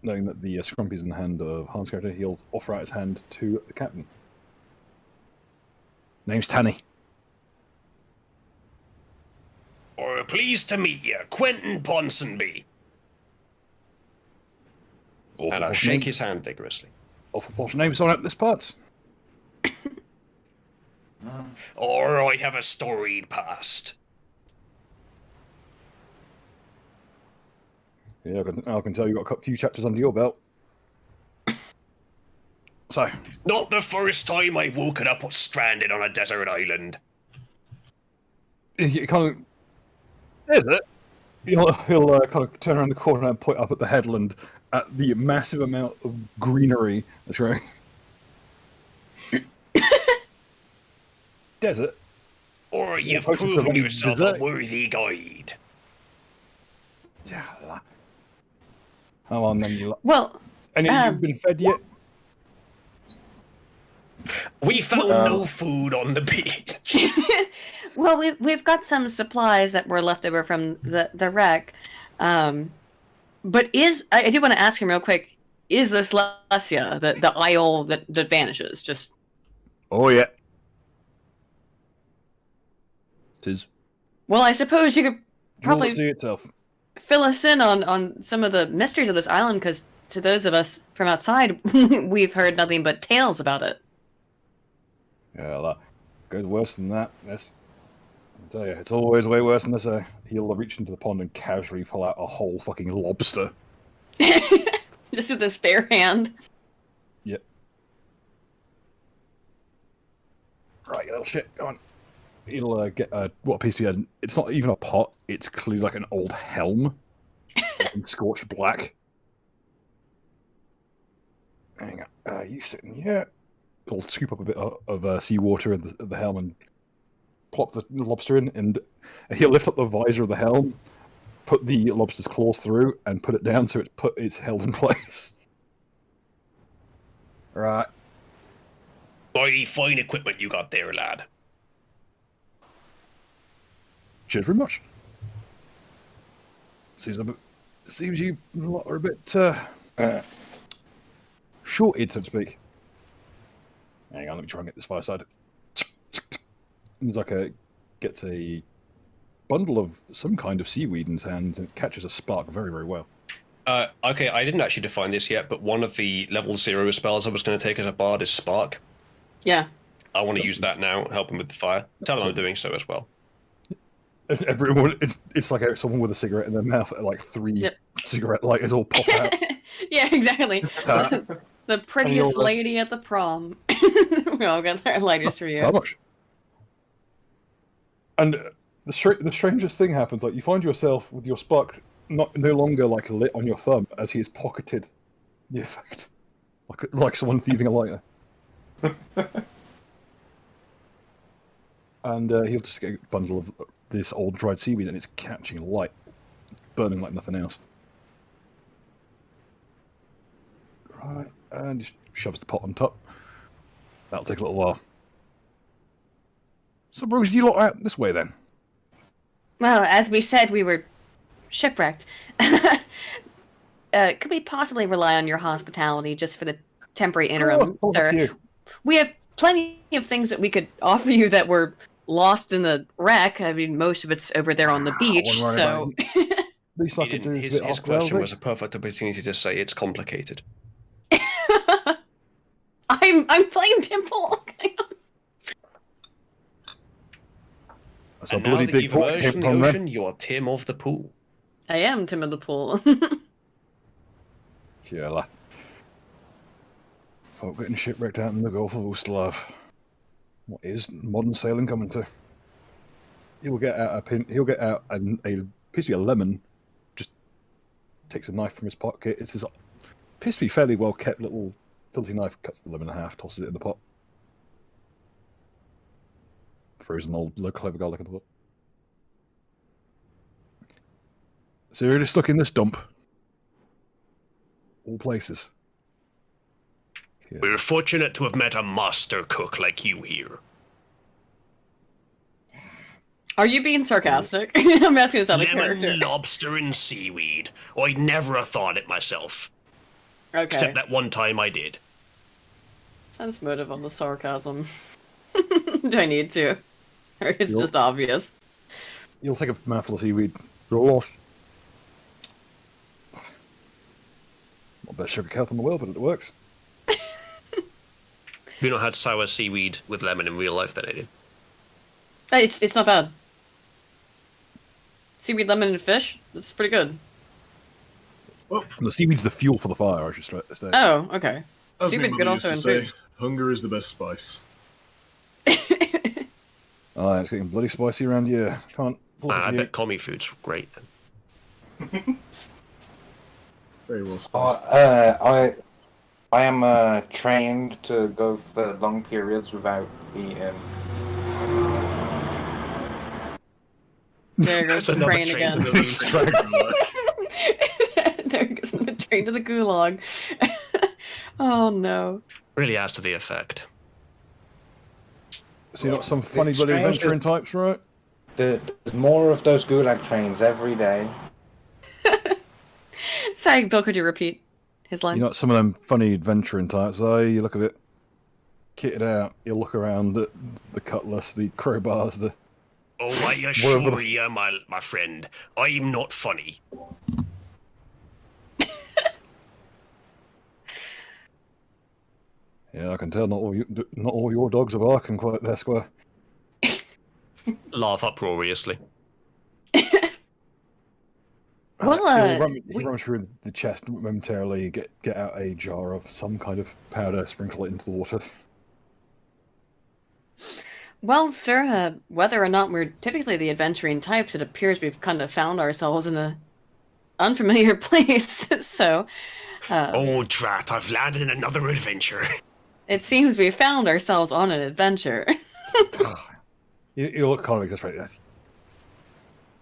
knowing that the scrumpy's in the hand of Han's character, he'll offer out his hand to the captain. Name's Tanny. Or pleased to meet you, Quentin Ponsonby. And I'll shake his hand vigorously. Awful posh name, someone out this part. Or I have a storied past. Yeah, I can tell you've got a few chapters under your belt. So, Not the first time I've woken up stranded on a desert island. he kind of... There's it. He'll kind of turn around the corner and point up at the headland at the massive amount of greenery that's growing. Desert. Or you've Supposed to proven provide yourself dessert. a worthy guide. Yeah. Come on, then you. Well, Any of you been fed yet? We found no food on the beach. well, we've got some supplies that were left over from the wreck. But I do want to ask him real quick, is this Lesia, the isle that vanishes? Just Oh, yeah. Tis. well, I suppose you could Probably probably see itself. fill us in on some of the mysteries of this island, because to those of us from outside, we've heard nothing but tales about it. Yeah, that goes worse than that. Yes. I tell you, it's always way worse than this. He'll reach into the pond and casually pull out a whole fucking lobster. Just with this bare hand. Yep. Right, you little shit, go on. He'll get what piece he had. It's not even a pot. It's clearly like an old helm, in scorched black. Hang on, you sitting here? He'll scoop up a bit of seawater in the helm and plop the lobster in, and he'll lift up the visor of the helm, put the lobster's claws through, and put it down so it's held in place. Right. Mighty fine equipment you got there, lad. Cheers very much. Seems you lot are a bit shorted, so to speak. Hang on, let me try and get this fireside. There's gets a bundle of some kind of seaweed in his hands and it catches a spark very, very well. Okay, I didn't actually define this yet, but one of the level 0 spells I was going to take as a bard is Spark. Yeah. I want to use that now, help him with the fire. Tell him I'm doing so as well. Everyone, it's like someone with a cigarette in their mouth, like 3 cigarette lighters all pop out. Yeah, exactly. The prettiest lady at the prom. We all got our lighters for you. How much? And the strangest thing happens. Like you find yourself with your spark no longer like lit on your thumb, as he has pocketed the effect, like someone thieving a lighter. And he'll just get a bundle of this old dried seaweed, and it's catching light, burning like nothing else. Right, and he shoves the pot on top. That'll take a little while. So, Bruce, you lot out this way then? Well, as we said, we were shipwrecked. Could we possibly rely on your hospitality just for the temporary interim, sir? We have plenty of things that we could offer you that were lost in the wreck. I mean, most of it's over there on the beach, so... Least I could do His question was a perfect opportunity to say it's complicated. I'm playing Temple. So and now that you've emerged from the ocean, you are Tim of the pool. I am Tim of the pool. Yeah, folk getting shipwrecked out in the Gulf of Ustalav. What is modern sailing coming to? He'll get out a piece of lemon. Just takes a knife from his pocket. It's this appears to be fairly well kept little filthy knife. Cuts the lemon in half, tosses it in the pot. Throws an old clover garlic in the pot. So you're really stuck in this dump. All places. Yeah. We're fortunate to have met a master cook like you here. Are you being sarcastic? I'm asking this other character. Lemon, lobster, and seaweed. I'd never have thought it myself. Okay. Except that one time I did. Sense motive on the sarcasm. Do I need to? Or it's just obvious? You'll take a mouthful of seaweed. Roll off. Not the best sugar kelp in the world, but it works. You not had sour seaweed with lemon in real life, then, Aiden? It's not bad. Seaweed, lemon, and fish. That's pretty good. Well, The seaweed's the fuel for the fire, I should say. Oh, okay. as my Seaweed's mother good used also to in say, food. hunger is the best spice. Oh, it's getting bloody spicy around here. Can't pull Man, it I here. bet commie food's great then. Very well Oh, spiced. I am trained to go for long periods without eating. There goes That's the another train train to again. the There goes the train to the gulag. Oh no. Really adds to the effect. So you're not some funny It's bloody strange adventuring types, right? There's more of those gulag trains every day. Sorry, Bill, could you repeat his line? You're not some of them funny adventuring types, are you? You look a bit kitted out. You look around at the cutlass, the crowbars, the... Oh, I assure you, my friend, I'm not funny. Yeah, I can tell not all your dogs are barking quite their square. Laugh uproariously. Well, He'll run through the chest momentarily, get out a jar of some kind of powder, sprinkle it into the water. well, sir, whether or not we're typically the adventuring types, it appears we've kind of found ourselves in a unfamiliar place. So, Oh, drat, I've landed in another adventure. it seems we found ourselves on an adventure. You look kind of exasperated.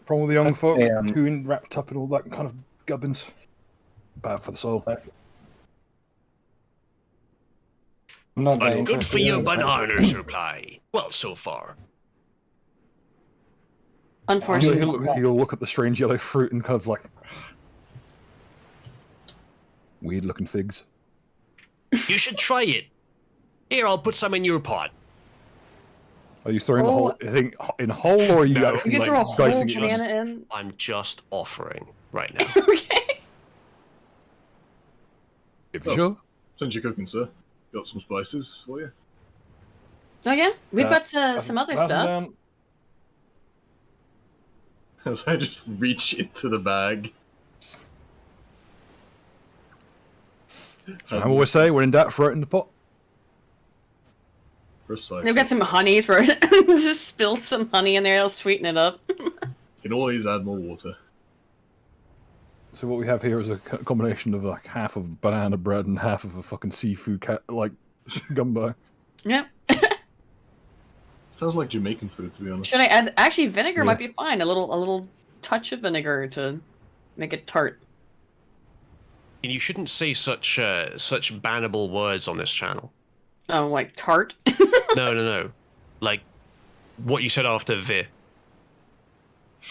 Problem with the young folk, too wrapped up in all that kind of gubbins. Bad for the soul. I'm not that But good for interested your in banana supply. Well, so far. Unfortunately. He'll look at the strange yellow fruit and kind of like... Weird looking figs. You should try it. Here, I'll put some in your pot. Are you throwing the whole thing in a hole, or are you No. actually You can throw a like, whole dicing it? banana in. I'm just offering right now. Okay. If you're sure. Since you're cooking, sir, got some spices for you. Oh yeah, we've got Pass some other them stuff. down. As I just reach into the bag. I always say, when in doubt, throw it in the pot. Precisely. We've got some honey. Throw it. Just spill some honey in there. It'll sweeten it up. You can always add more water. So what we have here is a combination of like half of banana bread and half of a fucking seafood like gumbo. Yep. Sounds like Jamaican food, to be honest. Should I add? Actually, vinegar Yeah. might be fine. A little touch of vinegar to make it tart. And you shouldn't say such bannable words on this channel. Oh, like tart. No. Like what you said after "vi."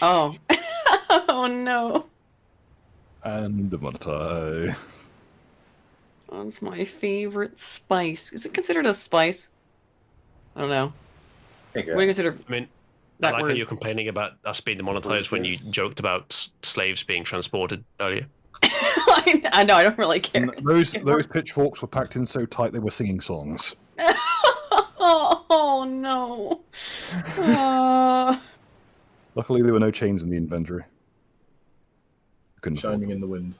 Oh. Oh no. And the monetize. That's my favorite spice. Is it considered a spice? I don't know. What do you consider I mean, that I like how word? you're complaining about us being demonetized when you joked about slaves being transported earlier. I know. I don't really care. And those pitchforks were packed in so tight they were singing songs. Oh no. Luckily, there were no chains in the inventory. Couldn't afford Shining them. in the wind.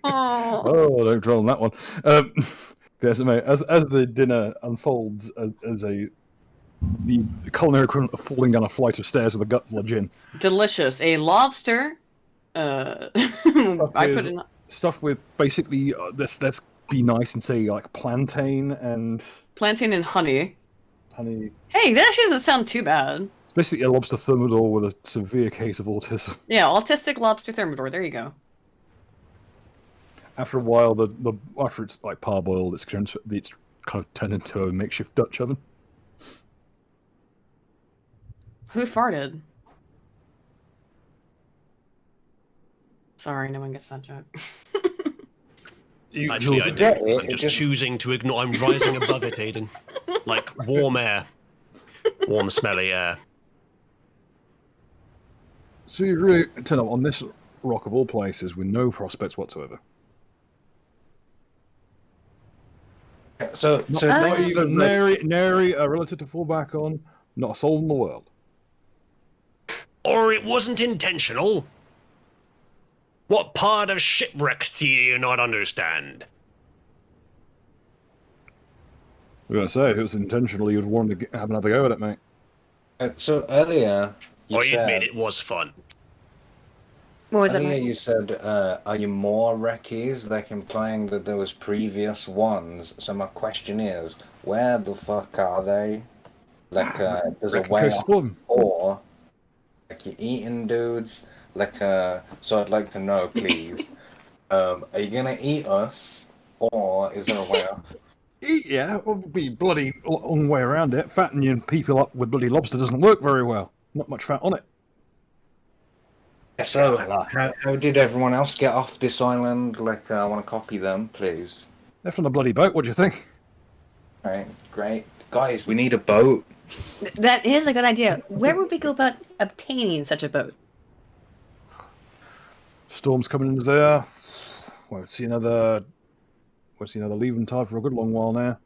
Oh, don't troll on that one. Yes, mate. As the dinner unfolds, as the culinary equivalent of falling down a flight of stairs with a gut full of gin, Delicious. A lobster. I put in stuff with basically let's be nice and say like plantain and plantain and honey. honey. Hey, that actually doesn't sound too bad. Basically, a lobster thermidor with a severe case of autism. Yeah, autistic lobster thermidor. There you go. After a while, after it's like parboiled, it's kind of turned into a makeshift Dutch oven. Who farted? Sorry, no one gets that joke. Actually, I do. Yeah, I'm it just just- choosing to ignore. I'm rising above it, Aiden. Like warm air. Warm, smelly air. So you really turn up on this rock of all places with no prospects whatsoever. So Not, so not thanks for even nary a relative to fall back on. Not a soul in the world. Or it wasn't intentional? What part of shipwreck do you not understand? I'm gonna say, if it was intentional, you'd want to have another go at it, mate. So earlier you I admit said it was fun. What was it? earlier Mike? you said are you more recce's, like implying that there was previous ones. So my question is, where the fuck are they? Like there's a Reckon way Coast off, Plum. or like you're eating dudes. Like so I'd like to know, please. Are you gonna eat us, or is there a way off? Yeah, it would be bloody long way around it. Fattening people up with bloody lobster doesn't work very well. Not much fat on it. So, Yeah. how did everyone else get off this island? Like, I want to copy them, please. Left on a bloody boat, what do you think? All right, great. Guys, we need a boat. That is a good idea. Where would we go about obtaining such a boat? Storm's coming in there. Won't see another leaving tide for a good long while now.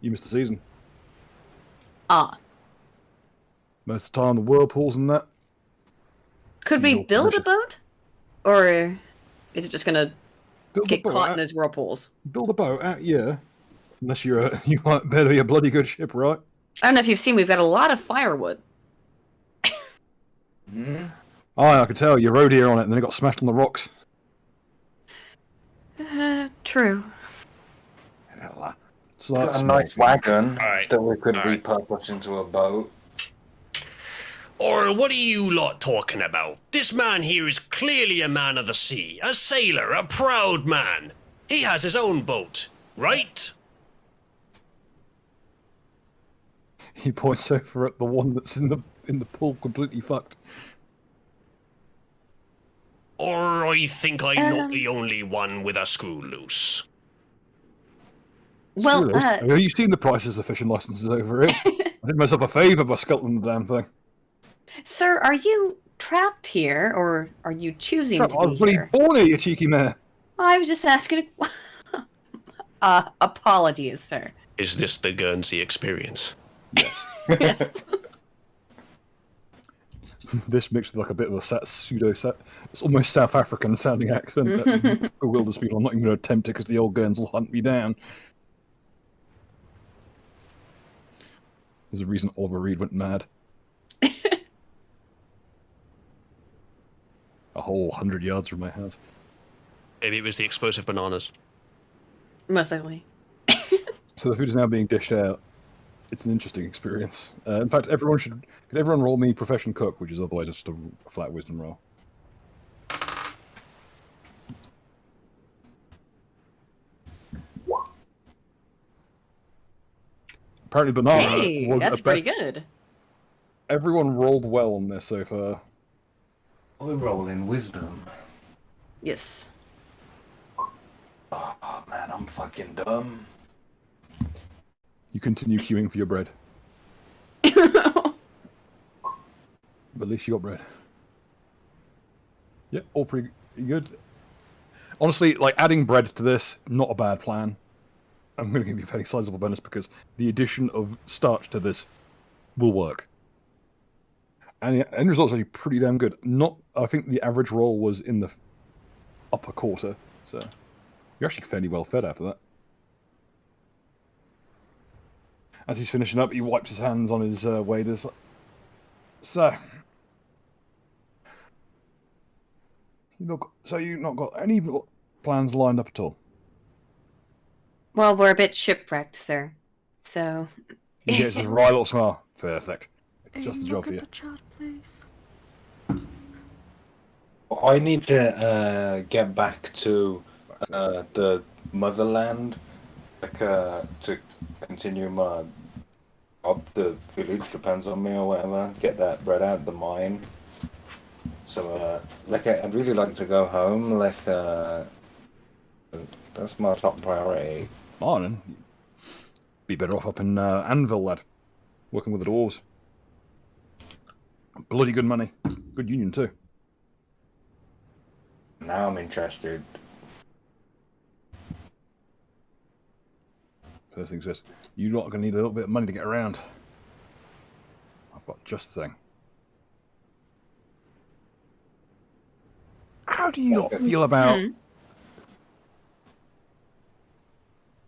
You missed the season. Ah. Most of the time, the whirlpools and that. Could See we your build a precious- boat? Or is it just gonna Build a get boat caught in out. those whirlpools? Build a boat out, yeah. Unless you might better be a bloody good ship, right? I don't know if you've seen, we've got a lot of firewood. Hmm? I can tell. You rode here on it, and then it got smashed on the rocks. True. It's like Got a nice wagon Alright, that we could alright. repurpose into a boat. Or what are you lot talking about? This man here is clearly a man of the sea, a sailor, a proud man. He has his own boat, right? He points over at the one that's in the pool, completely fucked. Or I think I'm not the only one with a screw loose. Well, Screw this. Have you seen the prices of fishing licenses over here? I did myself a favour by sculpting the damn thing. sir, are you trapped here, or are you choosing I to was be bloody here? born here, you cheeky mare. I was just asking. Apologies, sir. Is this the Guernsey experience? Yes. Yes. This mixed with like a bit of a pseudo-set. It's almost South African sounding accent that bewilders people. I'm not even going to attempt it because the old Guerns will hunt me down. There's a reason Oliver Reed went mad. A whole 100 yards from my house. Maybe it was the explosive bananas. Most likely. So the food is now being dished out. It's an interesting experience. In fact, could everyone roll me profession cook, which is otherwise just a flat wisdom roll. Apparently banana Hey, was that's a pretty bet. good. Everyone rolled well on this so far. We're rolling wisdom. Yes. Oh man, I'm fucking dumb. You continue queuing for your bread. But at least you got bread. Yeah, all pretty good. Honestly, like adding bread to this, not a bad plan. I'm going to give you a fairly sizable bonus because the addition of starch to this will work. And the end result's actually pretty damn good. I think the average roll was in the upper quarter, so you're actually fairly well fed after that. As he's finishing up, he wipes his hands on his waders. So, you've not got any plans lined up at all? Well, we're a bit shipwrecked, sir. So. He gets his right little smile. Perfect. Just the job Look for at you. the chat, please. I need to get back to the motherland, like to continue my job. The village depends on me or whatever. Get that bread out of the mine. So, I'd really like to go home. That's my top priority. Oh, then. Be better off up in Anvil, lad. Working with the dwarves. Bloody good money. Good union, too. Now I'm interested. First things first. You're not going to need a little bit of money to get around. I've got just the thing. How do you not feel about...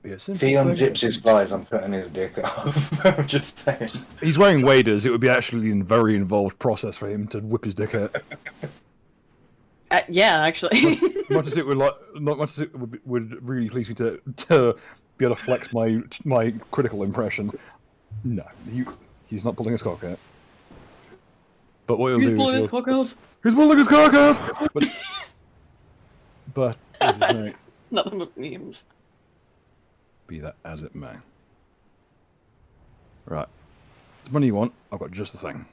Yeah, If he unzips his thighs, I'm cutting his dick off. I'm just saying. He's wearing waders. It would be actually a very involved process for him to whip his dick out. Yeah, actually. Much as it would not much as it would really please me to be able to flex my critical impression. No, he's not pulling his cock out. But what he'll He's do pulling is his cock out. he's pulling his cock out. But as it may, Nothing but memes. be that as it may. Right, the money you want, I've got just the thing.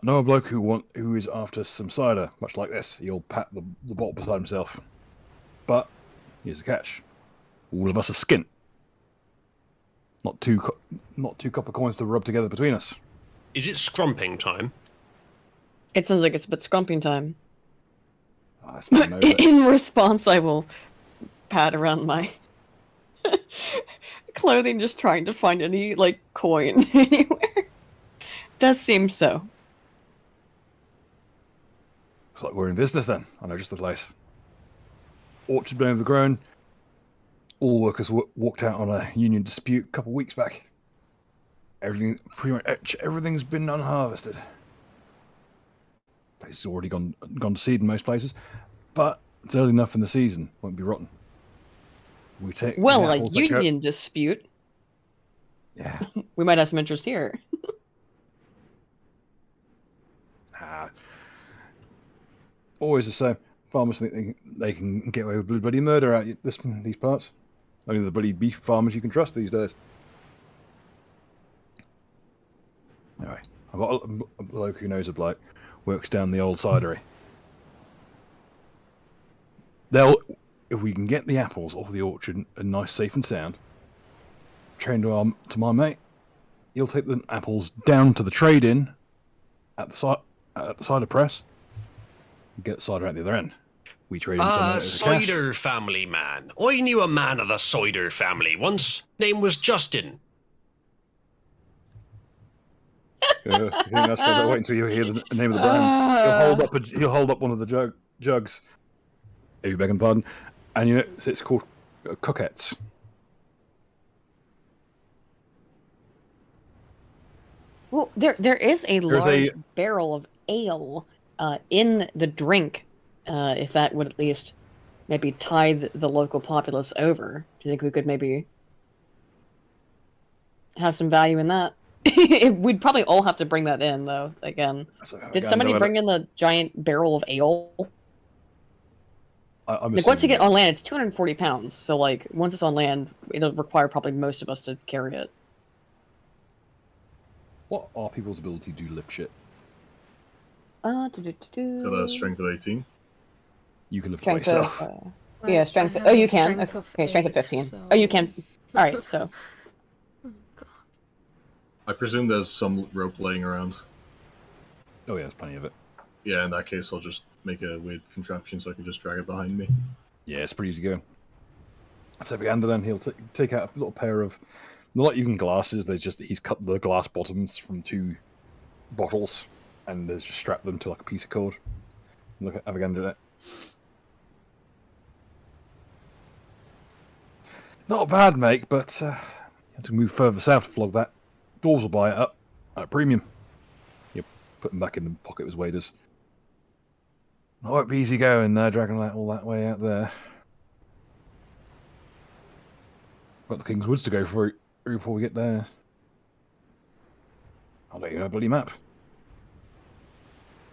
I know a bloke who is after some cider, much like this. He'll pat the bottle beside himself. But here's the catch: all of us are skint. Not two copper coins to rub together between us. Is it scrumping time? It sounds like it's a bit scrumping time. I suppose no, but In response, I will pat around my clothing, just trying to find any, like, coin anywhere. Does seem so. looks like we're in business then. I know just the place. Orchard been overgrown. All workers walked out on a union dispute a couple of weeks back. Pretty much everything's been unharvested. Place has already gone to seed in most places, but it's early enough in the season. Won't be rotten. We take Well, the a apples that go- union dispute. Yeah. We might have some interest here. Always the same. Farmers think they can get away with bloody murder out these parts. Only the bloody beef farmers you can trust these days. Anyway, I've got a bloke who knows a bloke, works down the old cidery. If we can get the apples off the orchard and nice, safe and sound, train to my mate, he'll take the apples down to the trade-in at the cider press and get the cider out the other end. We trade in some of it as cash. Cider family man. I knew a man of the cider family once. Name was Justin. I think that's better. Wait until you hear the name of the brand. He'll hold up one of the jugs. If you beg and pardon, and you know it's called coquettes. Well, there is a large barrel of ale in the drink. If that would at least maybe tide the local populace over. Do you think we could maybe have some value in that? We'd probably all have to bring that in, though, again. Did somebody bring in the giant barrel of ale? Like, once you get on land, it's 240 pounds. So, like, once it's on land, it'll require probably most of us to carry it. What are people's ability to lift shit? Got a strength of 18. You can lift it by Strength yourself. of... yeah, strength... I Oh, have you a can. strength of Okay, strength of 8, 15. so- Oh, you can. Alright, so... Oh, God. I presume there's some rope laying around. Oh yeah, there's plenty of it. Yeah, in that case, I'll just make a weird contraption so I can just drag it behind me. Yeah, it's pretty easy to go. So Evander then he'll take out a little pair of, not even glasses. He's cut the glass bottoms from 2 bottles and has just strapped them to like a piece of cord. Look at Evander do that. Not bad, mate, but you have to move further south to flog that. Dwarves will buy it up at a premium. You put them back in the pocket of his waders. It won't be easy going there, dragging that all that way out there. Got the King's Woods to go through before we get there. I'll let you know a bloody map.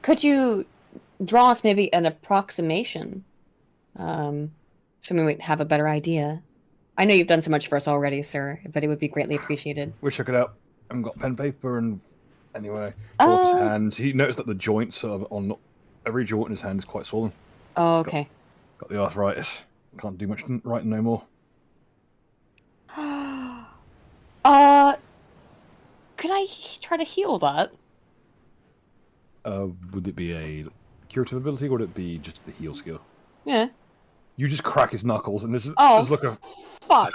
Could you draw us maybe an approximation? So we might have a better idea. I know you've done so much for us already, sir, but it would be greatly appreciated. We'll check it out. I haven't got pen paper and anyway. Pull up his hands. He noticed that the joints on every joint in his hand is quite swollen. Oh, okay. Got the arthritis. Can't do much writing no more. Could I try to heal that? Would it be a curative ability or would it be just the heal skill? Yeah. You just crack his knuckles and there's Oh, look a fuck.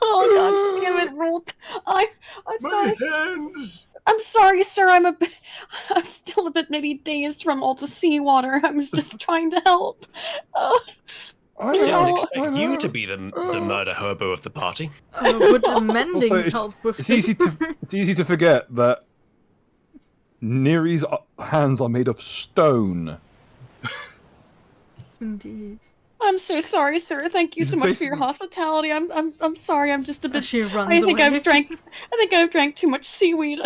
Oh god, damn it, Rolt. I'm My sorry. hands! I'm sorry, sir. I'm still a bit maybe dazed from all the seawater. I was just trying to help. I Didn't know, expect I you know. to be the murder hobo of the party. Would mending Also, help with It's easy to forget that Neri's hands are made of stone. Indeed. I'm so sorry, sir. Thank you He's so much for your basically- hospitality. I'm sorry. I'm just a bit. She runs I think away. I've drank too much seaweed.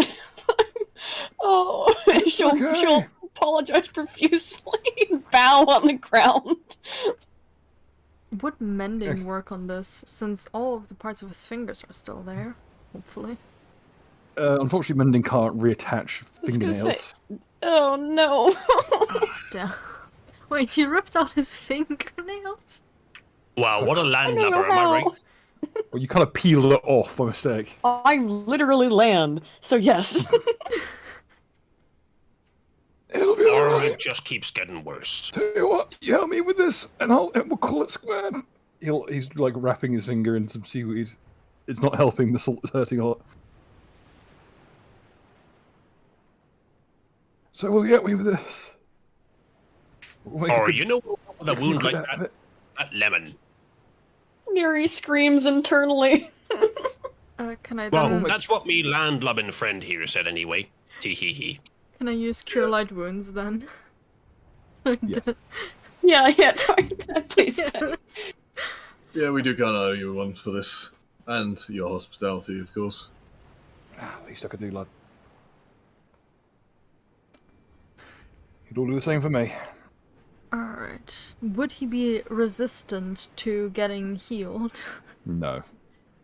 Oh, she'll apologize profusely and bow on the ground. Would mending work on this, since all of the parts of his fingers are still there? Hopefully. Unfortunately, mending can't reattach was gonna say- fingernails. Oh no. Damn. Wait, you ripped out his fingernails? Wow, what a I don't landlubber, know am I right? how. Well, you kind of peeled it off by mistake. I'm literally land, so yes. It'll be Or alright. it just keeps getting worse. Tell you what, you help me with this, and we'll call it square. He's like wrapping his finger in some seaweed. It's not helping. The salt is hurting a lot. So will you help me with this? We'll make a Or good- you know, with a wound like good out of that, it. that lemon. Neri screams internally. Can I Well, then... that's what me landlubbing friend here said anyway. Tee hee hee. Can I use Cure Light Wounds then? So Yes. Yeah, try that, please. Ben. Yeah, we do kind of owe you one for this. And your hospitality, of course. At least I could do, lad. You'd all do the same for me. Alright. Would he be resistant to getting healed? No.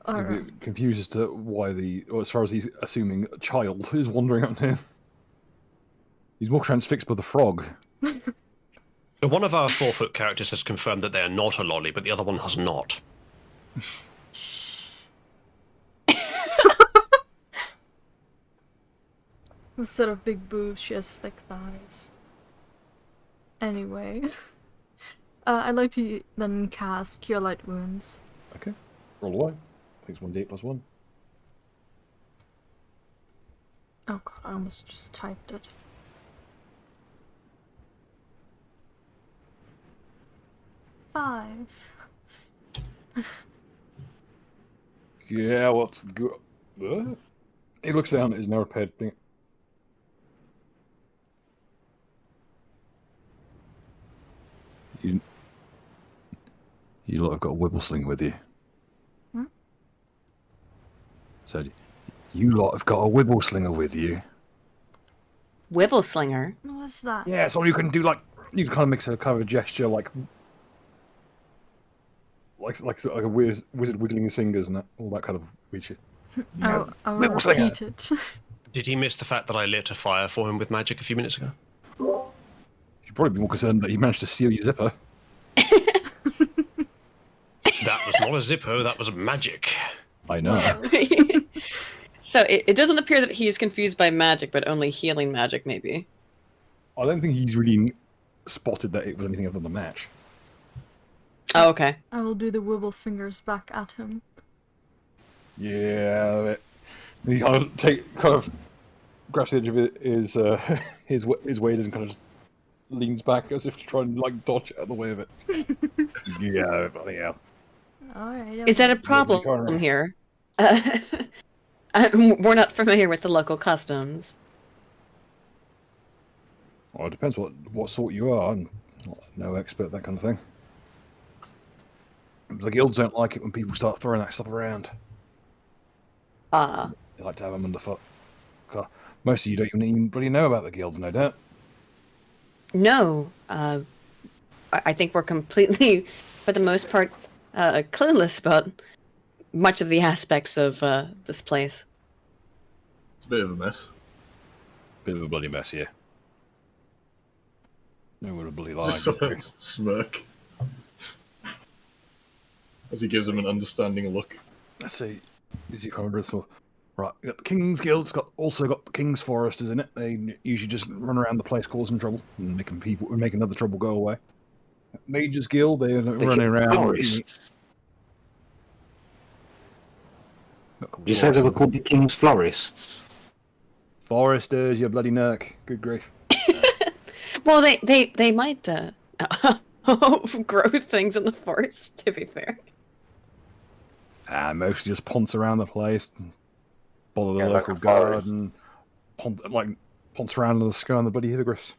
He'd Alright. be confused as to why or as far as he's assuming a child is wandering up to him. He's more transfixed by the frog. So one of our 4-foot characters has confirmed that they are not a lolly, but the other one has not. Instead of big boobs, she has thick thighs. Anyway. I'd like to then cast Cure Light Wounds. Okay. Roll away. Takes 1d8 plus 1. Oh god, I almost just typed it. Five. Yeah, what's good? He looks down at his now repaired thing. You lot have got a wibble sling with you. Hmm? So, you lot have got a wibble slinger with you. Wibble slinger. What's that? Yeah, so you can do you can kind of mix a kind of a gesture like a wizard wiggling his fingers and all that kind of weird shit. I'll Wibble slinger. repeat it. Did he miss the fact that I lit a fire for him with magic a few minutes ago? You should probably be more concerned that he managed to seal your zipper. That was not a zippo, that was magic. I know. So it doesn't appear that he's confused by magic, but only healing magic, maybe. I don't think he's really spotted that it was anything other than a match. Oh, okay. I will do the wibble fingers back at him. Yeah, he kind of grabs the edge of his waders and kind of just leans back as if to try and dodge out of the way of it. Yeah, bloody hell. Alright. Is that a Corner. problem here? We're not familiar with the local customs. Well, it depends what sort you are. I'm no expert at that kind of thing. The guilds don't like it when people start throwing that stuff around. They like to have them underfoot. God, most of you don't even bloody know about the guilds, no doubt. No, I think we're completely, for the most part, clueless about much of the aspects of this place. It's a bit of a mess. Bit of a bloody mess here. No would have bloody lied. Just sort of smirk. As he gives him an understanding look. Let's see. Is he kind of bristle? Right, we got the King's Guild's also got the King's Foresters in it. They usually just run around the place causing trouble and making other trouble go away. Mages Guild, they're The running around. florists. You said they were called the King's Florists. Foresters, you bloody nerk. Good grief. Well, they might grow things in the forest. To be fair. Mostly just ponce around the place, bother the Yeah, like local a guard, forest. and ponce around the sky on the bloody hippogriffs.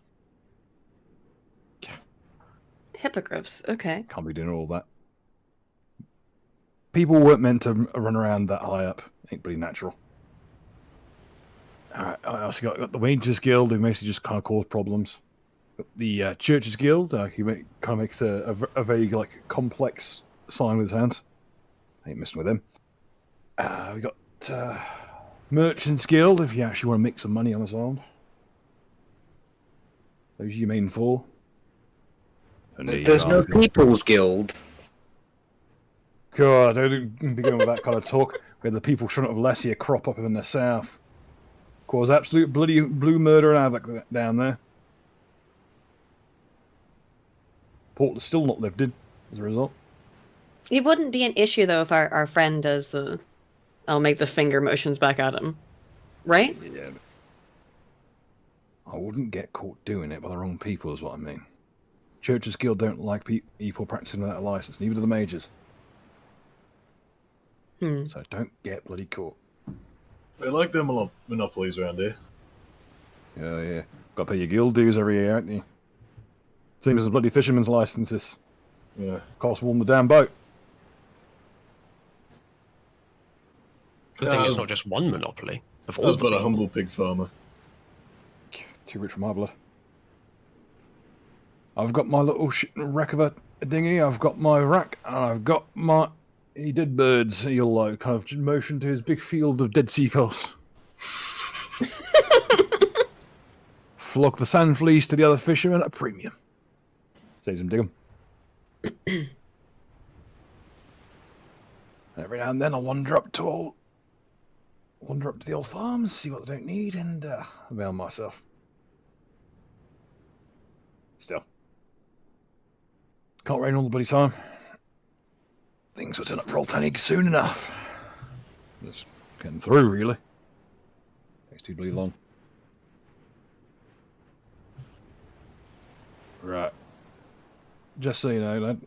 Hippogriffs. Okay. Can't be doing all that. People weren't meant to run around that high up. Ain't bloody natural. I also got the Wages Guild, who mostly just kind of cause problems. Got the Churches Guild, he kind of makes a very complex sign with his hands. Ain't messing with him. We got Merchants Guild, if you actually want to make some money on his own. Those are your main four. And There's no People's Guild. God, don't be going with that kind of talk. Where the people shouldn't have Lessia crop up in the south. Cause absolute bloody blue murder and havoc down there. Port is still not lifted as a result. It wouldn't be an issue though if our friend does the. I'll make the finger motions back at him, right? Yeah. I wouldn't get caught doing it by the wrong people, is what I mean. Churches Guild don't like people practicing without a license, neither do the mages. So don't get bloody caught. They like their monopolies around here. Yeah. Got to pay your guild dues every year, aren't you? Same as the bloody fisherman's licenses. Yeah. Cost more than the damn boat. The thing is, not just one monopoly. Of I all was the but a people. humble pig farmer. Too rich for my blood. I've got my little wreck of a dinghy, I've got my rack, and I've got my... He did birds. He'll kind of motion to his big field of dead seagulls. Flog the sand fleas to the other fishermen at a premium. Saves him dig 'em. Every now and then I'll wander up to the old farms, see what they don't need, and avail myself. Still. Can't rain all the bloody time. Things will turn up for Roltanig soon enough. Just getting through, really. Takes too bloody long. Right. Just so you know, lad,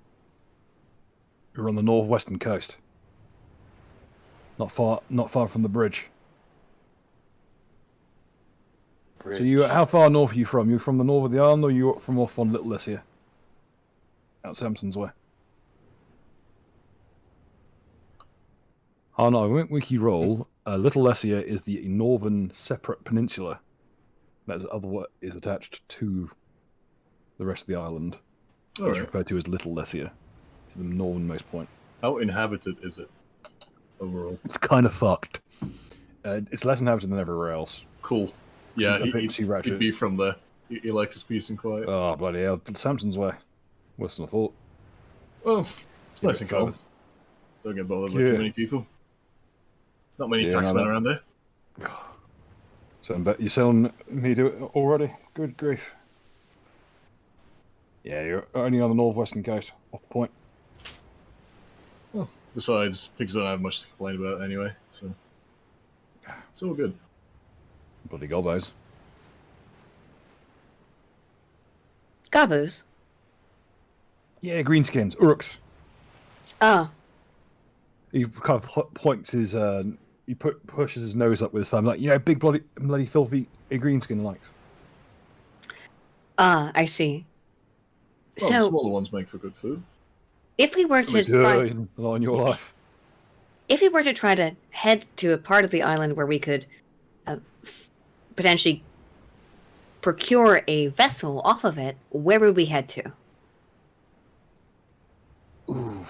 we're on the northwestern coast. Not far from the bridge. So how far north are you from? You from the north of the island, or you from off on Little Lessia? Out Samson's way. Oh no, wiki roll. Little Lessia is the northern separate peninsula that is attached to the rest of the island. It's referred to as Little Lessia. It's the northernmost point. How inhabited is it overall? It's kind of fucked. It's less inhabited than everywhere else. Cool. Yeah, It's a bit he'd be from there. He likes his peace and quiet. Oh bloody hell! Samson's way. Worse than I thought. Well, it's nice and calm. further. Don't get bothered by Yeah. too many people. Not many Yeah, taxmen no, around there. So I bet you're selling me to it already. Good grief. Yeah, you're only on the northwestern coast, off the point. Well, besides, pigs don't have much to complain about anyway, so it's all good. Bloody gobos. Gabus. Yeah, greenskins, uruks. Ah. He kind of points his, pushes his nose up with his thumb, like, big bloody filthy greenskin likes. Ah, I see. Well, the So, smaller ones make for good food. if we were to try, Not on your life. if we were to try to head to a part of the island where we could potentially procure a vessel off of it, where would we head to? Ooh.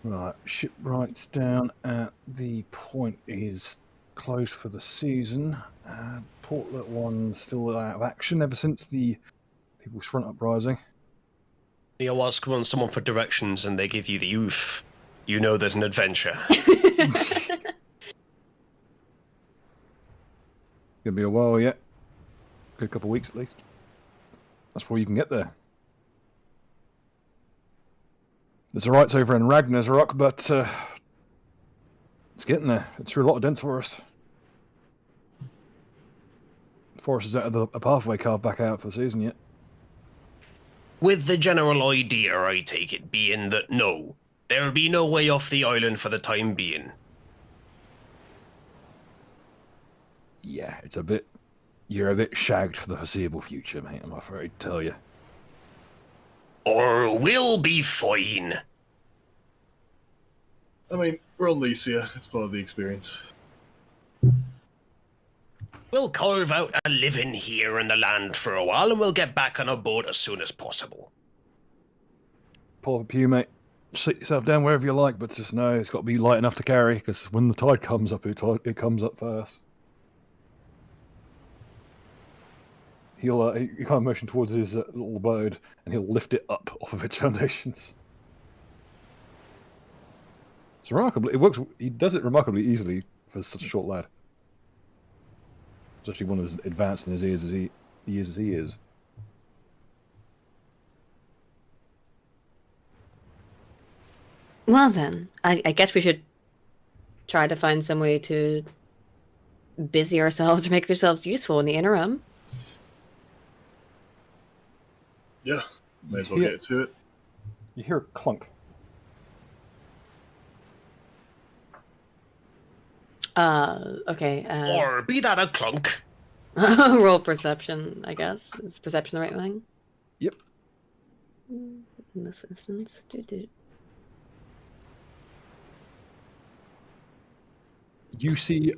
Right, shipwrights down at the point is closed for the season. Portlet one's still out of action ever since the People's Front uprising. You ask someone for directions and they give you the oof. You know there's an adventure. Gonna be a while yet. Good couple of weeks at least. That's before you can get there. There's a rights over in Ragnarok, but it's getting there. It's through a lot of dense forest. The forest is out of a pathway carved back out for the season yet. With the general idea, I take it, being that no, there will be no way off the island for the time being. Yeah, it's a bit... You're a bit shagged for the foreseeable future, mate, I'm afraid to tell you. Or we'll be fine. I mean, we're on Lycia. It's part of the experience. We'll carve out a living here in the land for a while, and we'll get back on a boat as soon as possible. Pull up a pew, mate. Sit yourself down wherever you like, but just know it's got to be light enough to carry, because when the tide comes up, it comes up first. He'll he kind of motion towards his little abode, and he'll lift it up off of its foundations. It's remarkable. It works. He does it remarkably easily for such a short lad. Especially one as advanced in his ears as he is. Well then, I guess we should try to find some way to busy ourselves or make ourselves useful in the interim. Yeah, may as well get to it. You hear a clunk. Okay. Or be that a clunk. Roll perception, I guess. Is perception the right thing? Yep. In this instance. You see,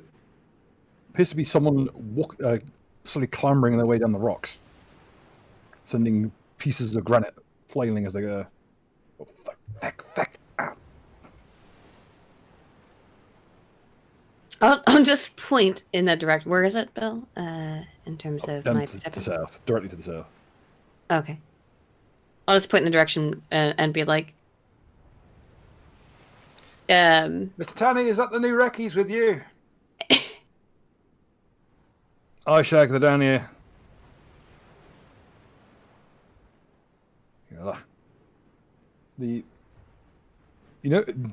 appears to be someone slowly clambering their way down the rocks, sending pieces of granite flailing as they go. Oh, fuck. Ah. I'll just point in that direction. Where is it, Bill? In terms of Down my to the perception? south, directly to the south. Okay. I'll just point in the direction and be like, Mr. Tanny, is that the new recce's with you? I shag, they're down here. Yeah.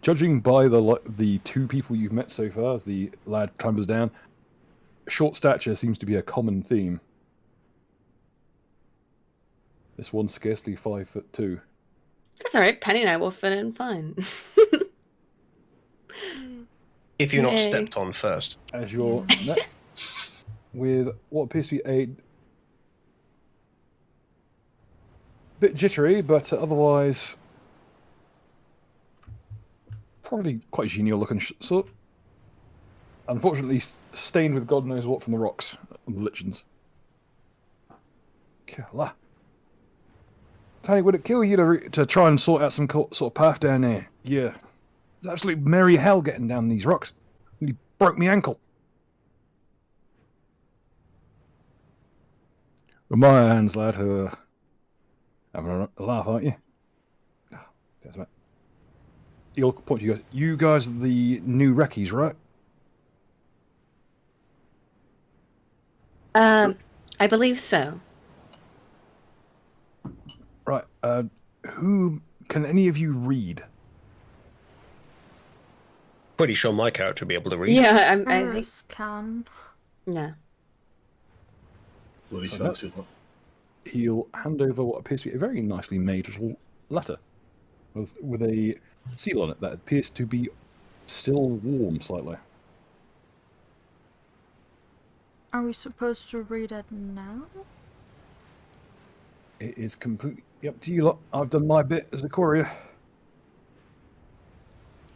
Judging by the two people you've met so far, as the lad clambers down, short stature seems to be a common theme. This one's scarcely 5'2". that's all right. Penny and I will fit in fine. If you're not Yay. stepped on first. As you're met with what appears to be a bit jittery, but otherwise probably quite genial looking sort. Unfortunately, stained with God knows what from the rocks and the lichens. Killer. Tony, would it kill you to try and sort out some sort of path down there? Yeah. It's absolute merry hell getting down these rocks. You broke my ankle. With my hands, lad, who are having a laugh, aren't you? Oh, that's right. He'll point to you guys. You guys are the new recce's, right? I believe so. Right. Who can any of you read? Pretty sure my character will be able to read. Yeah, I think. Iris can. Yeah. Bloody So fancy one. He'll hand over what appears to be a very nicely made little letter with a seal on it that appears to be still warm slightly. Are we supposed to read it now? It is completely up to you lot. I've done my bit as a courier.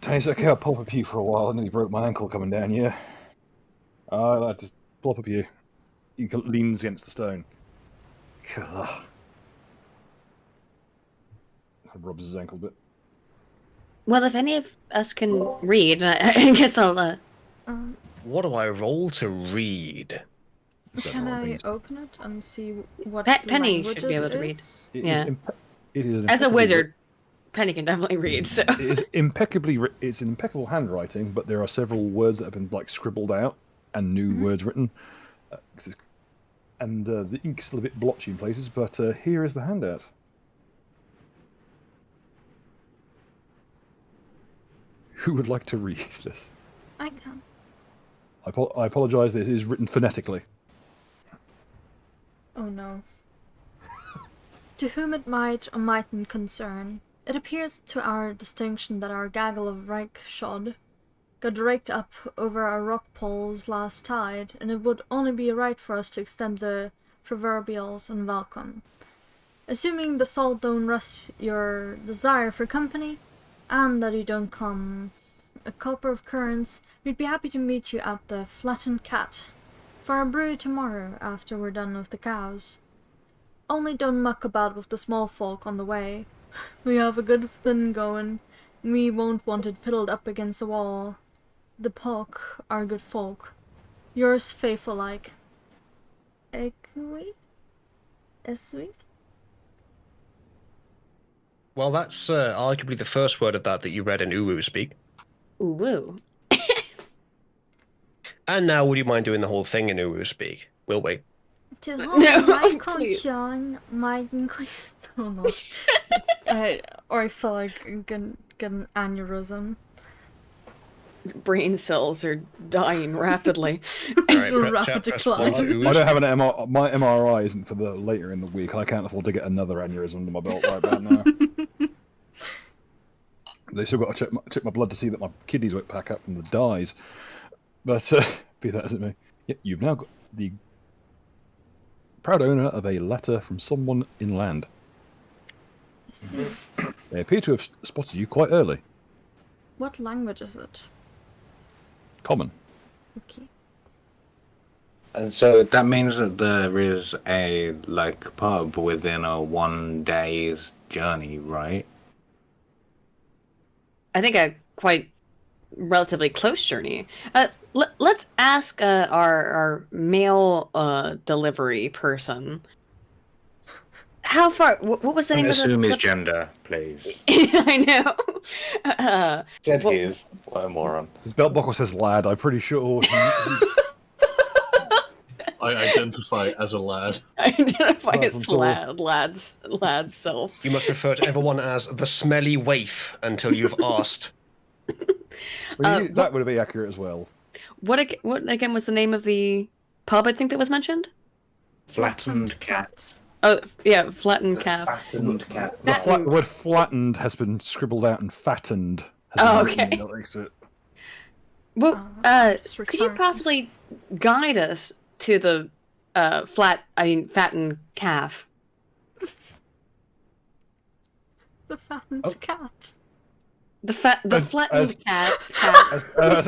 It's okay, I'll pop up you for a while, and then he broke my ankle coming down here. I just plop up you. He leans against the stone. Rubs his ankle a bit. Well, if any of us can read, I guess I'll. What do I roll to read? Can I open it and see what Penny language should be able it to read. is? Yeah. It is As a impeccably wizard, Penny can definitely read. So. It is impeccably. It's in impeccable handwriting, but there are several words that have been scribbled out and new words written, and the ink's still a bit blotchy in places. But here is the handout. Who would like to read this? I can. I apologise. It is written phonetically. Oh no. To whom it might or mightn't concern, it appears to our distinction that our gaggle of reichshod got raked up over our rock poles last tide, and it would only be right for us to extend the proverbials and welcome. Assuming the salt don't rust your desire for company, and that you don't come a copper of currants, we'd be happy to meet you at the Flattened Cat for a brew tomorrow after we're done with the cows. Only don't muck about with the small folk on the way. We have a good thing going. We won't want it piddled up against the wall. The folk are good folk. Yours faithful like. Equi? Eswi? Well, that's arguably the first word of that you read in Uwu speak. Ooh woo. And now, would you mind doing the whole thing in Uwu speak? We'll wait. To No, whom my please. conscience might oh no. Or I feel like I'm gonna get an aneurysm. Brain cells are dying rapidly. All right, Rapid press one decline. for Uwu I don't speak. have an MRI. My MRI isn't for the later in the week. I can't afford to get another aneurysm under my belt right about now. They still got to check my blood to see that my kidneys won't pack up from the dyes. But be that as it may, yeah, you've now got the proud owner of a letter from someone inland. I see. They appear to have spotted you quite early. What language is it? Common. Okay. And so that means that there is a pub within a 1 day's journey, right? I think a quite relatively close journey. Let's ask our mail delivery person. How far? What was the name of the? Assume his gender, please. I know. Said what- his. What a moron. His belt buckle says lad. I'm pretty sure. I identify as a lad. Identify Right, as from lad's self. You must refer to everyone as the smelly waif until you've asked. That would be accurate as well. What again was the name of the pub? I think that was mentioned. Flattened cat. Oh yeah, Flattened Calf. Fattened cat. The word flattened has been scribbled out and fattened. Oh, Has been written okay. next to it. Well, just could you retarded. possibly guide us to the fattened calf? The fattened Oh. cat. The As- flattened cat.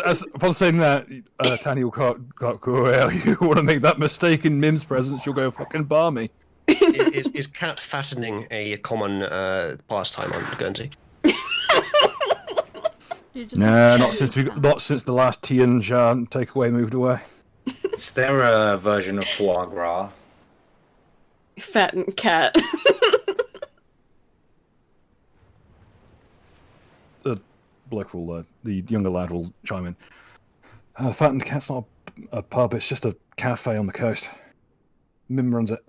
As upon saying that, Taniel can't go, well, you want to make that mistake in Mim's presence, you'll go fucking barmy. Is cat fattening a common pastime on Guernsey? You just Nah, not since the last Tian Shan takeaway moved away. Is there a version of foie gras? Fattened cat. The bloke will, the younger lad will chime in. Fattened Cat's not a pub, it's just a cafe on the coast. Mim runs it.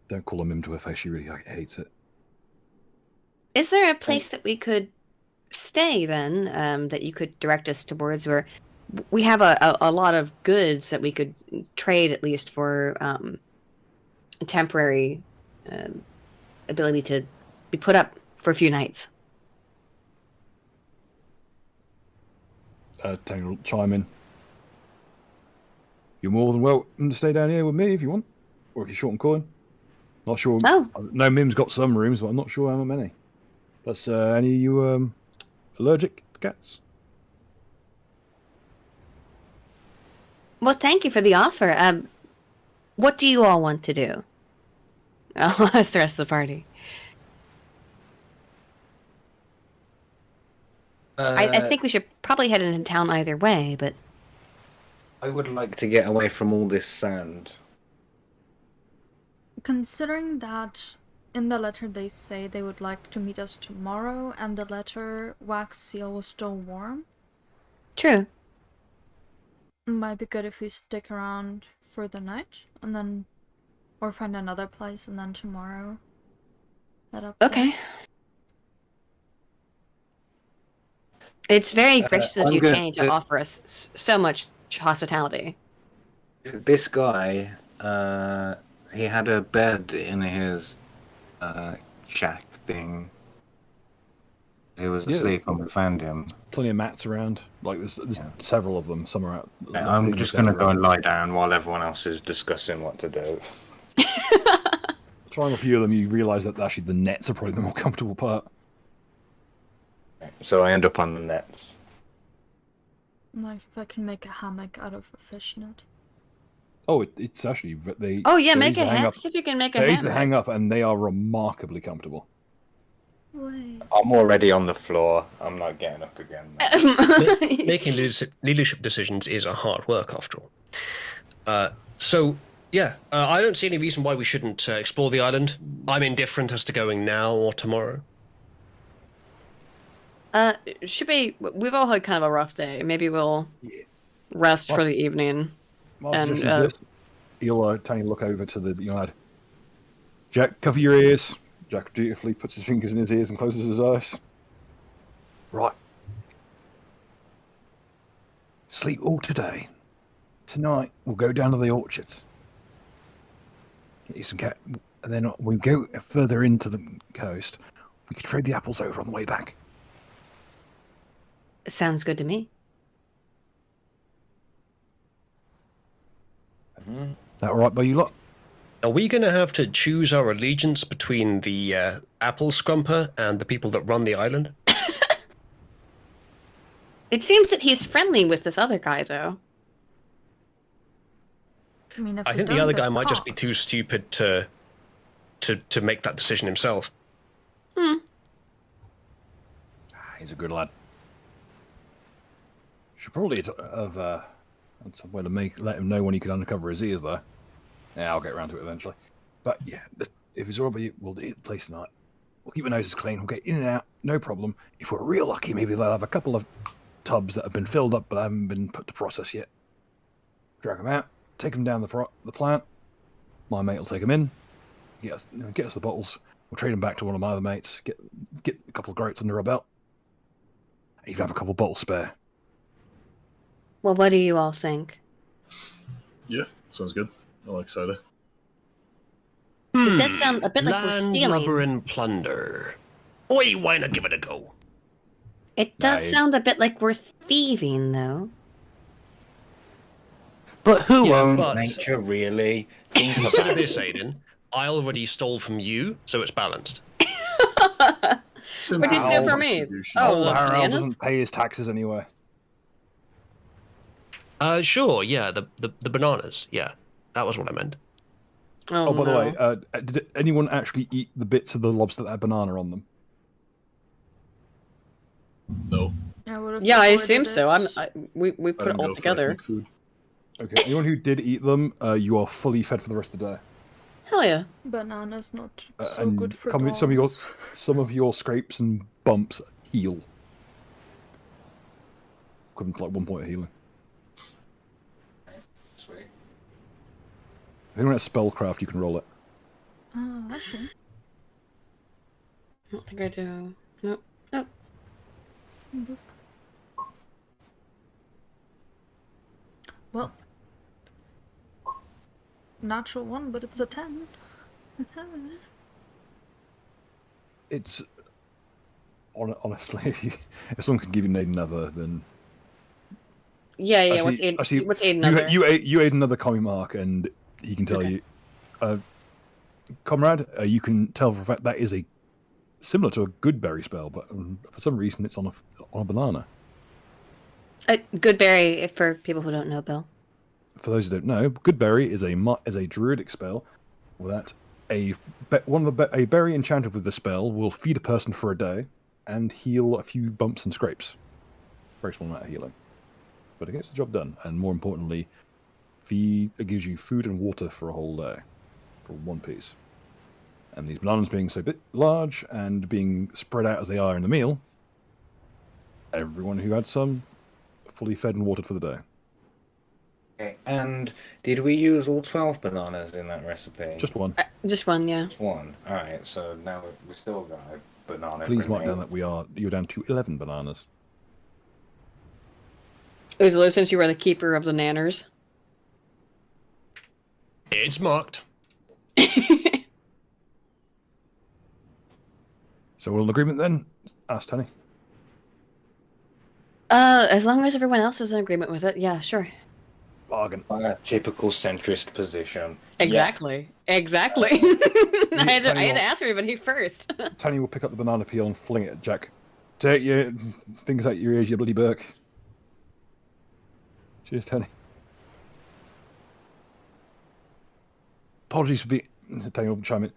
Don't call her Mim to her face, she really hates it. Is there a place that we could stay then, that you could direct us towards, where we have a lot of goods that we could trade at least for temporary ability to be put up for a few nights? Taniel will chime in. You're more than welcome to stay down here with me if you want. Or if you're short on coin. Not sure. Oh. No, Mim's got some rooms, but I'm not sure how many. But any of you allergic to cats? Well, thank you for the offer. What do you all want to do? I'll ask the rest of the party. I think we should probably head into town either way, but I would like to get away from all this sand. Considering that in the letter they say they would like to meet us tomorrow, and the letter wax seal was still warm, true. it might be good if we stick around for the night, and then, or find another place, and then tomorrow head up there. Okay. It's very gracious of I'm you, good. Chaney, to offer us so much hospitality. This guy, he had a bed in his shack thing. He was Yeah. asleep when we found him. Plenty of mats around. Like there's several of them. Some are out. I'm just gonna go and lie down while everyone else is discussing what to do. Trying a few of them, you realise that actually the nets are probably the more comfortable part. So I end up on the nets. Like if I can make a hammock out of a fish net. Oh, it's actually they. Oh yeah, they're make easy a to hang hammock. up. See if you can make a They're easy to hammock. hang up, and they are remarkably comfortable. Wait. I'm already on the floor. I'm not getting up again. Making leadership decisions is a hard work, after all. So, yeah, I don't see any reason why we shouldn't explore the island. I'm indifferent as to going now or tomorrow. Should be. We've all had kind of a rough day. Maybe we'll rest for the evening. My And, suggestion is this. He'll Tony look over to the young lad. Jack, cover your ears. Jack dutifully puts his fingers in his ears and closes his eyes. Right. Sleep all today. Tonight we'll go down to the orchards. Get you some cat, and then we go further into the coast. We could trade the apples over on the way back. Sounds good to me. That all right by you lot? Are we going to have to choose our allegiance between the apple scrumper and the people that run the island? It seems that he's friendly with this other guy, though. I mean, if I we think the don't other get guy might just be caught- too stupid to make that decision himself. He's a good lad. Should probably have had some way to let him know when he could uncover his ears, though. Yeah, I'll get around to it eventually. But yeah, if it's all right with you, we'll eat the place tonight. We'll keep our noses clean. We'll get in and out, no problem. If we're real lucky, maybe they'll have a couple of tubs that have been filled up but haven't been put to process yet. Drag them out, take them down the plant. My mate will take them in, get us the bottles. We'll trade them back to one of my other mates. Get a couple of groats under our belt. Even have a couple of bottles spare. Well, what do you all think? Yeah, sounds good. I like cider. It does sound a bit like we're Land, stealing. rubber, and plunder. Oi, why not give it a go? It does Nice. sound a bit like we're thieving, though. But who Yeah, owns but- nature, really? Think Consider about this, it. Aiden. I already stole from you, so it's balanced. What'd you steal from me? Oh, the Harrow bananas? doesn't pay his taxes anyway. Sure, yeah, the bananas, yeah. That was what I meant. Oh, by no. the way, did anyone actually eat the bits of the lobster that had banana on them? No. I would've Yeah, I avoided assume so. it. We I put it didn't all go for together. ethnic food. Okay, anyone who did eat them, you are fully fed for the rest of the day. Hell yeah. Bananas not so And good for some of your scrapes and bumps heal. Equivalent to like 1 point of healing. Sweet. If anyone has spellcraft, you can roll it. Oh, actually. I don't think I do. Nope. Nope. Boop. Well, natural one, but it's a 10. It's honestly, if someone can give you another, then Yeah, yeah. Actually, What's Aiden another? you ate another commie mark, and he can tell Okay. you, comrade, you can tell for a fact that is similar to a good berry spell, but for some reason it's on a banana. Good berry, for people who don't know, Bill. For those who don't know, good berry is a druidic spell that a berry enchanted with the spell will feed a person for a day and heal a few bumps and scrapes. Very small amount of healing, but it gets the job done. And more importantly, it gives you food and water for a whole day for one piece. And these bananas being so bit large and being spread out as they are in the meal, everyone who had some fully fed and watered for the day. Okay, and did we use all 12 bananas in that recipe? Just one. Just one, yeah. one. Alright, so now we still got a banana. Please mark grenade. down that you're down to 11 bananas. Uzulu, since you were the keeper of the nanners. It's marked. So we're in agreement then? Asked Tony. As long as everyone else is in agreement with it, yeah, sure. Bargain. Typical centrist position. Exactly. Exactly. I had to ask everybody first. Tony will pick up the banana peel and fling it at Jack. Take your fingers out your ears, you bloody Burke. Cheers, Tony. Apologies for being... Tony will chime in.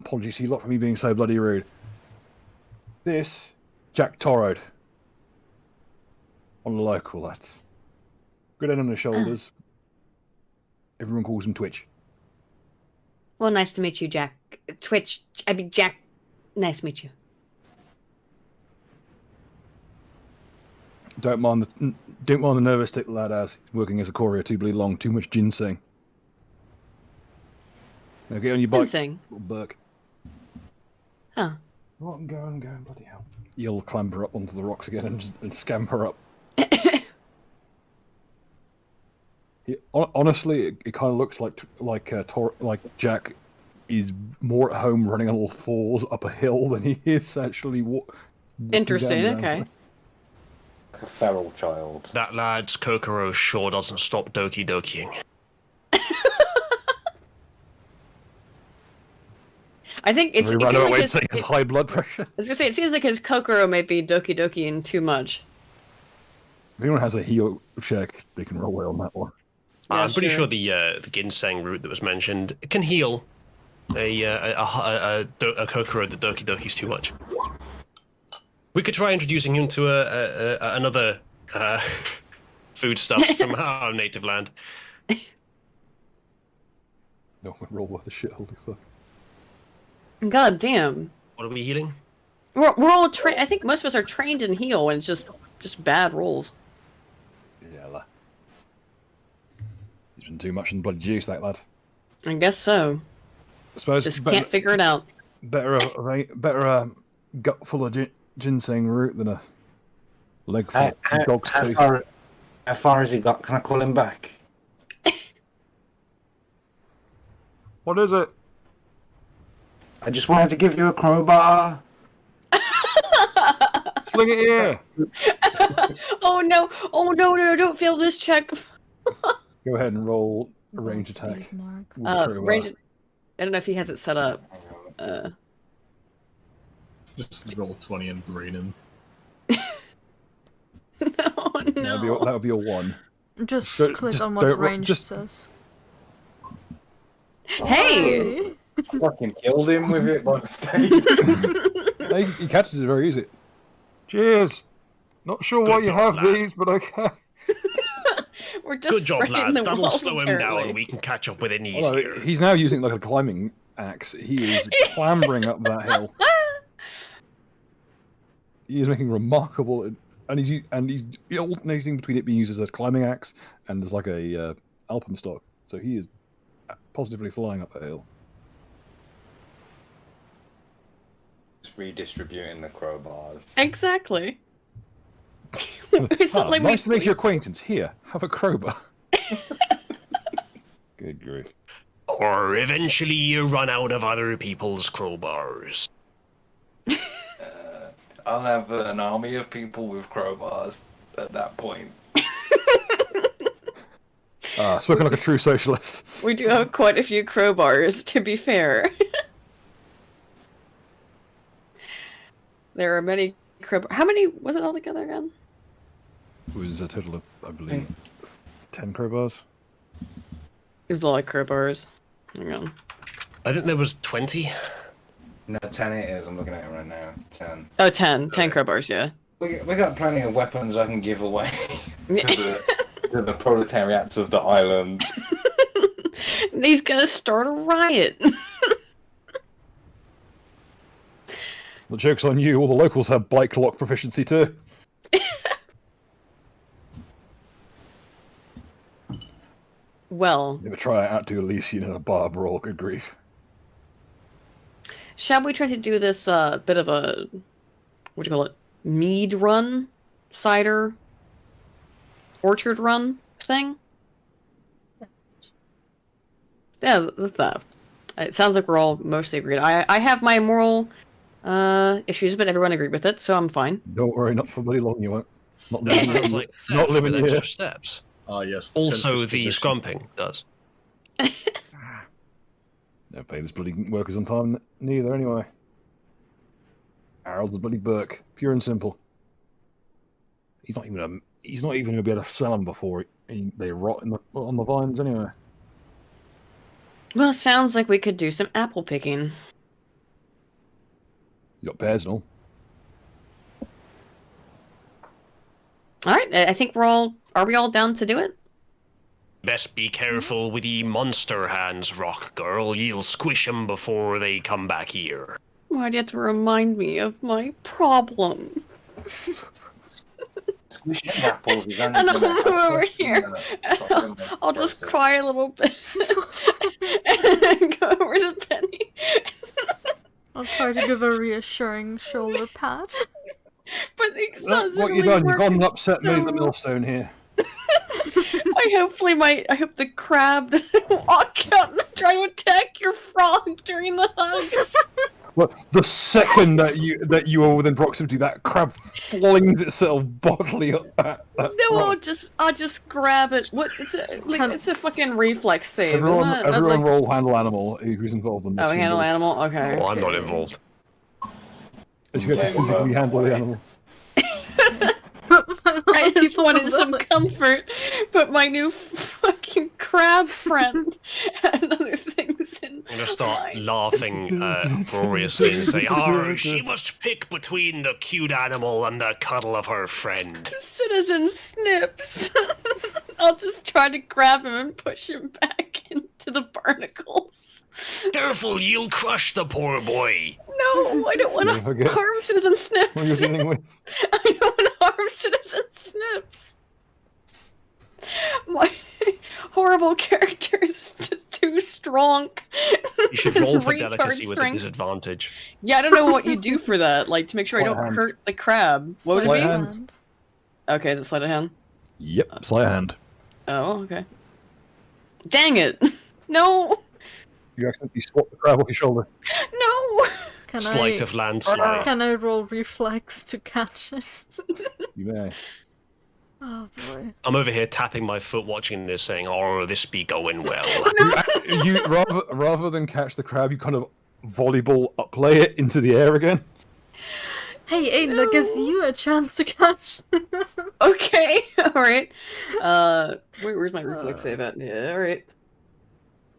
Apologies to you lot for me being so bloody rude. This, Jack Torrode. On the local, lads. Good head on the shoulders. Everyone calls him Twitch. Well, nice to meet you, Jack. Jack. Nice to meet you. Don't mind the nervous tick the lad has. He's working as a courier too bloody long. Too much ginseng. Now get on your bike, Ginseng? little Burke. Huh. Right, I'm going, bloody hell. You'll clamber up onto the rocks again and scamper up. Honestly, it kind of looks like Jack is more at home running on all fours up a hill than he is actually Interesting, okay. Like a feral child. That lad's Kokoro sure doesn't stop doki dokiing. I think it's. It seems like his high blood pressure. I was gonna say, it seems like his Kokoro might be doki dokiing too much. If anyone has a heal check, they can roll well on that one. Yeah, I'm pretty sure. sure the ginseng root that was mentioned can heal a Kokoro that doki doki's too much. We could try introducing him to another foodstuff from our native land. No, roll worth a shit. Holy fuck. God damn. What are we healing? We're all trained. I think most of us are trained in heal, and it's just bad rolls. Yeah, he's been too much in bloody juice, that lad. I guess so. I suppose Just can't figure it out. Better a gut full of ginseng root than a leg full of dog's tooth. How far has he got? Can I call him back? What is it? I just wanted to give you a crowbar. Sling it here. Oh no! Oh no! Don't fail this check. Go ahead and roll a range attack. Mark. with the crowbar. Range. I don't know if he has it set up. Just roll 20 and brain him. Oh no! That would be a 1. Just Don't- click just on what don't- range just- says. Hey! Fucking killed him with it by mistake. He catches it very easy. Cheers. Not sure why Good you job, have lad. these, but okay. We're just Good job, spraying lad. the That'll walls, slow him apparently. down. We can catch up with it Although easier. he's now using like a climbing axe. He is clambering up that hill. He is making remarkable, and he's alternating between it being used as a climbing axe and as like a alpenstock. So he is positively flying up that hill. Just redistributing the crowbars. Exactly. It's not like nice to make your acquaintance. Here, have a crowbar. Good grief. Or eventually you run out of other people's crowbars. I'll have an army of people with crowbars at that point. Spoken like a true socialist. We do have quite a few crowbars, to be fair. There are many crowbars. How many was it altogether again? It was a total of, I believe, 10 crowbars. There's a lot of crowbars. Hang on. I think there was 20. No, 10 it is. I'm looking at it right now. 10. Oh, 10. 10 crowbars, yeah. We got plenty of weapons I can give away to the proletariats of the island. He's gonna start a riot. The joke's on you. All the locals have bike lock proficiency too. Well, Never try out to Elysian in a bar brawl. Good grief. shall we try to do this bit of a, what do you call it, mead run? Cider? orchard run thing? Yeah, the theft. It sounds like we're all mostly agreed. I have my moral issues, but everyone agreed with it, so I'm fine. Don't worry, not for very long you won't. Not That living, sounds like not theft living with here. extra steps. Ah, yes. Also, centrist the position. scrumping does. Never paid his bloody workers on time neither, anyway. Harold's a bloody Burke, pure and simple. He's not even going to be able to sell them before they rot on the vines anyway. Well, sounds like we could do some apple picking. You got pears and all. All right, I think are we all down to do it? Best be careful with the monster hands, Rock Girl. You'll squish them before they come back here. Why do you have to remind me of my problem? Squishing apples is only And gonna I'm help over us in here. the I'll just process. cry a little bit and go over to Penny. I'll try to give a reassuring shoulder pat. But it What doesn't you really done? work. You've gone and upset me so in the well. millstone here. I hope the crab doesn't walk out and try to attack your frog during the hug. Well, the second that you are within proximity, that crab flings itself bodily up that No, rock. I'll just grab it. What? It's a fucking reflex save. Everyone, isn't it? everyone like- roll handle animal who's involved in this. Oh, handle animal. Okay. Oh, I'm not involved. You get to physically handle the animal. I just wanted some comfort, but my new fucking crab friend had other things in I'm gonna start mind. laughing uproariously and say, "Oh, she must pick between the cute animal and the cuddle of her friend." Citizen Snips. I'll just try to grab him and push him back into the barnacles. Careful, you'll crush the poor boy. No, I don't want Don't to forget harm Citizen Snips. what you're dealing with. I don't want to harm Citizen Snips. My horrible character is just too strong. You should This roll for retard delicacy with a strength. disadvantage. Yeah, I don't know what you do for that, like to make sure I Sleight don't of hand. hurt the crab. What would it Sleight be? of hand. Okay, is it sleight of hand? Yep, sleight of hand. Oh, okay. Dang it! No, You accidentally swap the crab off your shoulder. no. Can Sleight I of landslide. can I roll reflex to catch it? You may. Oh boy. I'm over here tapping my foot watching this saying, "Oh, this be going well." You rather than catch the crab, you kind of volleyball upplay it into the air again. Hey, Aiden, that gives you a chance to catch. Okay, all right. Where's my reflex save at? Yeah, all right.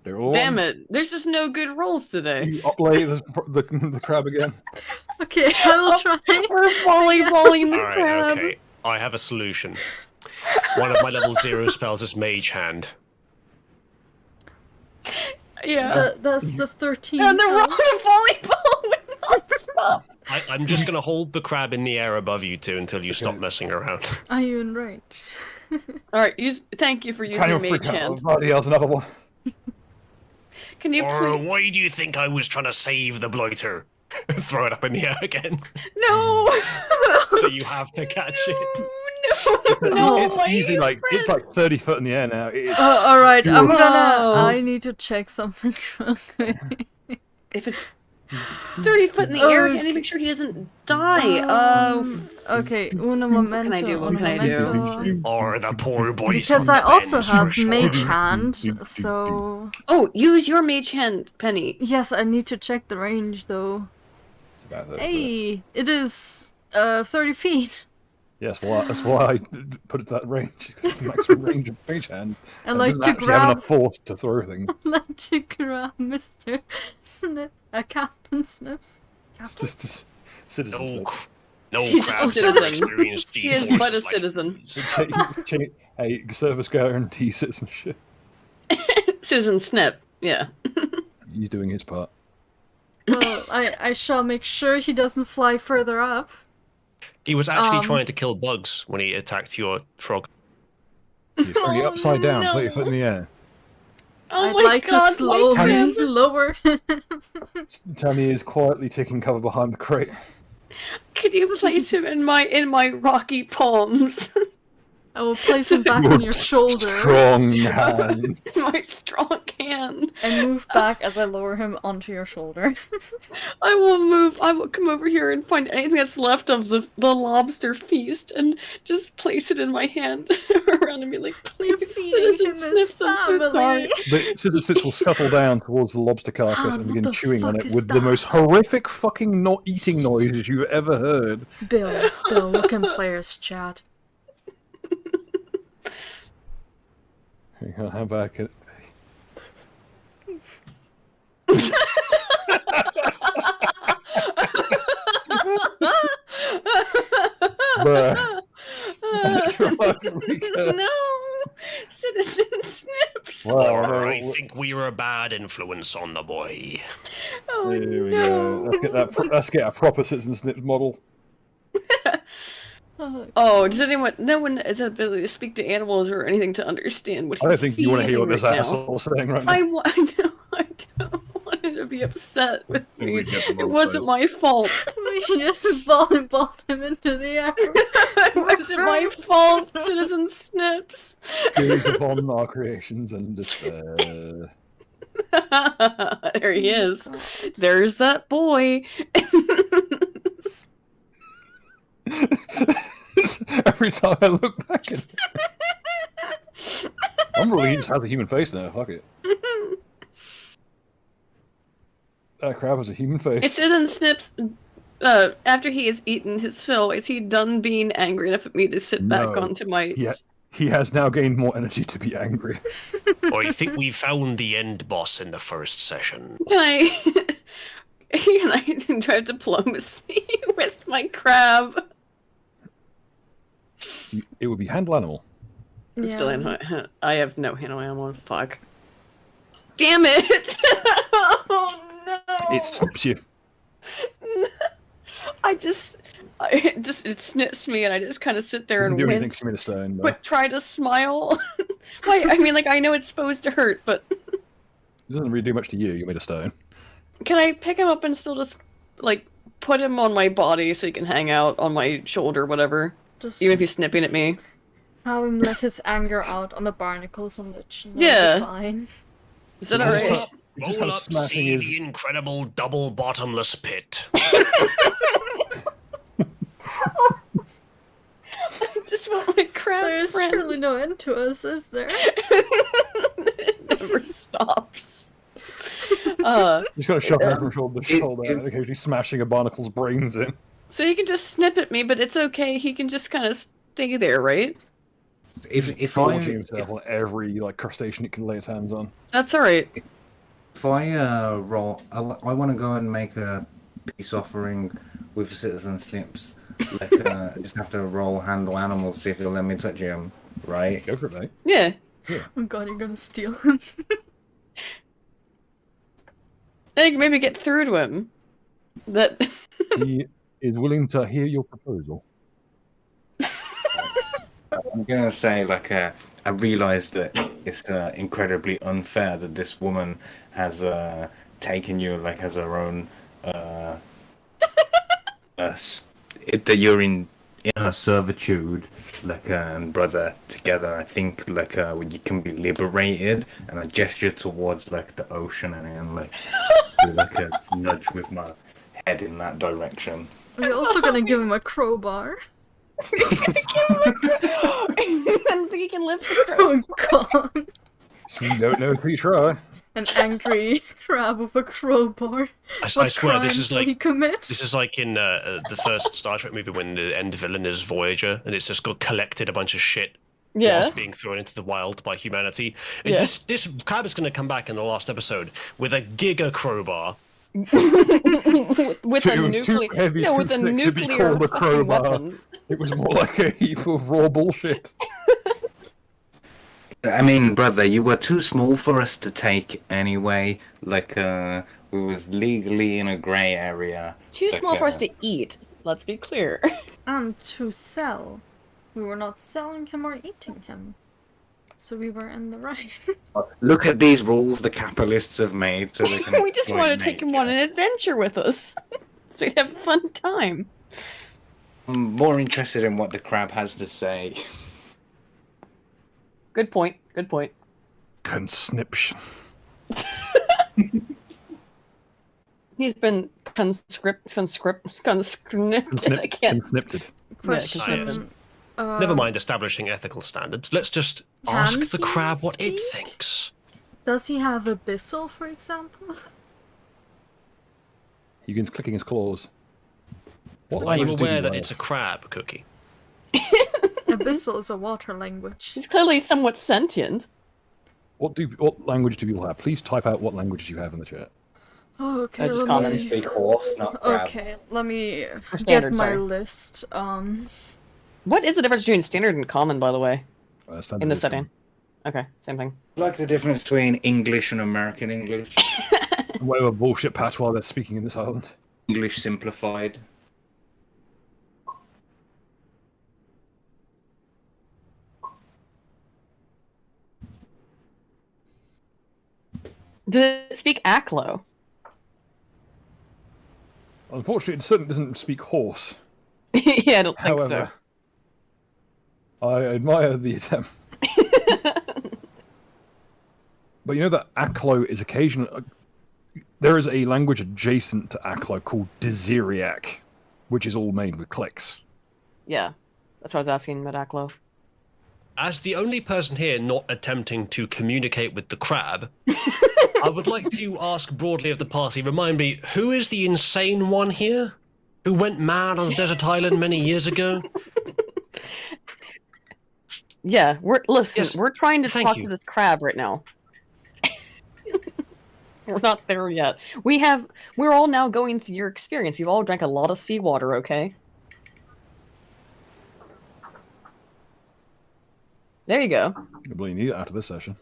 They're all Damn on. it! There's just no good rolls today. You uplay the crab again. Okay, I will try. We're volleyballing the All right, crab. okay. I have a solution. One of my level 0 spells is Mage Hand. Yeah. That's the 13. And the health. volleyball would not stop. I'm just gonna hold the crab in the air above you two until you stop messing around. Are you in range? All right, thank you for Kind using of freak mage out. hand. Bloody hell's another one. Can you Or please? why do you think I was trying to save the blighter? Throw it up in the air again. No. So you have to catch it. No, it's my easily like friend. it's like 30 foot in the air now. It's, Alright, I'm gonna. Whoa. I need to check something real quick. If it's 30 foot in the air, I Okay. need to make sure he doesn't die. Okay, uno momento. can I do? What uno can I do? momento. Or the poor boys. Because from I the also bends have for mage sure. hand, so Oh, use your mage hand, Penny. yes, I need to check the range though. it's about that, Hey, it is 30 feet. Yes, well, that's why I put it to that range. 'Cause it's the maximum range of mage hand. I It like doesn't to actually have grab, enough force to throw things. like to grab Mr. Snip, Captain Snips. It's Captain. just citizen No, stuff. no He's just a crabs citizen. experienced He is D4s but a like citizen. these. Hey, service guarantee citizenship. Citizen Snip. Yeah. He's doing his part. Well, I shall make sure he doesn't fly further up. He was actually Um, trying to kill bugs when he attacked your frog. He's throwing it Oh, upside down, no. 30 foot in the air. Oh I'd my like God, to slowly my lower. Tammy is quietly taking cover behind the crate. Could you place him in my rocky palms? I will place him back on your shoulder Strong hand. My strong hand. and move back as I lower him onto your shoulder. I will come over here and find anything that's left of the lobster feast and just place it in my hand around and be like, please, Citizen him his Snips, I'm so sorry. The Citizen Snips will scuttle down towards the lobster carcass Ah, and what begin the chewing on fuck it is with the most that? horrific fucking not eating noises you've ever heard. Bill, look in players chat. How bad can it Bruh. No! Citizen Snips! Wow, no, I think we were a bad influence on the boy. Oh, Here we no. go. Let's get a proper Citizen Snips model. Oh, does anyone? No one has the ability to speak to animals or anything to understand what he's I don't think you want to hear what this feeling right asshole's saying right now. now. I don't want him to be upset with think me. we get the It wrong wasn't size. my fault. We should just vault him into the air. It wasn't my fault, Citizen Snips. Gaze upon our creations and despair. There he is. There's that boy. Every time I look back at I'm really just has a human face now, fuck it. That crab has a human face. It's Citizen Snips. After he has eaten his fill, is he done being angry enough at me to sit back No. onto my? Yeah, he has now gained more energy to be angry. Or you think we found the end boss in the first session? Can I? Can I try diplomacy with my crab? It would be handle animal. It's still in. I have no handle animal. Fuck. Damn it! Oh no! It snips you. It snips me, and I just kind of sit there Doesn't and do anything wince, to me to stone, though. but try to smile. Why? I mean, like I know it's supposed to hurt, but It doesn't really do much to you. You made a stone. can I pick him up and still just like put him on my body so he can hang out on my shoulder, whatever? Just Even if he's snipping at me. have him let his anger out on the barnacles on the chin. Yeah. Fine. Is that Roll alright? up. It just Roll has up, smashing see his- the incredible double bottomless pit. I just want my crab There's friend. surely no end to us, is there? It never stops. He's got to shove him from shoulder to shoulder and occasionally smashing a barnacle's brains in. So he can just snip at me, but it's okay. He can just kind of stay there, right? If Launching I himself on every crustacean it can lay its hands on. That's alright. roll, I want to go and make a peace offering with Citizen Snips. Like, I just have to roll handle animals, see if he'll let me touch him, right? Go for it, mate. Yeah. Oh god, you're gonna steal him. I think maybe get through to him. That. He is willing to hear your proposal. I'm gonna say, like, I realize that it's incredibly unfair that this woman has taken you, like, as her own, that you're in her servitude, like, and brother, together. I think, like, you can be liberated, and I gesture towards, like, the ocean, and like, do, like, a nudge with my head in that direction. We're also gonna give him a crowbar. I don't think he can lift the crow. Oh god. You don't know until you try. An angry crab with a crowbar. I What swear, this crimes is will he like commit? this is like in the first Star Trek movie when the end villain is Voyager, and it's just got collected a bunch of shit Yeah. whilst being thrown into the wild by humanity. Yeah. This crab is going to come back in the last episode with a giga crowbar. with Too- a too nuclear. heavy, No, too with a thick to be nuclear called a fucking crowbar. weapon. It was more like a heap of raw bullshit. I mean, brother, you were too small for us to take anyway. Like, we was legally in a grey area. Too Like, small for us to eat. Let's be clear. And to sell. We were not selling him or eating him. So we were in the right. Look at these rules the capitalists have made so they can We just exploit want to take him on an adventure with us, so we'd have a fun time. I'm more interested in what the crab has to say. Good point. Good point. Conscription. He's been conscripted. I can't. Conscripted. Question. Never mind establishing ethical standards. Let's just Can ask the he crab what it speak? thinks. Does he have abyssal, for example? He begins clicking his claws. What Are you language do aware that have? it's a crab, Cookie? Abyssal is a water language. He's clearly somewhat sentient. What language do people have? Please type out what languages you have in the chat. Oh, okay, just let common. me... Speak horse, not crab. Okay, let me standard, get my sorry. list. What is the difference between standard and common, by the way, Standard in the is setting? Okay, same thing. Like the difference between English and American English. Whatever bullshit patois they're speaking in this island. English simplified. Does it speak Aklo? Unfortunately, it certainly doesn't speak horse. Yeah, I don't think However, I admire the attempt. But you know that Aklo is occasionally... There is a language adjacent to Aklo called Desiriac, which is all made with clicks. so. Yeah, that's what I was asking about Aklo. As the only person here not attempting to communicate with the crab, I would like to ask broadly of the party, remind me, who is the insane one here? Who went mad on a desert island many years ago? Yeah, we're Yes, we're trying to thank talk you. to this crab right now. We're not there yet. We're all now going through your experience. You've all drank a lot of seawater, okay? There you go. I believe you need it after this session.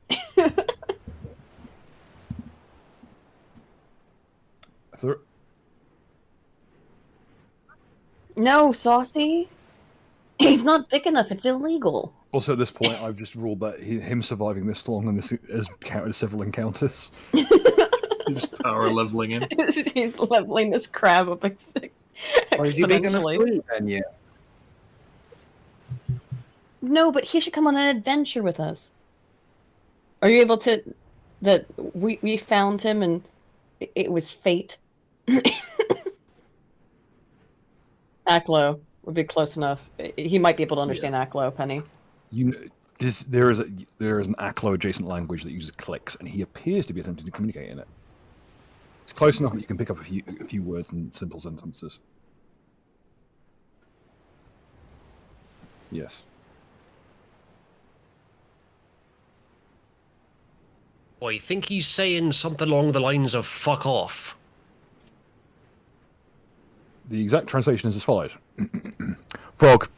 If there- No, Saucy. He's not big enough. It's illegal. Also, at this point, I've just ruled that him surviving this long and this has counted as several encounters. He's power leveling in. He's leveling this crab up Or is he big enough exponentially. to eat then, yeah? No, but he should come on an adventure with us. Are you able to? That we found him and it was fate. Aklo would be close enough. He might be able to understand Aklo, Penny. There is an Aklo adjacent language that uses clicks, and he appears to be attempting to communicate in it. It's close enough that you can pick up a few words in simple sentences. Yes. I think he's saying something along the lines of "fuck off." The exact translation is as follows: Frog,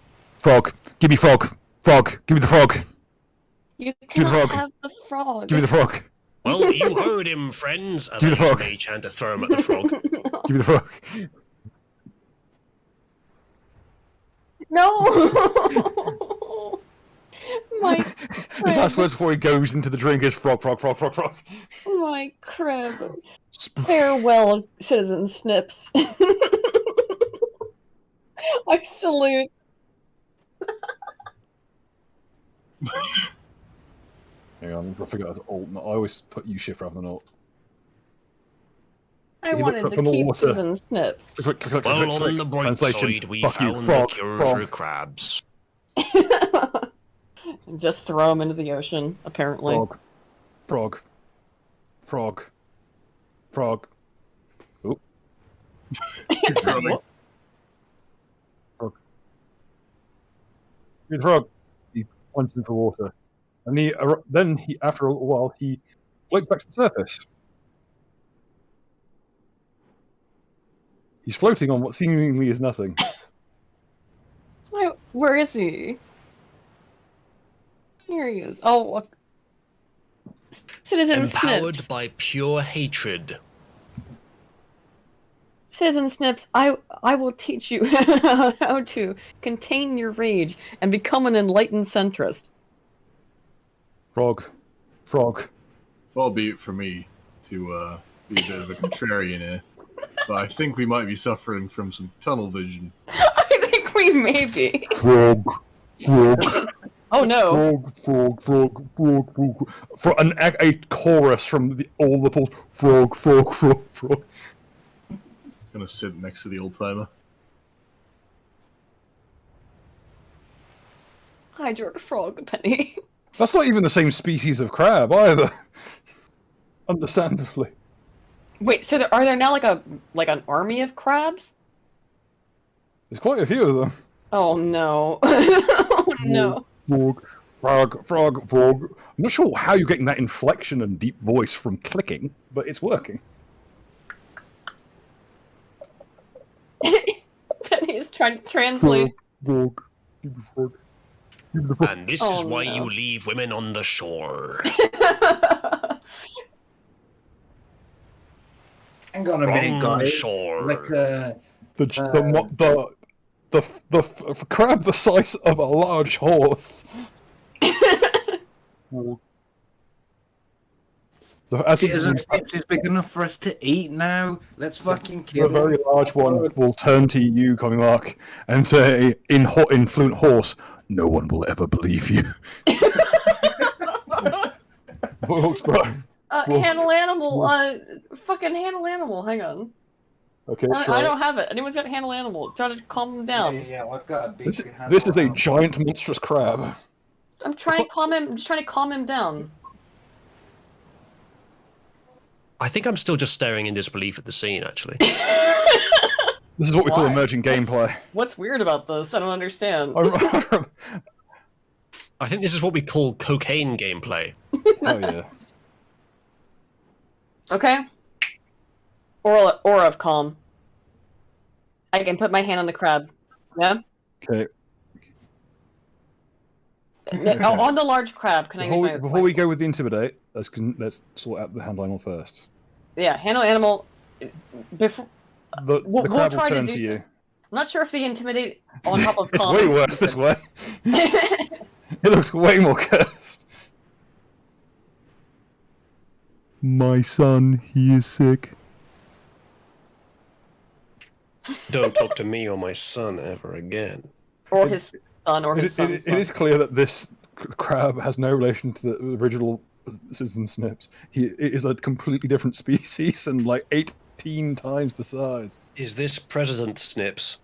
frog, give me frog, frog, give me the frog, You Give me the cannot frog. have the frog. give me the frog, Well, you heard him, friends. Give me the frog. Mage hand to throw him at the frog. give me the frog. No. My His last crab. words before he goes into the drink is frog, frog, frog, frog, frog. My crab. Farewell, citizen Snips. I salute. Hang on, I forgot to alt. No, I always put U shift rather than alt. I You wanted looked to up on the keep water. citizen Snips. Click, click, click, click, Well, click, on click. the bright Translation, side, we fuck you, found frog, the cure frog. for crabs. Just throw him into the ocean, apparently. Frog, frog, frog, frog. Oop. He's running. Frog. The frog. He plunged into the water, and then after a while, he floated back to the surface. He's floating on what seemingly is nothing. Where is he? Here he is. Oh, look. Citizen Empowered Snips. by pure hatred. Citizen Snips, I will teach you how to contain your rage and become an enlightened centrist. Frog, frog. Far be it for me to be a bit of a contrarian here, but I think we might be suffering from some tunnel vision. I think we may be. Frog, frog. Oh no! Frog, frog, frog, frog, frog. For a chorus from all the pools. Frog, frog, frog, frog. Gonna sit next to the old timer. Hydra frog, Penny. That's not even the same species of crab either. Understandably. Wait, so are there now like an army of crabs? There's quite a few of them. Oh no! Oh no! Frog, frog, frog, frog. I'm not sure how you're getting that inflection and deep voice from clicking, but it's working. Penny is trying to translate. Frog, frog, give me frog. Give me the frog. And this Oh, is why no. you leave women on the shore. Hang on a minute, Wrong guys. shore. Like, The crab the size of a large horse. As citizen Snips is big enough for us to eat now. Let's fucking the kill very him. large one will turn to you, coming Mark, and say in fluent horse, "No one will ever believe you." Handle animal. Fucking handle animal. Hang on. Okay, I don't have it. Anyone's got handle animal? Try to calm him down. Yeah, I've got a big This is a giant monstrous crab. I'm trying to calm him. I'm just trying to calm him down. I think I'm still just staring in disbelief at the scene, actually. This is what we call Why? emergent gameplay. What's weird about this? I don't understand. Oh I think this is what we call cocaine gameplay. yeah. Okay. Aura of calm. I can put my hand on the crab. Yeah. Okay. On the large crab. Can I use my? Before we go with the intimidate, let's sort out the handle animal first. Yeah, handle animal. Before The we'll crab try will to turn do to you. I'm not sure if the intimidate on top of It's calm. way worse this way. It looks way more cursed. My son, he is sick. Don't talk to me or my son ever again. Or his son, or his son's It is clear that this crab has no relation to the original Citizen Snips. It is a completely different species and like 18 times the size. Is this President Snips?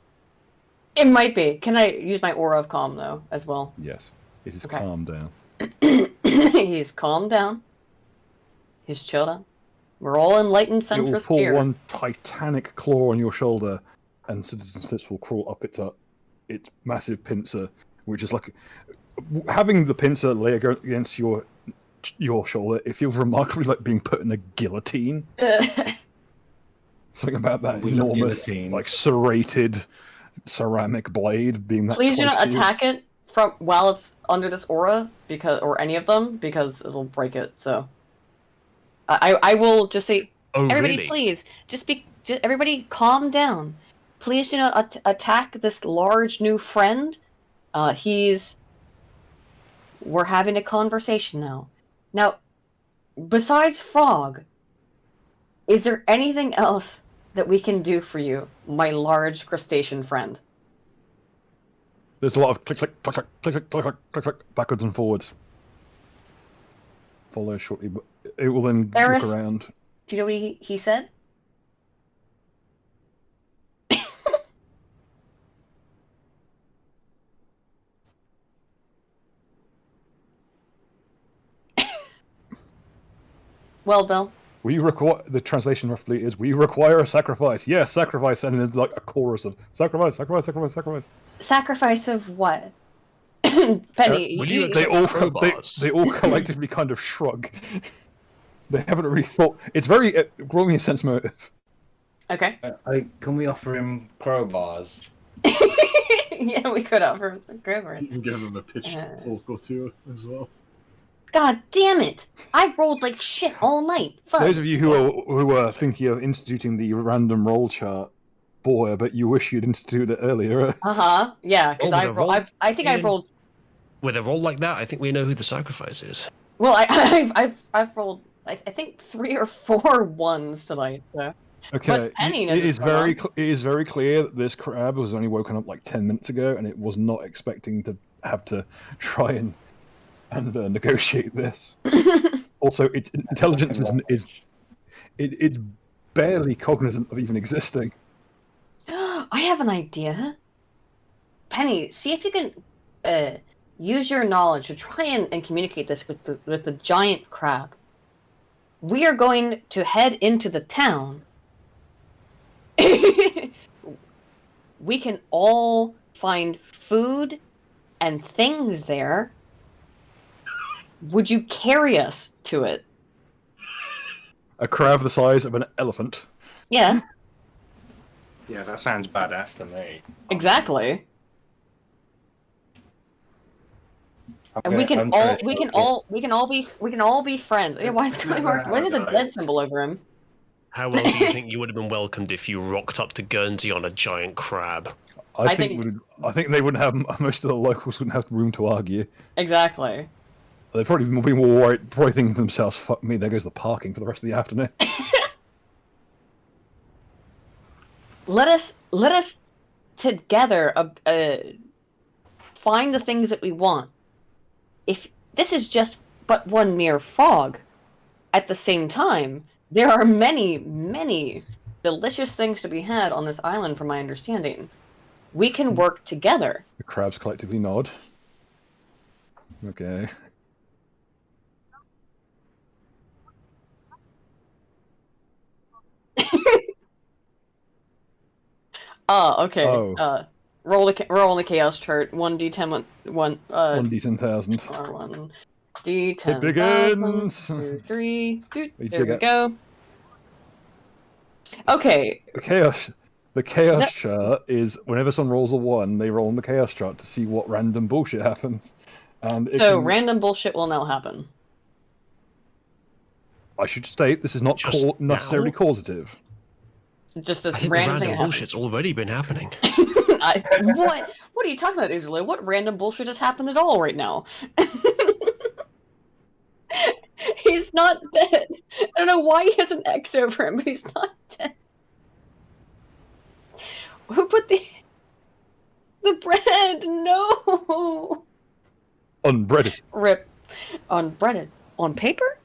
It might be. Can I use my aura of calm though, as well? Yes, it is Okay. calmed down. He's calmed down. He's chilled out. We're all enlightened It will centrist pull here. one titanic claw on your shoulder, and Citizen Snips will crawl up its massive pincer, which is like having the pincer lay against your shoulder. It feels remarkably like being put in a guillotine. Something about that We love enormous, guillotines. like serrated ceramic blade being that. Please do close not to you. attack it from while it's under this aura, or any of them, because it'll break it. So, I will just say, Oh, everybody, really? please, everybody, calm down. Please do not attack this large new friend. We're having a conversation now. Now, besides Frog, is there anything else that we can do for you, my large crustacean friend? There's a lot of click, click, click, click, click, click, click, click, click, backwards and forwards. Follow shortly, but it will then Eris- look around. Do you know what he said? Well, Bill. We require the translation roughly is we require a sacrifice. Yes, sacrifice, and it's like a chorus of sacrifice, sacrifice, sacrifice, sacrifice. Sacrifice of what? Penny, will you, you They accept all crowbars? they all collectively kind of shrug. They haven't really thought. It's very roll me a sense motive. okay. Can we offer him crowbars? Yeah, we could offer Grimers. You can give him a pitched fork or two as well. God damn it! I rolled like shit all night. Fuck. Those of you who are thinking of instituting the random roll chart, boy, I bet you wish you'd instituted it earlier. Yeah, because Oh, with a roll? I think I've rolled. With a roll like that, I think we know who the sacrifice is. Well, I've rolled. I think 3 or 4 ones tonight. So. Okay, But Penny knows it is what's going it is very clear that this crab was only woken up like 10 minutes ago, and it was not expecting to have to try and negotiate this. Also, its intelligence it's barely cognizant of even existing. I have an idea. Penny, see if you can use your knowledge to try and communicate this with the giant crab. We are going to head into the town. We can all find food and things there. Would you carry us to it? A crab the size of an elephant. Yeah, Yeah, that sounds badass to me. exactly. And we can all be friends. Yeah, why is why did the dead symbol over him? How well do you think you would have been welcomed if you rocked up to Guernsey on a giant crab? I think they wouldn't have, most of the locals wouldn't have room to argue. Exactly. They'd probably be more worried, probably thinking to themselves, fuck me, there goes the parking for the rest of the afternoon. Let us together find the things that we want. If this is just but one mere fog, at the same time, there are many, many delicious things to be had on this island, from my understanding. We can work together. The crabs collectively nod. Okay. Okay. Oh. Roll the chaos chart. 1d10 one 1d10,000. or 1d10. It begins. 2, 3. You There dig we it. go. Okay. The chaos chart is whenever someone rolls a 1, they roll on the chaos chart to see what random bullshit happens. And So random bullshit will now happen. I should state this is not Just necessarily now? causative. Just a I think the random thing random that bullshit's already been happening. happens. What? What are you talking about, Uzulu? What random bullshit has happened at all right now? He's not dead. I don't know why he has an X over him, but he's not dead. Who put the bread? No. Unbreaded. Rip. Unbreaded. On paper?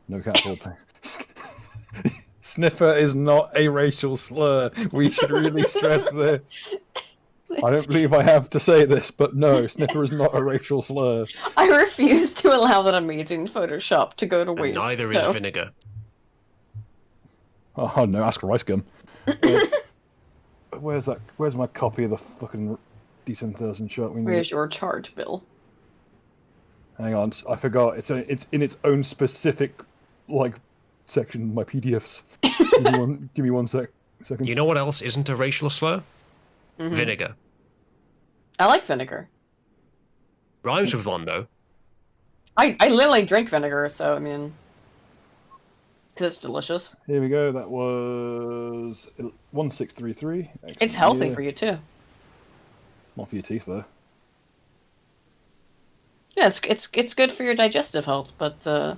No capital P. Sniffer is not a racial slur. We should really stress this. I don't believe I have to say this, but no, sniffer is not a racial slur. I refuse to allow that amazing Photoshop to go to And waste. neither so. is vinegar. Oh no, ask a rice gum. Where's that? Where's my copy of the fucking D10,000 shot? Where's your charge, Bill? Hang on, I forgot. It's in its own specific section of my PDFs. give me one second. You know what else isn't a racial slur? Mhm. Vinegar. I like vinegar. Rhymes with one, though. I literally drink vinegar, so I mean, 'cause it's delicious. Here we go. That was 1633. It's healthy for you too. Not for your teeth, though. Yeah, it's good for your digestive health, but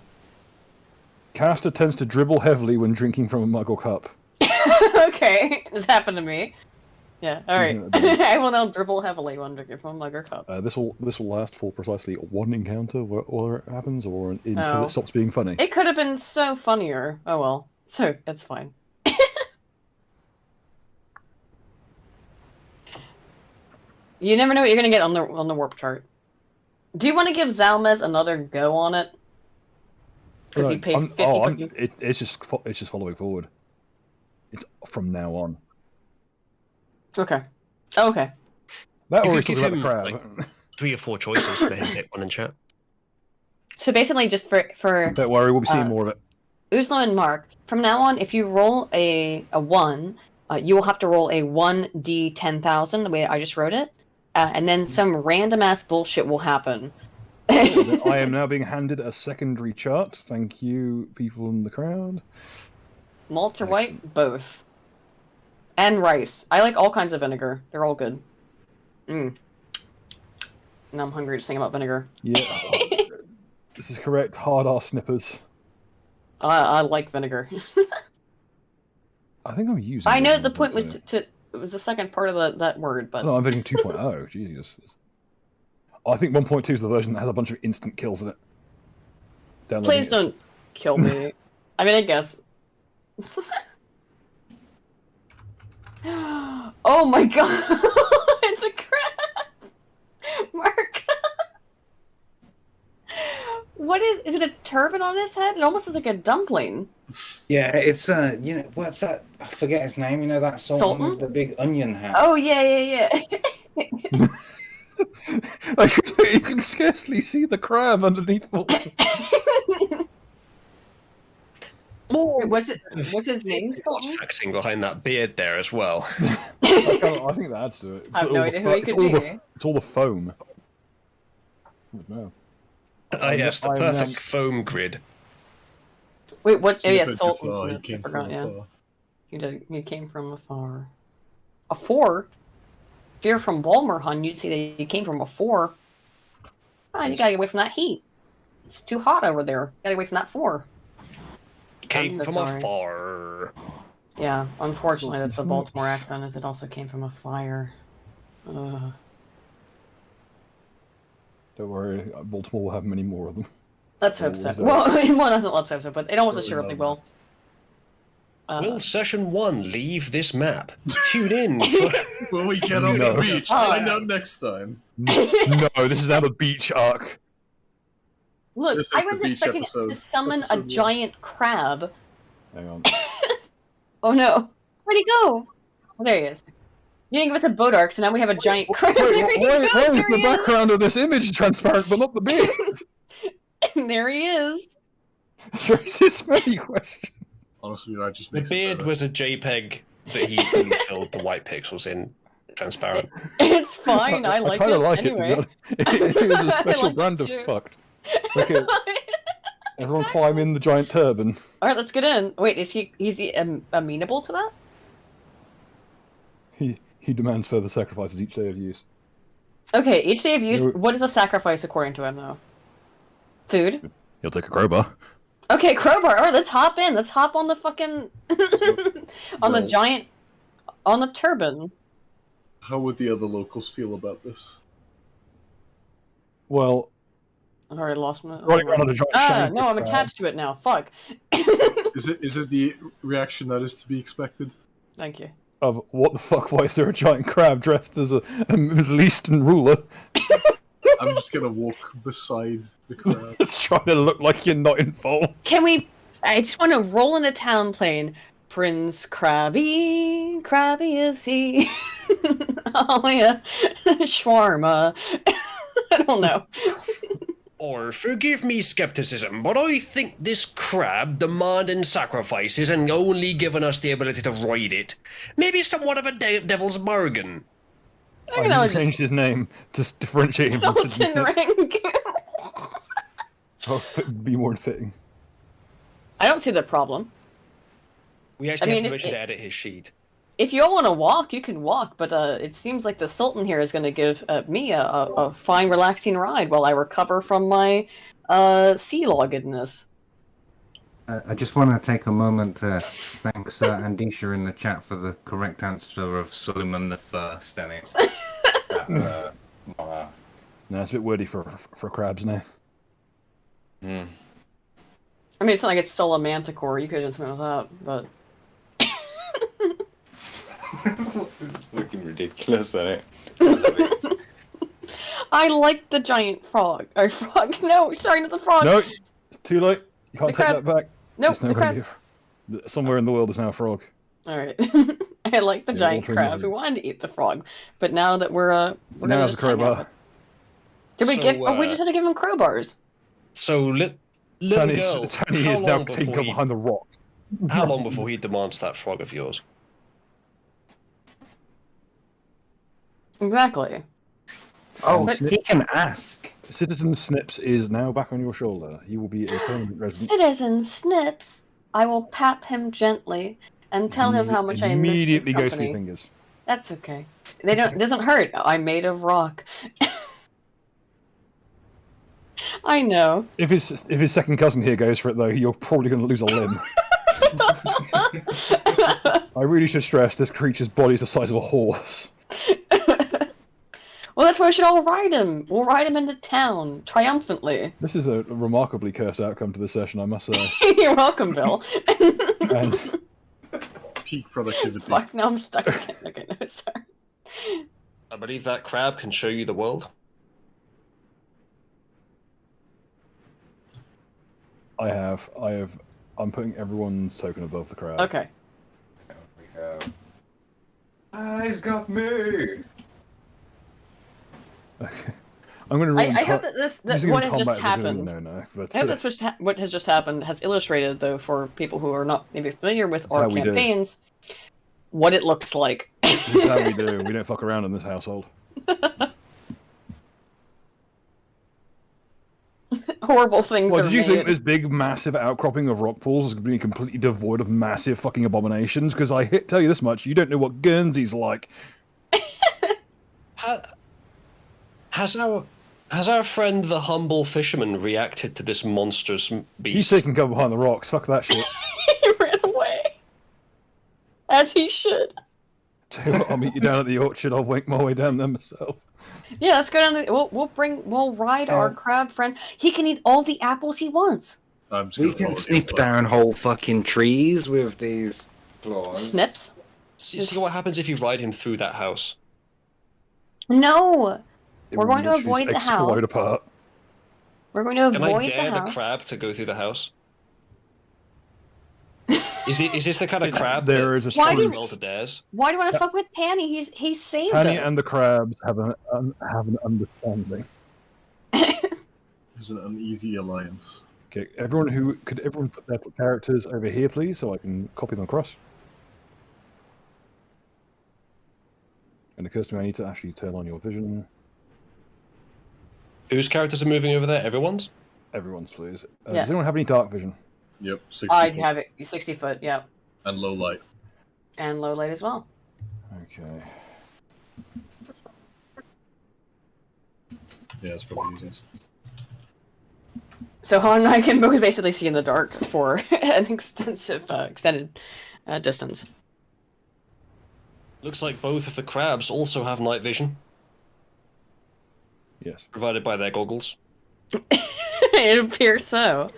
Caster tends to dribble heavily when drinking from a mug or cup. okay, this happened to me. Yeah, all right. I will now dribble heavily when drinking from a mug or cup. This will last for precisely one encounter where it happens, or until Oh. it stops being funny. It could have been so funnier. Oh well, so it's fine. You never know what you're gonna get on the warp chart. Do you want to give Zalmez another go on it? Because he paid 50 for you. It's just following forward. It's from now on. Okay. Okay. That You always could talks about give the him, crab. 3 or 4 choices for him to pick one in chat. So basically, just for Don't worry, we'll be seeing more of it. Uzlo and Mark, from now on, if you roll a 1, you will have to roll a 1d10,000, the way I just wrote it, and then some random ass bullshit will happen. I am now being handed a secondary chart. Thank you, people in the crowd. Malt or white, both. And rice. I like all kinds of vinegar. They're all good. Now I'm hungry just thinking about vinegar. Yeah, this is correct. Hard ass snippers. I like vinegar. I think I'm using. I know this the one, point but, was it was the second part of that word, but No, I'm hitting 2.0. Jesus. I think 1.2 is the version that has a bunch of instant kills in it. Downloading Please it. don't kill me. I mean, I guess. Oh my god! It's a crab! Mark! What is it a turban on his head? It almost looks like a dumpling. Yeah, it's you know, what's that? I forget his name. You know that Sultan with the big onion hat. Oh, yeah. Like, you can scarcely see the crab underneath all. What's his name? What's acting behind that beard there as well? I think that adds to it. I have no idea who he could be. It's all the foam. No. Yes, the I am perfect now- foam grid. Wait, what? Oh, yeah, He Sultan Smith. I came forgot, from yeah. afar. He came from afar. A four? If you're from Walmerhun, you'd see that you came from a four. Ah, you gotta get away from that heat. It's too hot over there. Gotta get away from that four. Came so from sorry. afar. Yeah, unfortunately, that's the Sultan Baltimore Smith. accent, as it also came from a fire. Don't worry, Baltimore will have many more of them. Let's hope so. Always does. Well, doesn't let's hope so, but it almost Really assuredly well. will. Will session 1 leave this map? Tune in for... When we get on No. the beach, find out next time. No, this is now the beach arc. Look, This is I the wasn't beach expecting it to episode. summon a Episode one. giant crab. Hang on. Oh no. Where'd he go? Oh, there he is. You didn't give us a boat arc, so now we have a giant crab. Wait, There he why goes, is there the he is. background of this image transparent but not the beard? There he is. So it's his many questions. Honestly, that just The makes it beard better. was a JPEG that he filled the white pixels in transparent. It's fine. I like kinda it like anyway. it. It was a special like it brand of too. fucked. Okay, everyone climb in the giant turban. All right, let's get in. Wait, is he amenable to that? He demands further sacrifices each day of use. Okay, each day of use. No. What is a sacrifice according to him, though? Food. He'll take a crowbar. Okay, crowbar. All right, let's hop in. Let's hop on the fucking on the Well- giant on the turban. How would the other locals feel about this? Well, I've already lost my. running around on a giant shiny No, I'm crab. attached to it now. Fuck. Is it the reaction that is to be expected? Thank you. Of what the fuck? Why is there a giant crab dressed as a Middle Eastern ruler? I'm just gonna walk beside the crowd. Trying to look like you're not involved. Can we? I just want to roll in a town plane. Prince Krabby, Krabby is he? Oh yeah, shawarma. I don't know. Or forgive me skepticism, but I think this crab demanding sacrifices and only giving us the ability to ride it, maybe somewhat of a devil's bargain. I know, I just changed his name to differentiate him from Sidney Sultan Smith. rank. Oh, be more fitting. I don't see the problem. We actually I mean, have permission it- to edit his sheet. If you all want to walk, you can walk, but it seems like the Sultan here is going to give me a fine, relaxing ride while I recover from my sea loggedness. I just want to take a moment to thank Andisha in the chat for the correct answer of Suleiman the First, and it's No, it's a bit wordy for a crab's name. I mean, it's not like it's still a manticore. You could have done something with that, but looking ridiculous, isn't it? I like the giant frog. Or frog? No, sorry, not the frog. No, it's too late. You can't The take crab. that back. Nope, It's now the gonna crab. be somewhere in the world is now a frog. All right, I like the Yeah, giant we'll crab turn who it. wanted to eat the frog, but now that we're Now gonna it's a just hang out. crowbar. Did we So, get? Oh, we just had to give him crowbars. So, little girl, Tony how is now long taken before he- behind the rock. how long before he demands that frog of yours? Exactly. Oh, But- he can ask. Citizen Snips is now back on your shoulder. He will be a permanent resident. Citizen Snips, I will pat him gently and tell him how much I miss his Immediately goes for company. your fingers. That's okay. They don't. It doesn't hurt. I'm made of rock. I know. If his second cousin here goes for it though, you're probably going to lose a limb. I really should stress this creature's body is the size of a horse. Well, that's why we should all ride him. We'll ride him into town triumphantly. This is a remarkably cursed outcome to the session, I must say. You're welcome, Bill. And Peak productivity. Fuck, now I'm stuck again. Okay, no, sorry. I believe that crab can show you the world. I'm putting everyone's token above the crowd. Okay. There we go. He's got me. Okay. I'm going to I hope that what has just happened. No, but I hope that's what has just happened has illustrated, though, for people who are not maybe familiar with That's our how we do. campaigns, what it looks like. this is how we do. We don't fuck around in this household. Horrible things Well, are did you made. think this big, massive outcropping of rock pools is going to be completely devoid of massive fucking abominations? Because tell you this much, you don't know what Guernsey's like. Has our friend the humble fisherman reacted to this monstrous beast? He's taking cover behind the rocks. Fuck that shit. He ran away. As he should. Tell you what, I'll meet you down at the orchard. I'll wake my way down there myself. Yeah, let's go down to we'll ride our crab friend. He can eat all the apples he wants. I'm just We gonna can follow the snip advice. down whole fucking trees with these claws. Snips? See what happens if you ride him through that house. No. It We're will going to literally avoid the explode house. apart. We're going to Can I avoid dare the the house. crab to go through the house? Is this the kind of crab There that is a Why do- well to dares? Why do you want to fuck with Tanny? He's saved Tanny us. and the crabs have an understanding. It's an uneasy alliance. Okay, could everyone put their characters over here, please, so I can copy them across? And it occurs to me I need to actually turn on your vision. Whose characters are moving over there? Everyone's? Everyone's, please. Yeah. Does anyone have any dark vision? Yep, 60 I foot have it 60 foot, yeah. and low light. And low light as well. Okay. Yeah, it's probably easiest. So Han and I can both basically see in the dark for an extended distance. Looks like both of the crabs also have night vision, Yes. provided by their goggles. It appears so.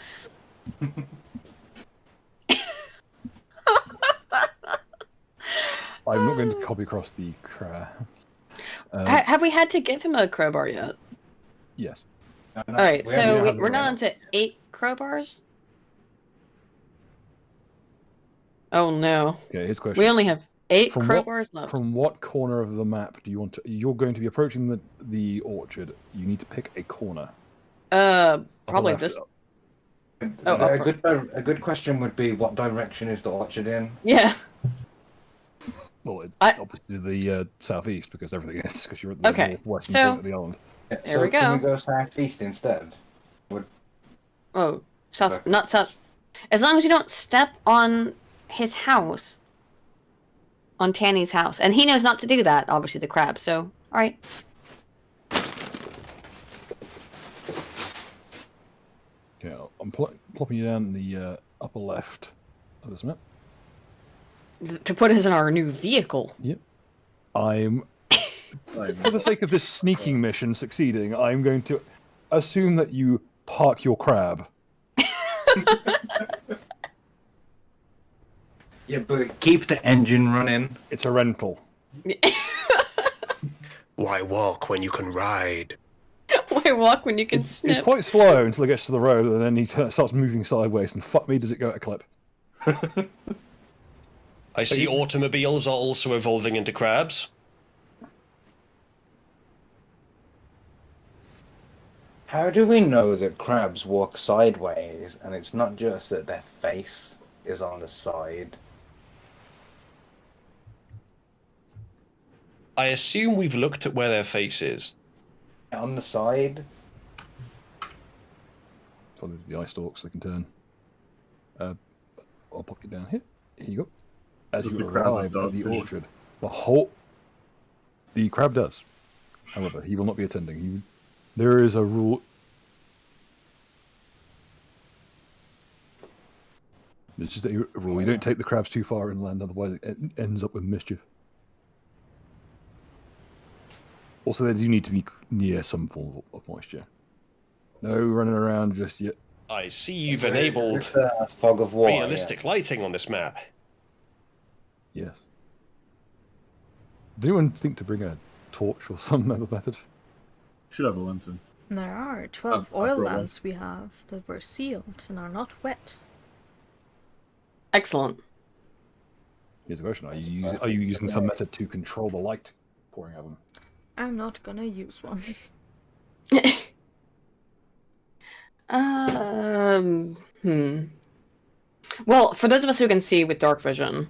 I'm not going to copy across the crabs. Have we had to give him a crowbar yet? Yes. No, Alright, we so haven't had we're the not right. on to 8 crowbars? Oh no. Okay, here's a question. We only have 8 From crowbars left. From what corner of the map do you want to... You're going to be approaching the orchard. You need to pick a corner. Probably left. this. A good question would be, what direction is the orchard in? Yeah. Well, it's I- obviously the southeast, because everything is, because you're at the Okay, northwestern so- point of the island. Yeah, There so we Can go. we go southeast instead? Oh, south, Okay. not south. As long as you don't step on his house. On Tanny's house. And he knows not to do that, obviously, the crab, so, alright. Yeah, I'm plopping you down in the upper left of this map. To put us in our new vehicle. Yep. For the sake of this sneaking mission succeeding, I'm going to assume that you park your crab. Yeah, but keep the engine running. It's a rental. Why walk when you can ride? Why walk when you can It's snip? quite slow until it gets to the road, and then he starts moving sideways, and fuck me, does it go at a clip. I see automobiles are also evolving into crabs. How do we know that crabs walk sideways and it's not just that their face is on the side? I assume we've looked at where their face is. On the side? Probably the eye stalks, they can turn. I'll pop it down here. Here you go. As Does you the crab have arrive dark at the vision? orchard, the crab does. However, he will not be attending. There is a rule. It's just a rule. You don't take the crabs too far inland, otherwise it ends up with mischief. Also, they do need to be near some form of moisture. No running around just yet. I see you've enabled Fog of war. realistic lighting on this map. Yes. Did anyone think to bring a torch or some other method? Should have a lantern. There are 12 I've oil brought one. lamps we have that were sealed and are not wet. Excellent. Here's the question: are you using some method to control the light pouring out of them? I'm not gonna use one. Hmm. Well, for those of us who can see with dark vision,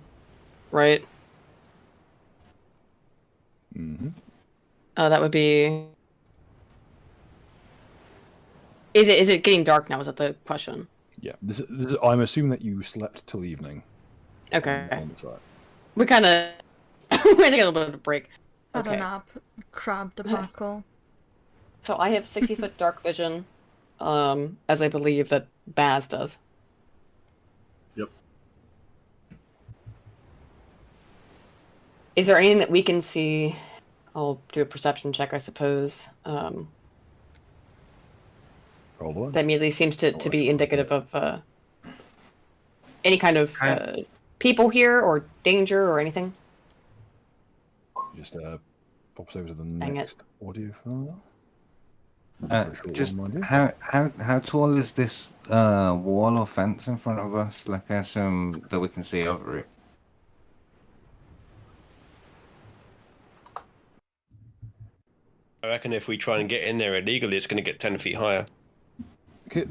right? Mm-hmm. That would be. Is it getting dark now? Is that the question? Yeah. I'm assuming that you slept till evening. Okay. On the side. We kind of. We're gonna take a little bit of a break. Had a Okay. nap, crab debacle. So I have 60-foot dark vision, as I believe that Baz does. Yep. Is there anything that we can see? I'll do a perception check, I suppose. Roll one. That immediately seems to be indicative of any kind of people here or danger or anything. Just pops over to the Dang it. next audio file. Pretty sure it Just will, mind you. how tall is this wall or fence in front of us? Like, I assume that we can see over it. I reckon if we try and get in there illegally, it's going to get 10 feet higher. Okay,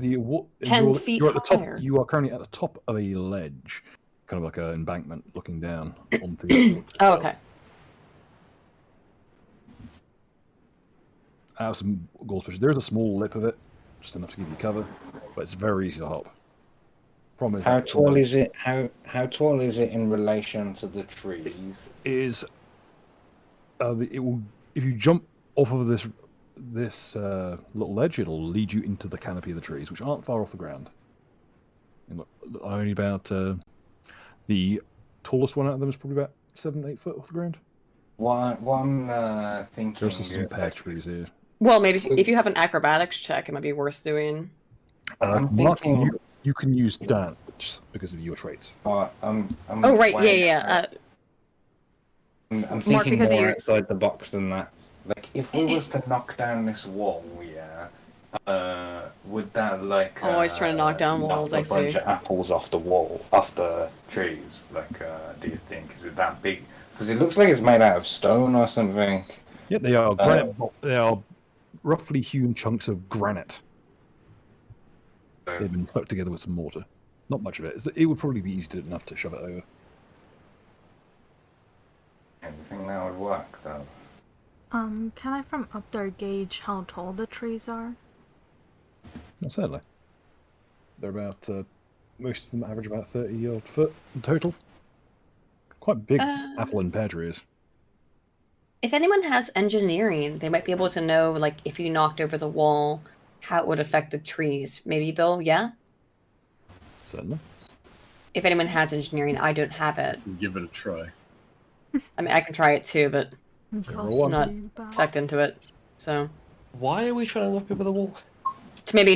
10 feet you're at the top. higher. You are currently at the top of a ledge, kind of like an embankment looking down onto the. Oh, okay. I have some goldfish. There's a small lip of it, just enough to give you cover, but it's very easy to hop. Problem is, How tall is it? How tall is it in relation to the trees? Is it will if you jump off of this little ledge, it'll lead you into the canopy of the trees, which aren't far off the ground. And look, only about the tallest one out of them is probably about 7-8 foot off the ground. What I'm thinking There's some is pear trees here. Well, maybe if you have an acrobatics check, it might be worth doing. I'm Mark, thinking. you can use dance because of your traits. I'm Oh, right, way- yeah. I'm Mark, thinking because of more your- outside the box than that. Like, if we was to knock down this wall, would that like? Always trying to knock down walls, a I bunch see. of apples off the wall, off the trees. Like, do you think is it that big? Because it looks like it's made out of stone or something. Yeah, they are granite. They are roughly hewn chunks of granite. They've been stuck together with some mortar. Not much of it. It would probably be easy enough to shove it over. I think that would work though. Can I from up there gauge how tall the trees are? Not certainly. They're about most of them average about 30 odd foot in total. Quite big apple and pear trees. If anyone has engineering, they might be able to know, like, if you knocked over the wall, how it would affect the trees. Maybe, Bill, yeah? Certainly. If anyone has engineering, I don't have it. Give it a try. I mean, I can try it too, but roll I'm not Possibly about- tucked into it. So, Why are we trying to knock over the wall? to maybe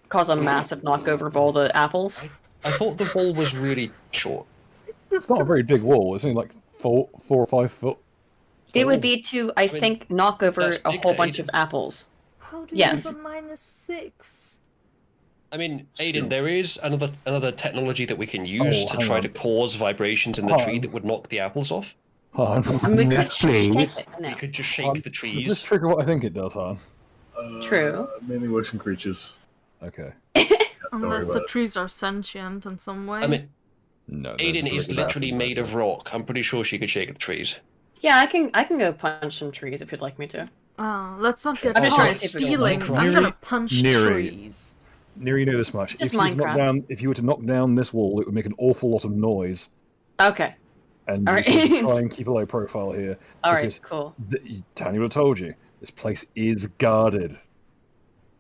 cause a massive knockover of all the apples. I thought the wall was really short. It's not a very big wall. It's only like 4 or 5 foot. It would be to, I mean, think, knock over that's a big whole to bunch Aiden. of apples. How do Yes. you have a -6? I mean, Aiden, there is another technology that we can use to hang try on. to cause vibrations in the tree that would knock the apples off. I mean, we could Yes, shake please. it. No. We could just shake the Does this trees. trigger what I think it does, Han? True. Mainly works in creatures. Okay. Unless the about it. trees are sentient in some way. I mean, No. Aiden is literally made of rock. I'm pretty sure she could shake the trees. Yeah, I can go punch some trees if you'd like me to. Let's not get I'm just caught trying to see if we can stealing. Minecraft. I'm gonna punch Neri. trees. Near you know this much. Just If Minecraft. if you were to knock down this wall, it would make an awful lot of noise. Okay. And All you right. can try and keep a low profile here. All right. because Cool. Tanya would have told you, this place is guarded.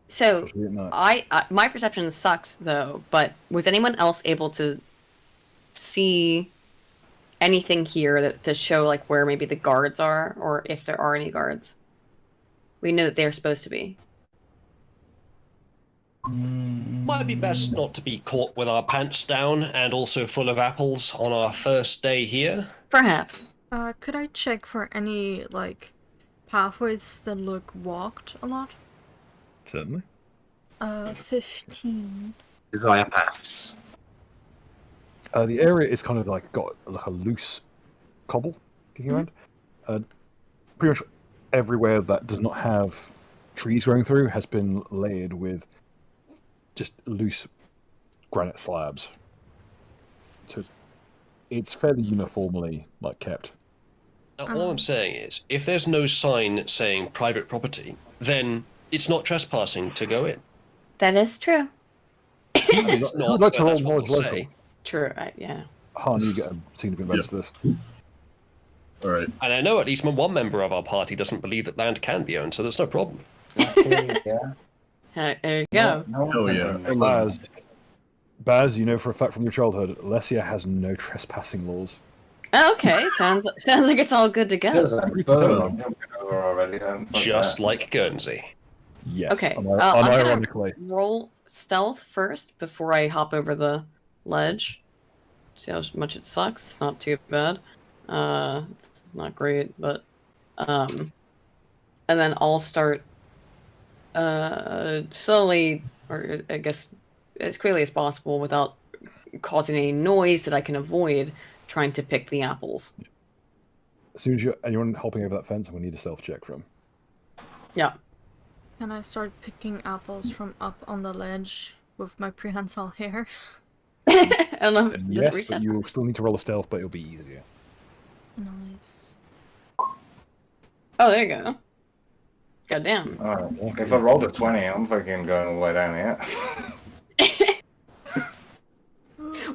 So Especially at night. I my perception sucks though. But was anyone else able to see anything here that to show like where maybe the guards are, or if there are any guards? We know that they're supposed to be. Might be best not to be caught with our pants down and also full of apples on our first day here. Perhaps. Could I check for any, like, pathways that look walked a lot? Certainly. 15. Desire paths. The area is kind of like got like a loose cobble kicking around. Pretty much everywhere that does not have trees growing through has been layered with just loose granite slabs. So it's fairly uniformly like kept. Now, all I'm saying is, if there's no sign saying private property, then it's not trespassing to go in. That is true. It's not, I'd like but to roll that's what knowledge we'll local. say. True. Yeah. Han, you get a significant bonus to this. All right. And I know at least one member of our party doesn't believe that land can be owned, so there's no problem. Exactly, yeah. There you go. Oh, yeah. Baz, you know for a fact from your childhood, Alessia has no trespassing laws. Okay, sounds like it's all good to go. Already, Just like Guernsey. Yes. Okay, I'm Unironically. gonna roll stealth first before I hop over the ledge. See how much it sucks. It's not too bad. It's not great, but and then I'll start slowly, or I guess as quickly as possible, without causing any noise that I can avoid, trying to pick the apples. As soon as anyone hopping over that fence, I'm going to need a stealth check from. Yeah. Can I start picking apples from up on the ledge with my prehensile hair? I don't know. Does it Yes, reset? but you'll still need to roll a stealth, but it'll be easier. Nice. Oh, there you go. Goddamn. Alright. If I rolled a 20, I'm fucking going all the way down here.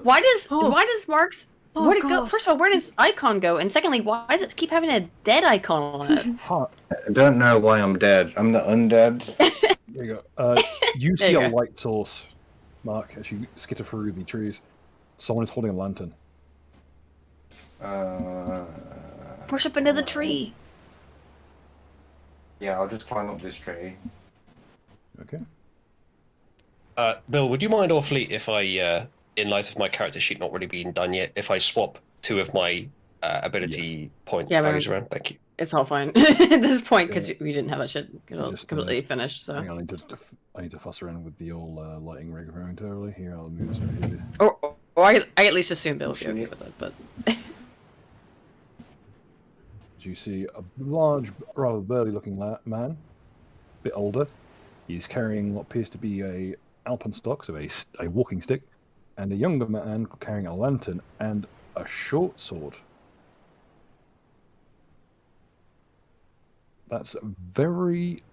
Why does Mark's Oh, where'd it go? God. First of all, where does icon go? And secondly, why does it keep having a dead icon on it? Ha, I don't know why I'm dead. I'm the undead. there you go. You There see you a go. light source, Mark, as you skitter through the trees. Someone is holding a lantern. Push up into the tree. Yeah, I'll just climb up this tree. Okay. Bill, would you mind awfully if I, in light of my character sheet not really being done yet, if I swap 2 of my ability point values around? Thank you. It's all fine at this point because we didn't have that shit Just, completely finished. So, Hang on, I need to fuss around with the old lighting rig momentarily. Here, I'll move this over here. or I at least assume Bill would be okay with it. But You see a large, rather burly-looking man, a bit older. He's carrying what appears to be a alpenstock, so a walking stick, and a younger man carrying a lantern and a short sword. That's very...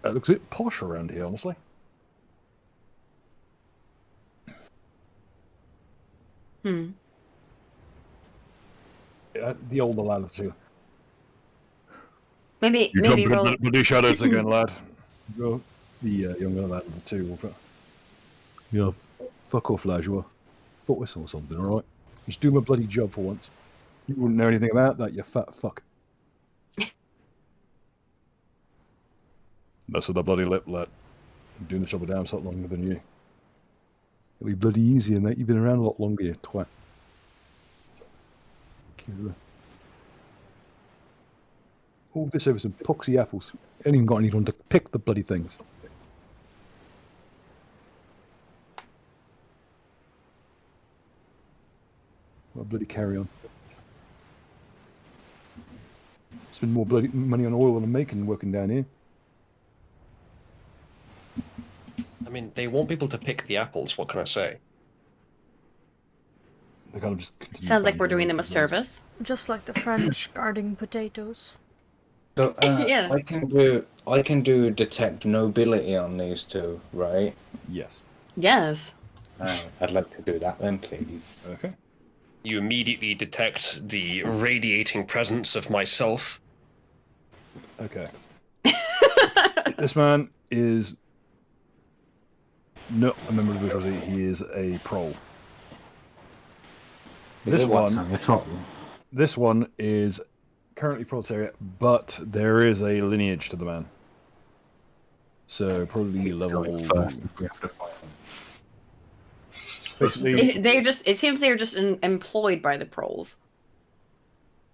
It looks a bit posh around here, honestly. The older lad too. maybe You maybe jump roll. into the shadows again, lad. Go. The younger lad of the two will put... Yeah, fuck off, lad, you are. Thought I saw something, alright? Just do my bloody job for once. You wouldn't know anything about that, you fat fuck. Mess with the bloody lip, lad. I'm doing the job a damn sight longer than you. It'll be bloody easier, mate. You've been around a lot longer, you twat. All this over some poxy apples. Ain't even got anyone to pick the bloody things. Well, bloody carry on. Spend more bloody money on oil than I'm making working down here. I mean, they want people to pick the apples, what can I say? They kind of just continue Sounds like we're finding doing them a things. service. Just like the French guarding potatoes. So Yeah. I can do detect nobility on these two, right? Yes. Yes. I'd like to do that then, please. Okay. You immediately detect the radiating presence of myself. Okay. This man is not a member of the bourgeoisie. He is a prole. This one, a troll? this one is currently proletariat, but there is a lineage to the man. So probably level first if we have to fight them. Basically, It seems they're just employed by the proles.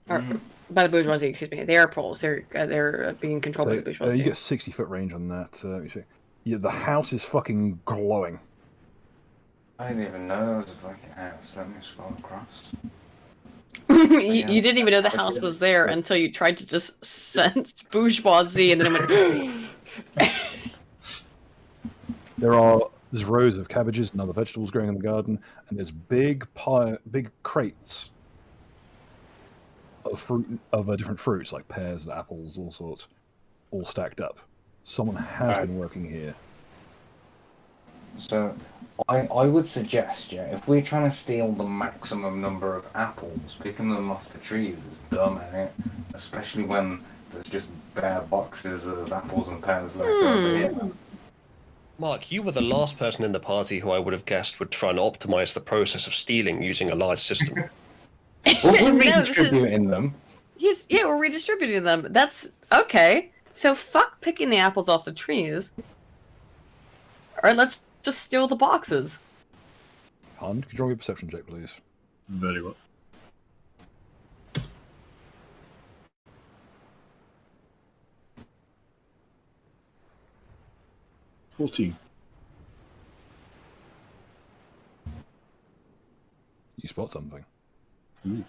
Or by the bourgeoisie, excuse me. They are proles. They're being controlled by the bourgeoisie. you get 60-foot range on that. Let me see. Yeah, the house is fucking glowing. I didn't even know there was a fucking house. Let me scroll across. You didn't even know the house was there until you tried to just sense bourgeoisie, and then it went. There's rows of cabbages and other vegetables growing in the garden, and there's big crates of fruit of different fruits like pears, apples, all sorts, all stacked up. Someone has been working here. So, I would suggest, yeah, if we're trying to steal the maximum number of apples, picking them off the trees is dumb, ain't it? Especially when there's just bare boxes of apples and pears left over here. Mark, you were the last person in the party who I would have guessed would try and optimize the process of stealing using a large system. Well, we're redistributing them. We're redistributing them. That's okay. So fuck picking the apples off the trees. Or let's just steal the boxes. Han, could you roll me a perception check, please? Very well. $14. You spot something. Ooh.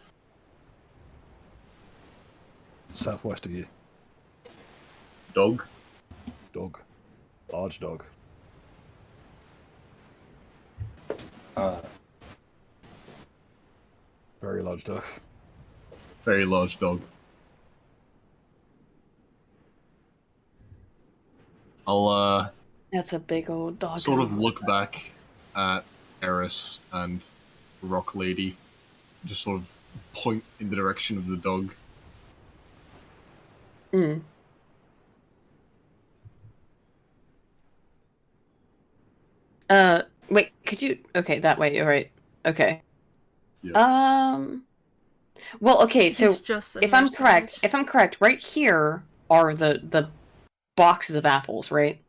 Southwest of you. Dog. Dog. Large dog. Very large dog. Very large dog. I'll That's a big old dog. sort of look back at Eris and Rock Lady, just sort of point in the direction of the dog. Wait, could you? Okay, that way. All right. Okay. Yeah. Well, okay. So He's just on if your I'm correct, side. right here are the boxes of apples, right?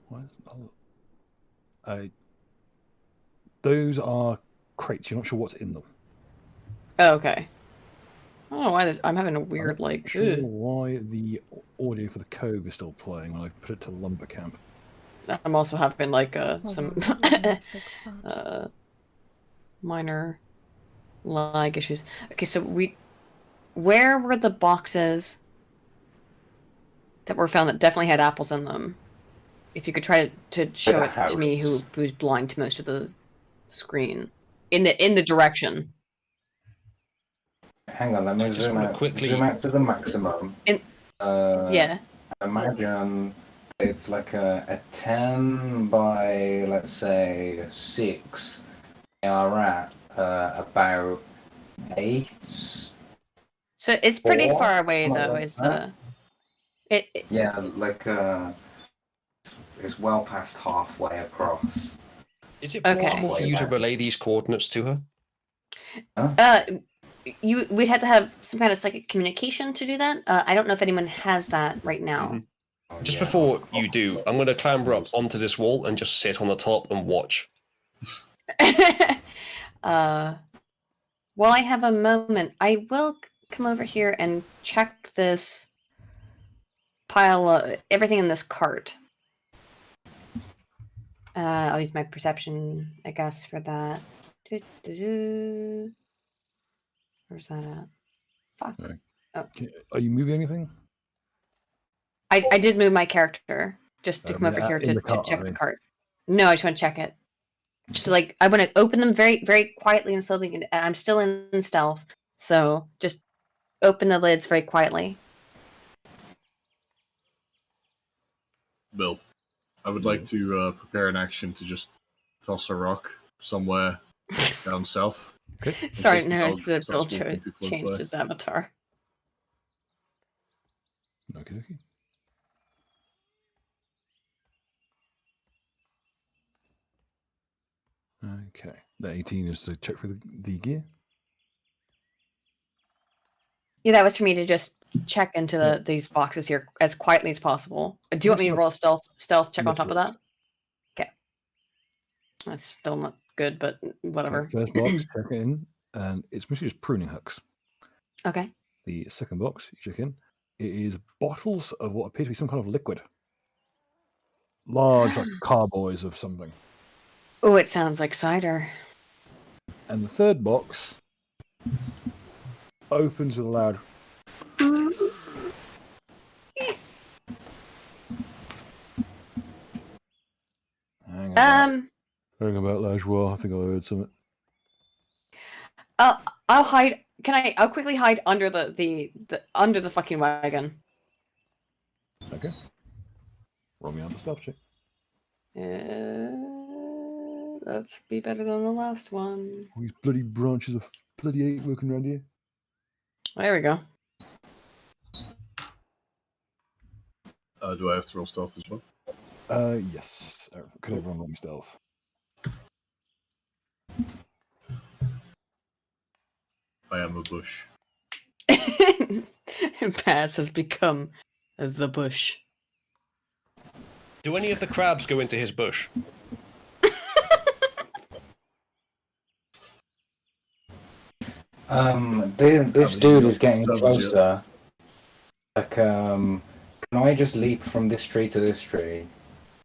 What is that? Those are crates. You're not sure what's in them. Oh, okay. I don't know why I'm having a weird I'm like. not sure ugh. why the audio for the Cove is still playing when I put it to lumber camp. I'm also having like Hold some on, let me fix that. minor lag issues. Okay, so where were the boxes that were found that definitely had apples in them? If you could try to show it to me, who's blind to most of the screen, in the direction. Hang on, let me just zoom wanna out. quickly- Zoom out to the maximum. Yeah. Imagine it's like a 10 by, let's say, 6. They are at about 8. So it's pretty 4, far away something though. like Is that. it? Yeah, like it's well past halfway across. Is it Okay. possible for you to relay these coordinates to her? We'd have to have some kind of psychic communication to do that. I don't know if anyone has that right now. Just before you do, I'm going to clamber up onto this wall and just sit on the top and watch. While I have a moment, I will come over here and check this pile of everything in this cart. I'll use my perception, I guess, for that. Where's that at? Fuck. Okay. Oh. Are you moving anything? I did move my character just to come over here in to the cart, check I the mean. cart. No, I just want to check it. Just like I want to open them very, very quietly and slowly. And I'm still in stealth, so just open the lids very quietly. Bill, I would like to prepare an action to just toss a rock somewhere down south. Okay. Sorry, case the no, dog it's the starts Bill walking too close changed by. his avatar. Okay. Okay. The 18 is to check for the gear. Yeah, that was for me to just check into these boxes here as quietly as possible. Do you want me to roll a stealth check on Yes, top of please. that? Okay. That's still not good, but whatever. Okay, first box, check it in, and it's mostly just pruning hooks. Okay. The second box, you check in, it is bottles of what appears to be some kind of liquid. Large, like carboys of something. Oh, it sounds like cider. And the third box opens with a loud. Hang about La Joie. I think I heard something. I'll hide. I'll quickly hide under the under the fucking wagon. Okay. Roll me on the stealth check. Let's be better than the last one. All these bloody branches of bloody 8 working around here. There we go. Do I have to roll stealth as well? Yes. Could everyone roll me stealth? I am a bush. Paz has become the bush. Do any of the crabs go into his bush? This dude is getting Double closer. Like, can I just leap from this tree to this tree?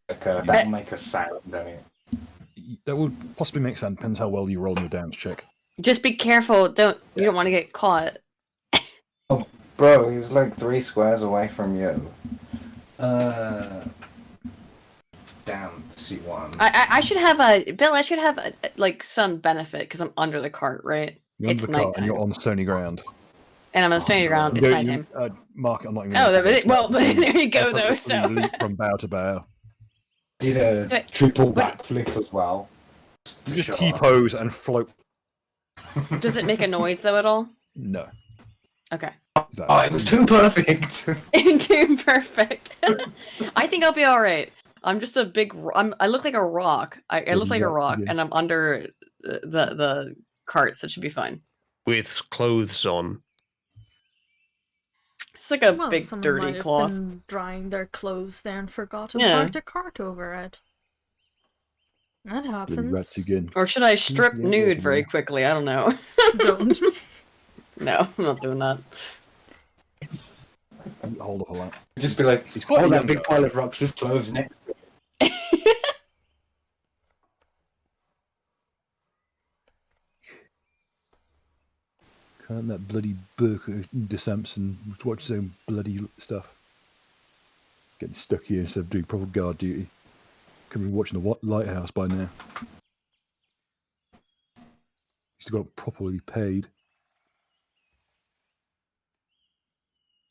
Like, that'll make a sound, don't it? That would possibly make sense. Depends how well you roll in your dance check. Just be careful. You don't want to get caught. Bro, he's like 3 squares away from you. Damn, C1. I should have Bill. I should have like some benefit because I'm under the cart, right? You're It's under the cart and nighttime. you're on stony ground. And I'm on stony ground. It's You- nighttime. Mark, I'm not even. Oh, gonna- well, there you go, though. You So leap from bow to bow. Did a Wait, triple what- backflip as well. You just T-pose and float. does it make a noise though at all? No. Okay. Is that- Oh, it was too perfect! Too perfect. I think I'll be all right. I'm just a big. I look like a rock. I look like a rock, yeah. and I'm under the cart, so it should be fine. With clothes on. It's like a Well, big someone dirty might have cloth. been drying their clothes there and forgot to Yeah. park the cart over it. That Bloody happens. rats again. Or should I strip Yeah, nude yeah. very quickly? I don't know. Don't. No, I'm not doing that. Hold up a lot. Just be like, He's quite oh, a that young big guy. pile of rocks with clothes next to it. Can't that bloody Burke de Sampson watch his own bloody stuff? Getting stuck here instead of doing proper guard duty. Could be watching the lighthouse by now. He's got properly paid.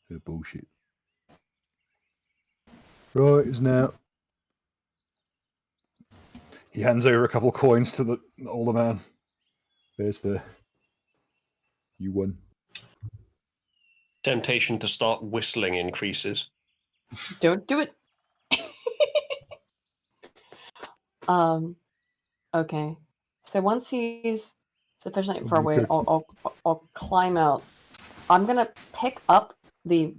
They're bullshit. Right, it's now. He hands over a couple of coins to the older man. There's for you won. Temptation to start whistling increases. Don't do it. Okay. So once he's sufficiently far away, I'll climb out. I'm gonna pick up the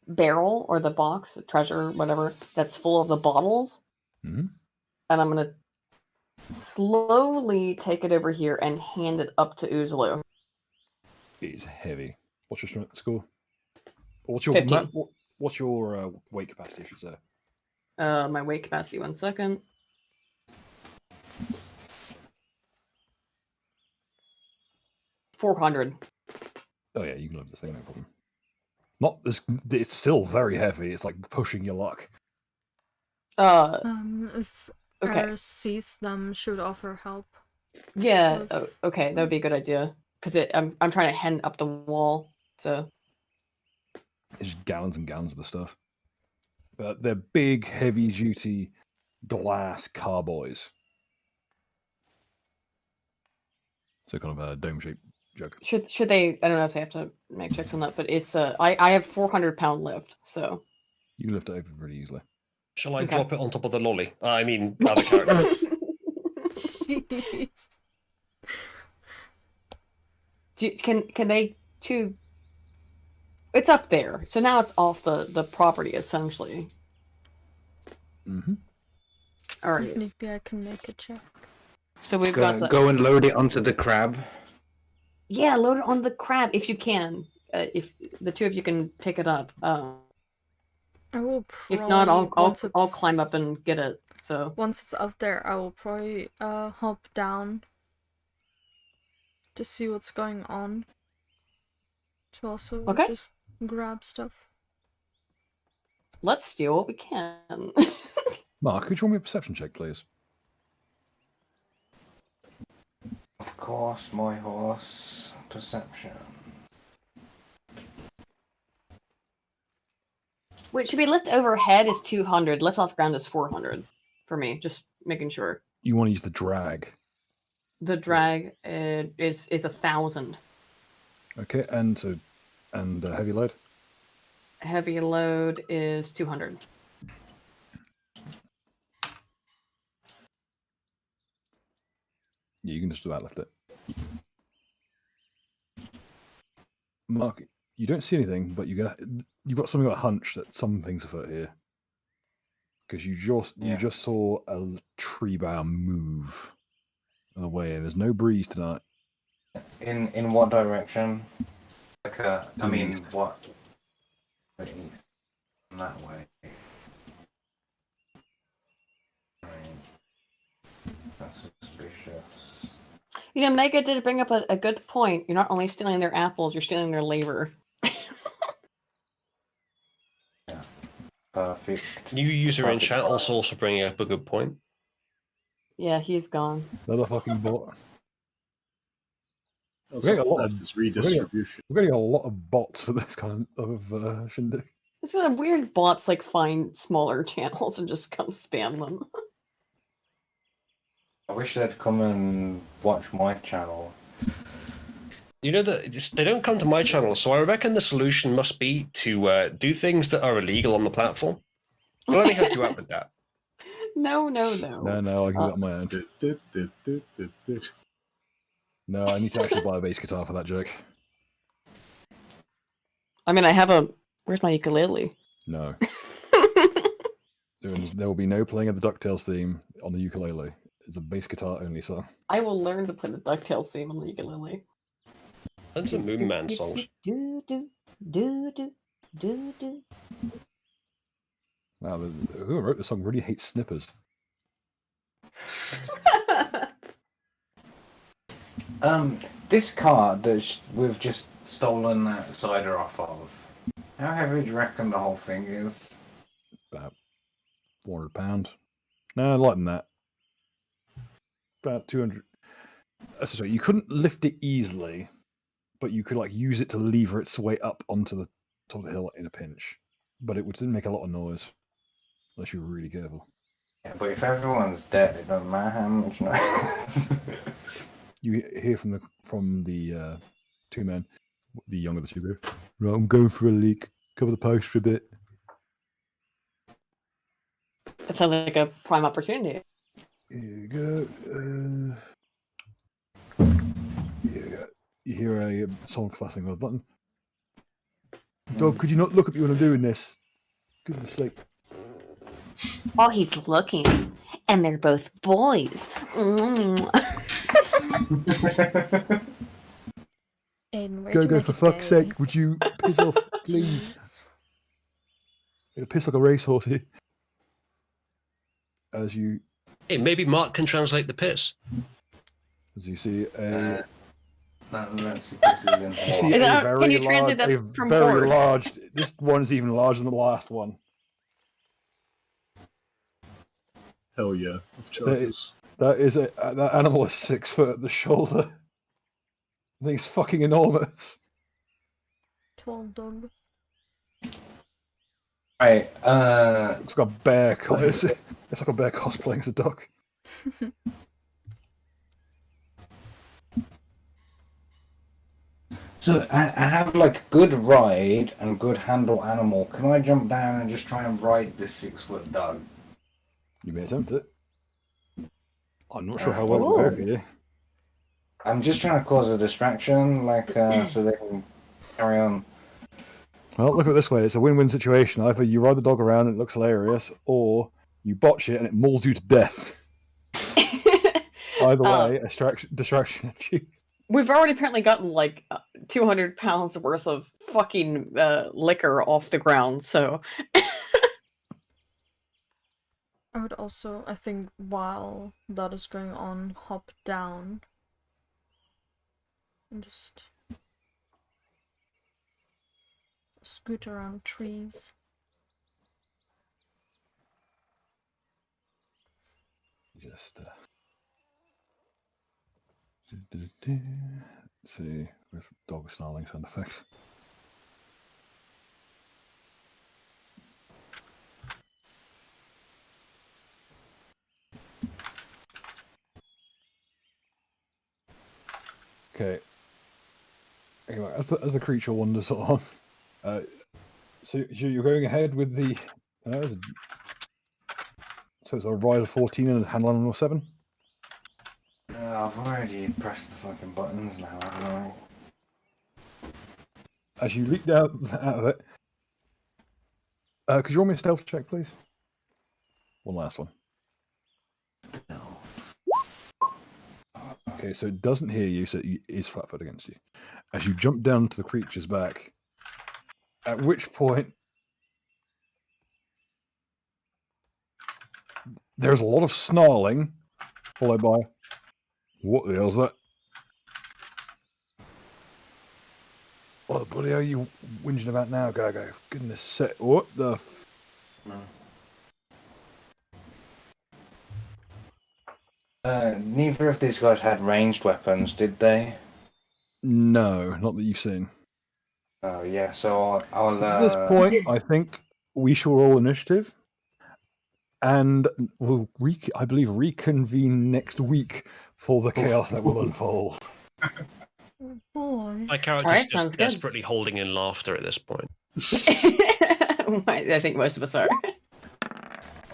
barrel or the box, the treasure, whatever, that's full of the bottles, Mhm. and I'm gonna slowly take it over here and hand it up to Uzlu. It is heavy. What's your strength score? What's your 15. what's your weight capacity? I should say. My weight capacity. 1 second. $400. Oh yeah, you can lift this thing, no problem. Not this. It's still very heavy. It's like pushing your luck. If Okay. Eris sees them, she would offer help. Yeah. Okay, that would be a good idea because I'm trying to hand up the wall. So It's just gallons and gallons of the stuff. But they're big, heavy-duty glass carboys. So kind of a dome-shaped jug. should they? I don't know if they have to make checks on that, but it's I have 400-pound lift, so You can lift it over pretty easily. Shall I Okay. drop it on top of the lolly? I mean, other character. Jeez. Can they chew? It's up there, so now it's off the property essentially. Mm-hmm. All If right. need be, I can make a check. So we've got the Go and load it onto the crab. yeah. Load it on the crab if you can. If the two of you can pick it up. I will If probably not, I'll once I'll it's- climb up and get it. So Once it's up there, I will probably hop down to see what's going on. To also Okay. just grab stuff. let's steal what we can. Mark, could you roll me a perception check, please? Of course, my horse. Perception. Which should be lift overhead is 200. Lift off ground is 400 for me. Just making sure. You want to use the drag. The drag is 1,000. Okay, and heavy load. Heavy load is 200. Yeah, you can just about lift it. Mark, you don't see anything, but you've got something of a hunch that something's afoot here. Because you just saw a tree bough move away, and there's no breeze tonight. In what direction? Like To the east. what? The east. That way. Right. That's suspicious. You know, Mega did bring up a good point. You're not only stealing their apples, you're stealing their labor. Perfect. New user in chat also bringing up a good point. Yeah, he's gone. Another fucking bot. Also, getting a lot of- theft is redistribution. We're getting a lot of bots for this kind of shindig. It's a weird bots like find smaller channels and just come spam them. I wish they'd come and watch my channel. You know that they don't come to my channel, so I reckon the solution must be to do things that are illegal on the platform. So let me help you out with that. No. No, I can do that on my own. No, I need to actually buy a bass guitar for that joke. I mean, I have a. Where's my ukulele? No. There will be no playing of the DuckTales theme on the ukulele. It's a bass guitar only song. I will learn to play the DuckTales theme on the ukulele. That's some Moon Man songs. Do do do do do do. Wow, whoever wrote the song really hates snippers. This card that we've just stolen that cider off of. How heavy do you reckon the whole thing is? About £400. No, lighter than that. About 200. Sorry, you couldn't lift it easily, but you could like use it to lever its way up onto the top of the hill in a pinch. But it wouldn't make a lot of noise unless you were really careful. Yeah, but if everyone's dead, it doesn't matter how much noise. You hear from the two men, the younger of the two go, right, I'm going for a leak. Cover the post for a bit. That sounds like a prime opportunity. Here you go. Here you go. You hear someone clapping on the button. Dog, could you not look at me when I'm doing this? Goodness sake. Oh, he's looking, and they're both boys. Aiden, where'd Go, you go, make for it fuck's gay? sake. Would you piss off, please? It'll piss like a racehorse here. As you Hey, maybe Mark can translate the piss. see a Let's see if this is in You here. see Is a that- very can you large, translate that a from very horse? large. This one is even larger than the last one. Hell yeah. Of chargers. That is that animal is 6 foot at the shoulder. I think it's fucking enormous. Tall dog. Right, It's got a bear. It's like a bear cosplaying as a duck. so I have like good ride and good handle animal. Can I jump down and just try and ride this 6 foot dog? You may attempt it. I'm not sure how well it will go for you. I'm just trying to cause a distraction, so they can carry on. Well, look at it this way. It's a win-win situation. Either you ride the dog around and it looks hilarious, or you botch it and it mauls you to death. Either way, a distraction achieved. We've already apparently gotten like 200 pounds worth of fucking liquor off the ground, so. I would also, I think, while that is going on, hop down and just scoot around trees. Just let's see with dog snarling sound effects. Okay. Anyway, as the creature wanders on, so you're going ahead with the. So it's a rider 14 and a handler number 7. I've already pressed the fucking buttons now, haven't I? As you leaped out of it, could you roll me a stealth check, please? One last one. Okay, so it doesn't hear you, so it is flat-footed against you. As you jump down to the creature's back, at which point there's a lot of snarling, followed by, what the hell's that? What the bloody hell are you whinging about now, Gago? Goodness sake, what the... Neither of these guys had ranged weapons, did they? No, not that you've seen. Oh, yeah, so I'll At this point, I think we shall roll initiative, and we'll, I believe, reconvene next week for the chaos that will unfold. Oh boy. My character's Alright, just sounds good. desperately holding in laughter at this point. I think most of us are.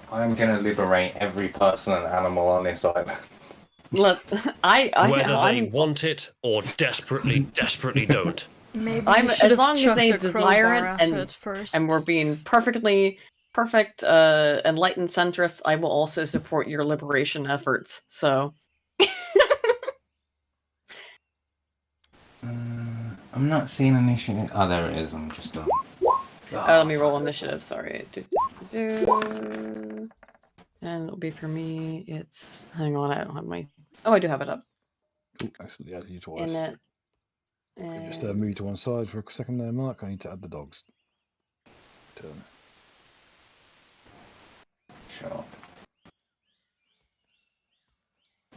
I'm gonna liberate every person and animal on this island. Let's. Whether they I'm, want it or desperatly, desperately don't. Maybe I'm you as should've long as chucked they a desire crowbar it at and first. and we're being perfect, enlightened centrists. I will also support your liberation efforts. So. I'm not seeing initiative. Oh, there it is. I'm just done. Let me roll initiative. Sorry. And it'll be for me. It's. Hang on, I don't have my. Oh, I do have it up. Ooh, actually, added you twice. In it. Okay, just move to one side for a second there, Mark. I need to add the dog's turn. Sure.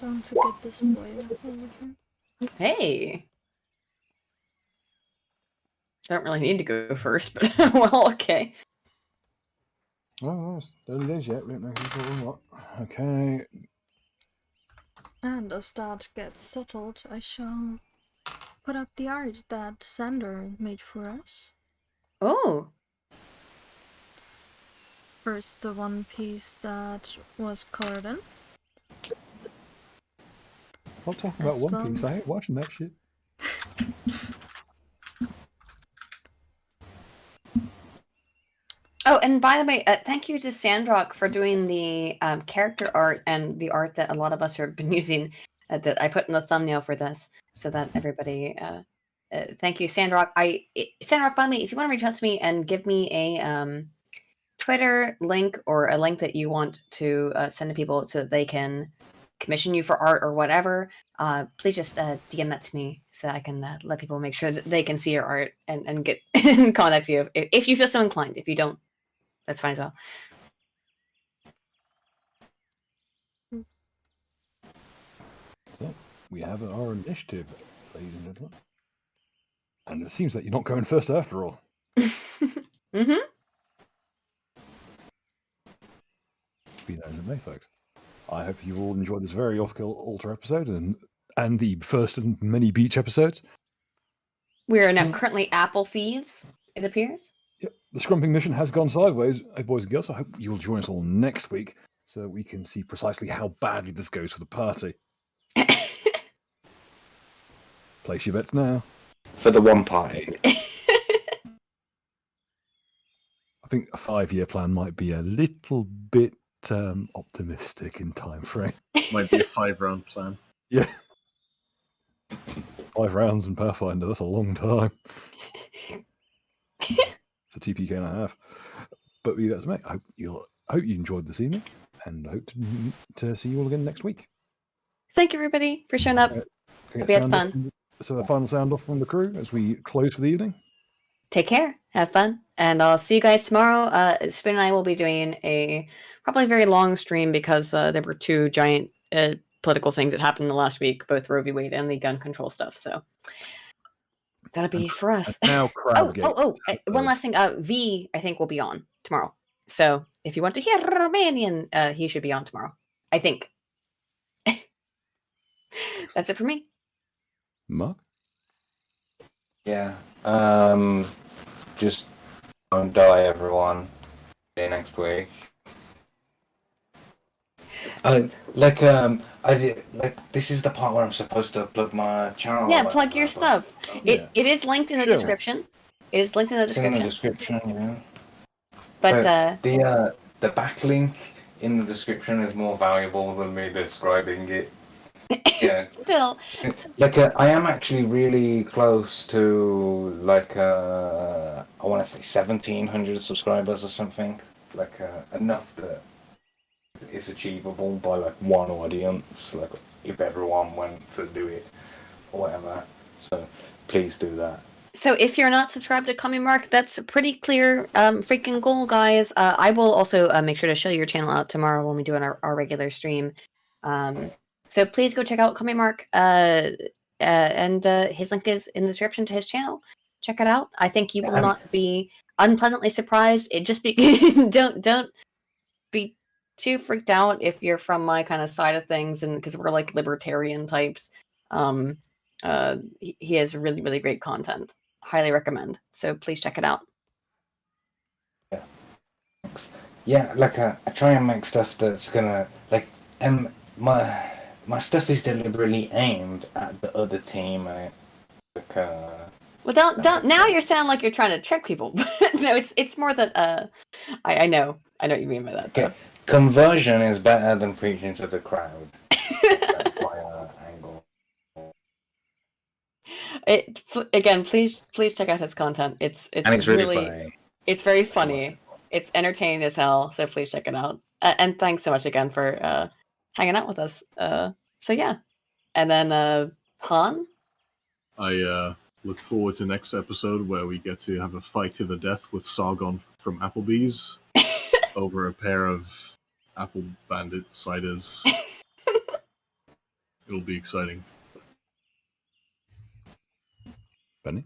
Don't forget this boy over here. Hey. Don't really need to go first, but well, okay. Oh, it's early days yet. We don't know who's doing what. Okay. And as that gets settled, I shall put up the art that Sander made for us. Oh. First, the one piece that was colored in. I'll talk about As One well. Piece. I hate watching that shit. Oh, and by the way, thank you to Sandroc for doing the character art and the art that a lot of us have been using that I put in the thumbnail for this, so that everybody. Thank you, Sandroc. Sandroc, by the way, if you want to reach out to me and give me a Twitter link or a link that you want to send to people so that they can commission you for art or whatever, please just DM that to me so that I can let people make sure that they can see your art and get in contact with you if you feel so inclined. If you don't, that's fine as well. So, we have our initiative, ladies and gentlemen. And it seems that you're not going first after all. Mm-hmm. Be that as it may, folks. I hope you all enjoyed this very off-kilter episode and the first of many beach episodes. We are now currently apple thieves, it appears. Yep, the scrumping mission has gone sideways, boys and girls. I hope you'll join us all next week. so we can see precisely how badly this goes for the party. Place your bets now. For the one party. I think a 5-year plan might be a little bit optimistic in time frame. Might be a 5-round plan. Yeah. 5 rounds in Pathfinder, that's a long time. It's a TPK and a half. But be that as it may, I hope you enjoyed this evening, and I hope to see you all again next week. Thank you, everybody, for showing up. Can I get We had sound fun. off- So a final sound off from the crew as we close for the evening. Take care. Have fun. And I'll see you guys tomorrow. Spin and I will be doing a probably very long stream because there were 2 giant political things that happened in the last week, both Roe v. Wade and the gun control stuff. So that'll be for us. Now, One last thing. V, I think, will be on tomorrow. So if you want to hear Romanian, he should be on tomorrow. I think. That's it for me. Mark? Yeah. Just don't die, everyone. See you next week. This is the part where I'm supposed to plug my channel. Yeah, plug your stuff. Yeah. It is linked in the Sure. description. It is linked in the It's in the description. description, But the backlink in the description is more valuable than me describing it. Yeah. still, I am actually really close to I want to say 1,700 subscribers or something. Enough that it's achievable by one audience. If everyone went to do it or whatever. So please do that. so if you're not subscribed to Commie Mark, that's a pretty clear freaking goal, guys. I will also make sure to show your channel out tomorrow when we do our regular stream. So please go check out Commie Mark. And his link is in the description to his channel. Check it out. I think you will not be unpleasantly surprised. It just be don't be too freaked out if you're from my kind of side of things, and because we're like libertarian types. He has really, really great content. Highly recommend. So please check it out. Yeah, I try and make stuff that's gonna my stuff is deliberately aimed at the other team, and Well, don't. Now you sound like you're trying to trick people. No, it's more that I know what you mean by that. okay. Conversion is better than preaching to the crowd. That's my angle. Again, please check out his content. It's And it's really funny. It's very funny. It's entertaining as hell. So please check it out. And thanks so much again for hanging out with us. So yeah, and then Han. I look forward to next episode where we get to have a fight to the death with Sargon from Applebee's over a pair of Apple Bandit ciders. It'll be exciting. Benny?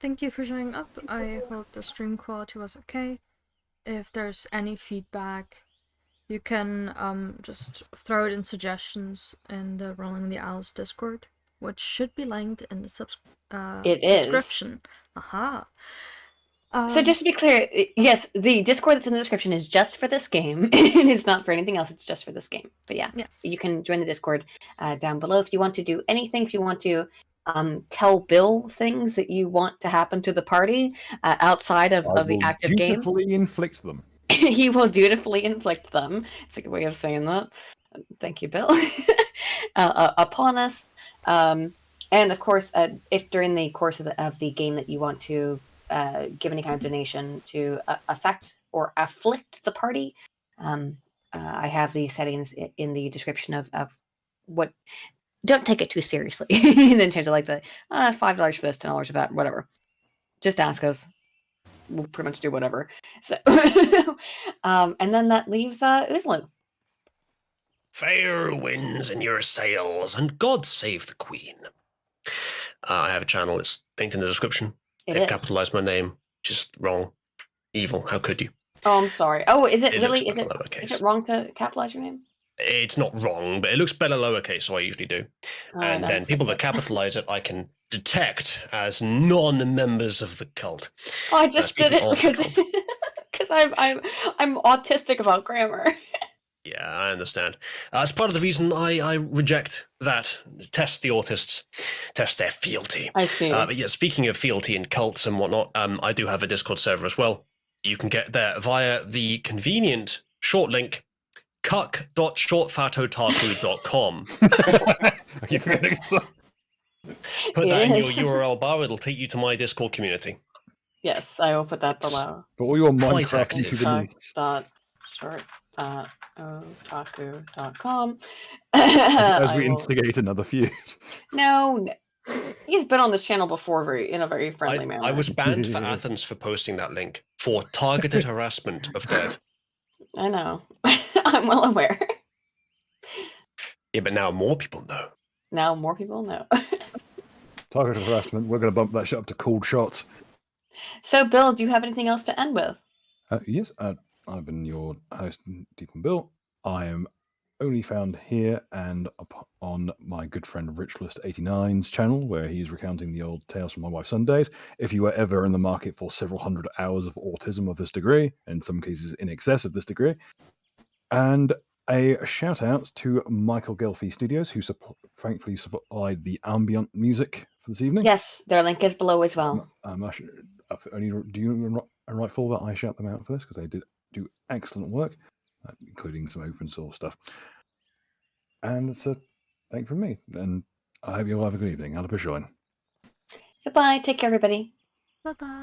Thank you for showing up. I hope the stream quality was okay. If there's any feedback, you can just throw it in suggestions in the Rolling the Owls Discord, which should be linked in the It is. description. Aha. So just to be clear, yes, the Discord that's in the description is just for this game. It's not for anything else. It's just for this game. But yeah, yes, you can join the Discord down below if you want to do anything. If you want to tell Bill things that you want to happen to the party outside of the active game. Dutifully inflict them. He will dutifully inflict them. It's a good way of saying that. Thank you, Bill. Upon us. And of course, if during the course of the game that you want to give any kind of donation to affect or afflict the party, I have the settings in the description of what. Don't take it too seriously in terms of like the $5 for this, $10 for that, whatever. Just ask us. We'll pretty much do whatever. So, and then that leaves Uslu. Fair winds in your sails, and God save the Queen. I have a channel. It's linked in the description. They've capitalized my name. Just wrong. Evil. How could you? Oh, I'm sorry. Oh, is it It really? looks Is better it lowercase. wrong to capitalize your name? It's not wrong, but it looks better lowercase, so I usually do. And then people that capitalize it, I can detect as non-members of the cult. Oh, I just did Speaking it of the because I'm autistic about grammar. Yeah, I understand. It's part of the reason I reject that. Test the autists, test their fealty. I see. But yeah, speaking of fealty and cults and whatnot, I do have a Discord server as well. You can get there via the convenient short link, cuck.shortfatotaku.com. I keep forgetting. Put that in your Yes. URL bar, it'll take you to my Discord community. Yes, I will put that below. For all your Quite Minecraft active. YouTuber needs. Shortfatotaku.com. As I we will- instigate another feud. No. He's been on this channel before in a very friendly manner. I was banned for Athens for posting that link for targeted harassment of Dev. I know. I'm well aware. Yeah, but now more people know. Now more people know. Targeted harassment. We're going to bump that shit up to cold shots. So, Bill, do you have anything else to end with? Yes, I've been your host, Deep and Bill. I am only found here and on my good friend Richlist89's channel, where he's recounting the old tales from my wife's Sundays. If you were ever in the market for several hundred hours of autism of this degree, in some cases in excess of this degree. And a shout out to Michael Gelfie Studios, who thankfully supplied the ambient music for this evening. Yes, their link is below as well. Do you rightful that I shout them out for this, because they did do excellent work, including some open source stuff. And it's a thank from me, and I hope you all have a good evening. I'll be showing. Goodbye. Take care, everybody. Bye bye.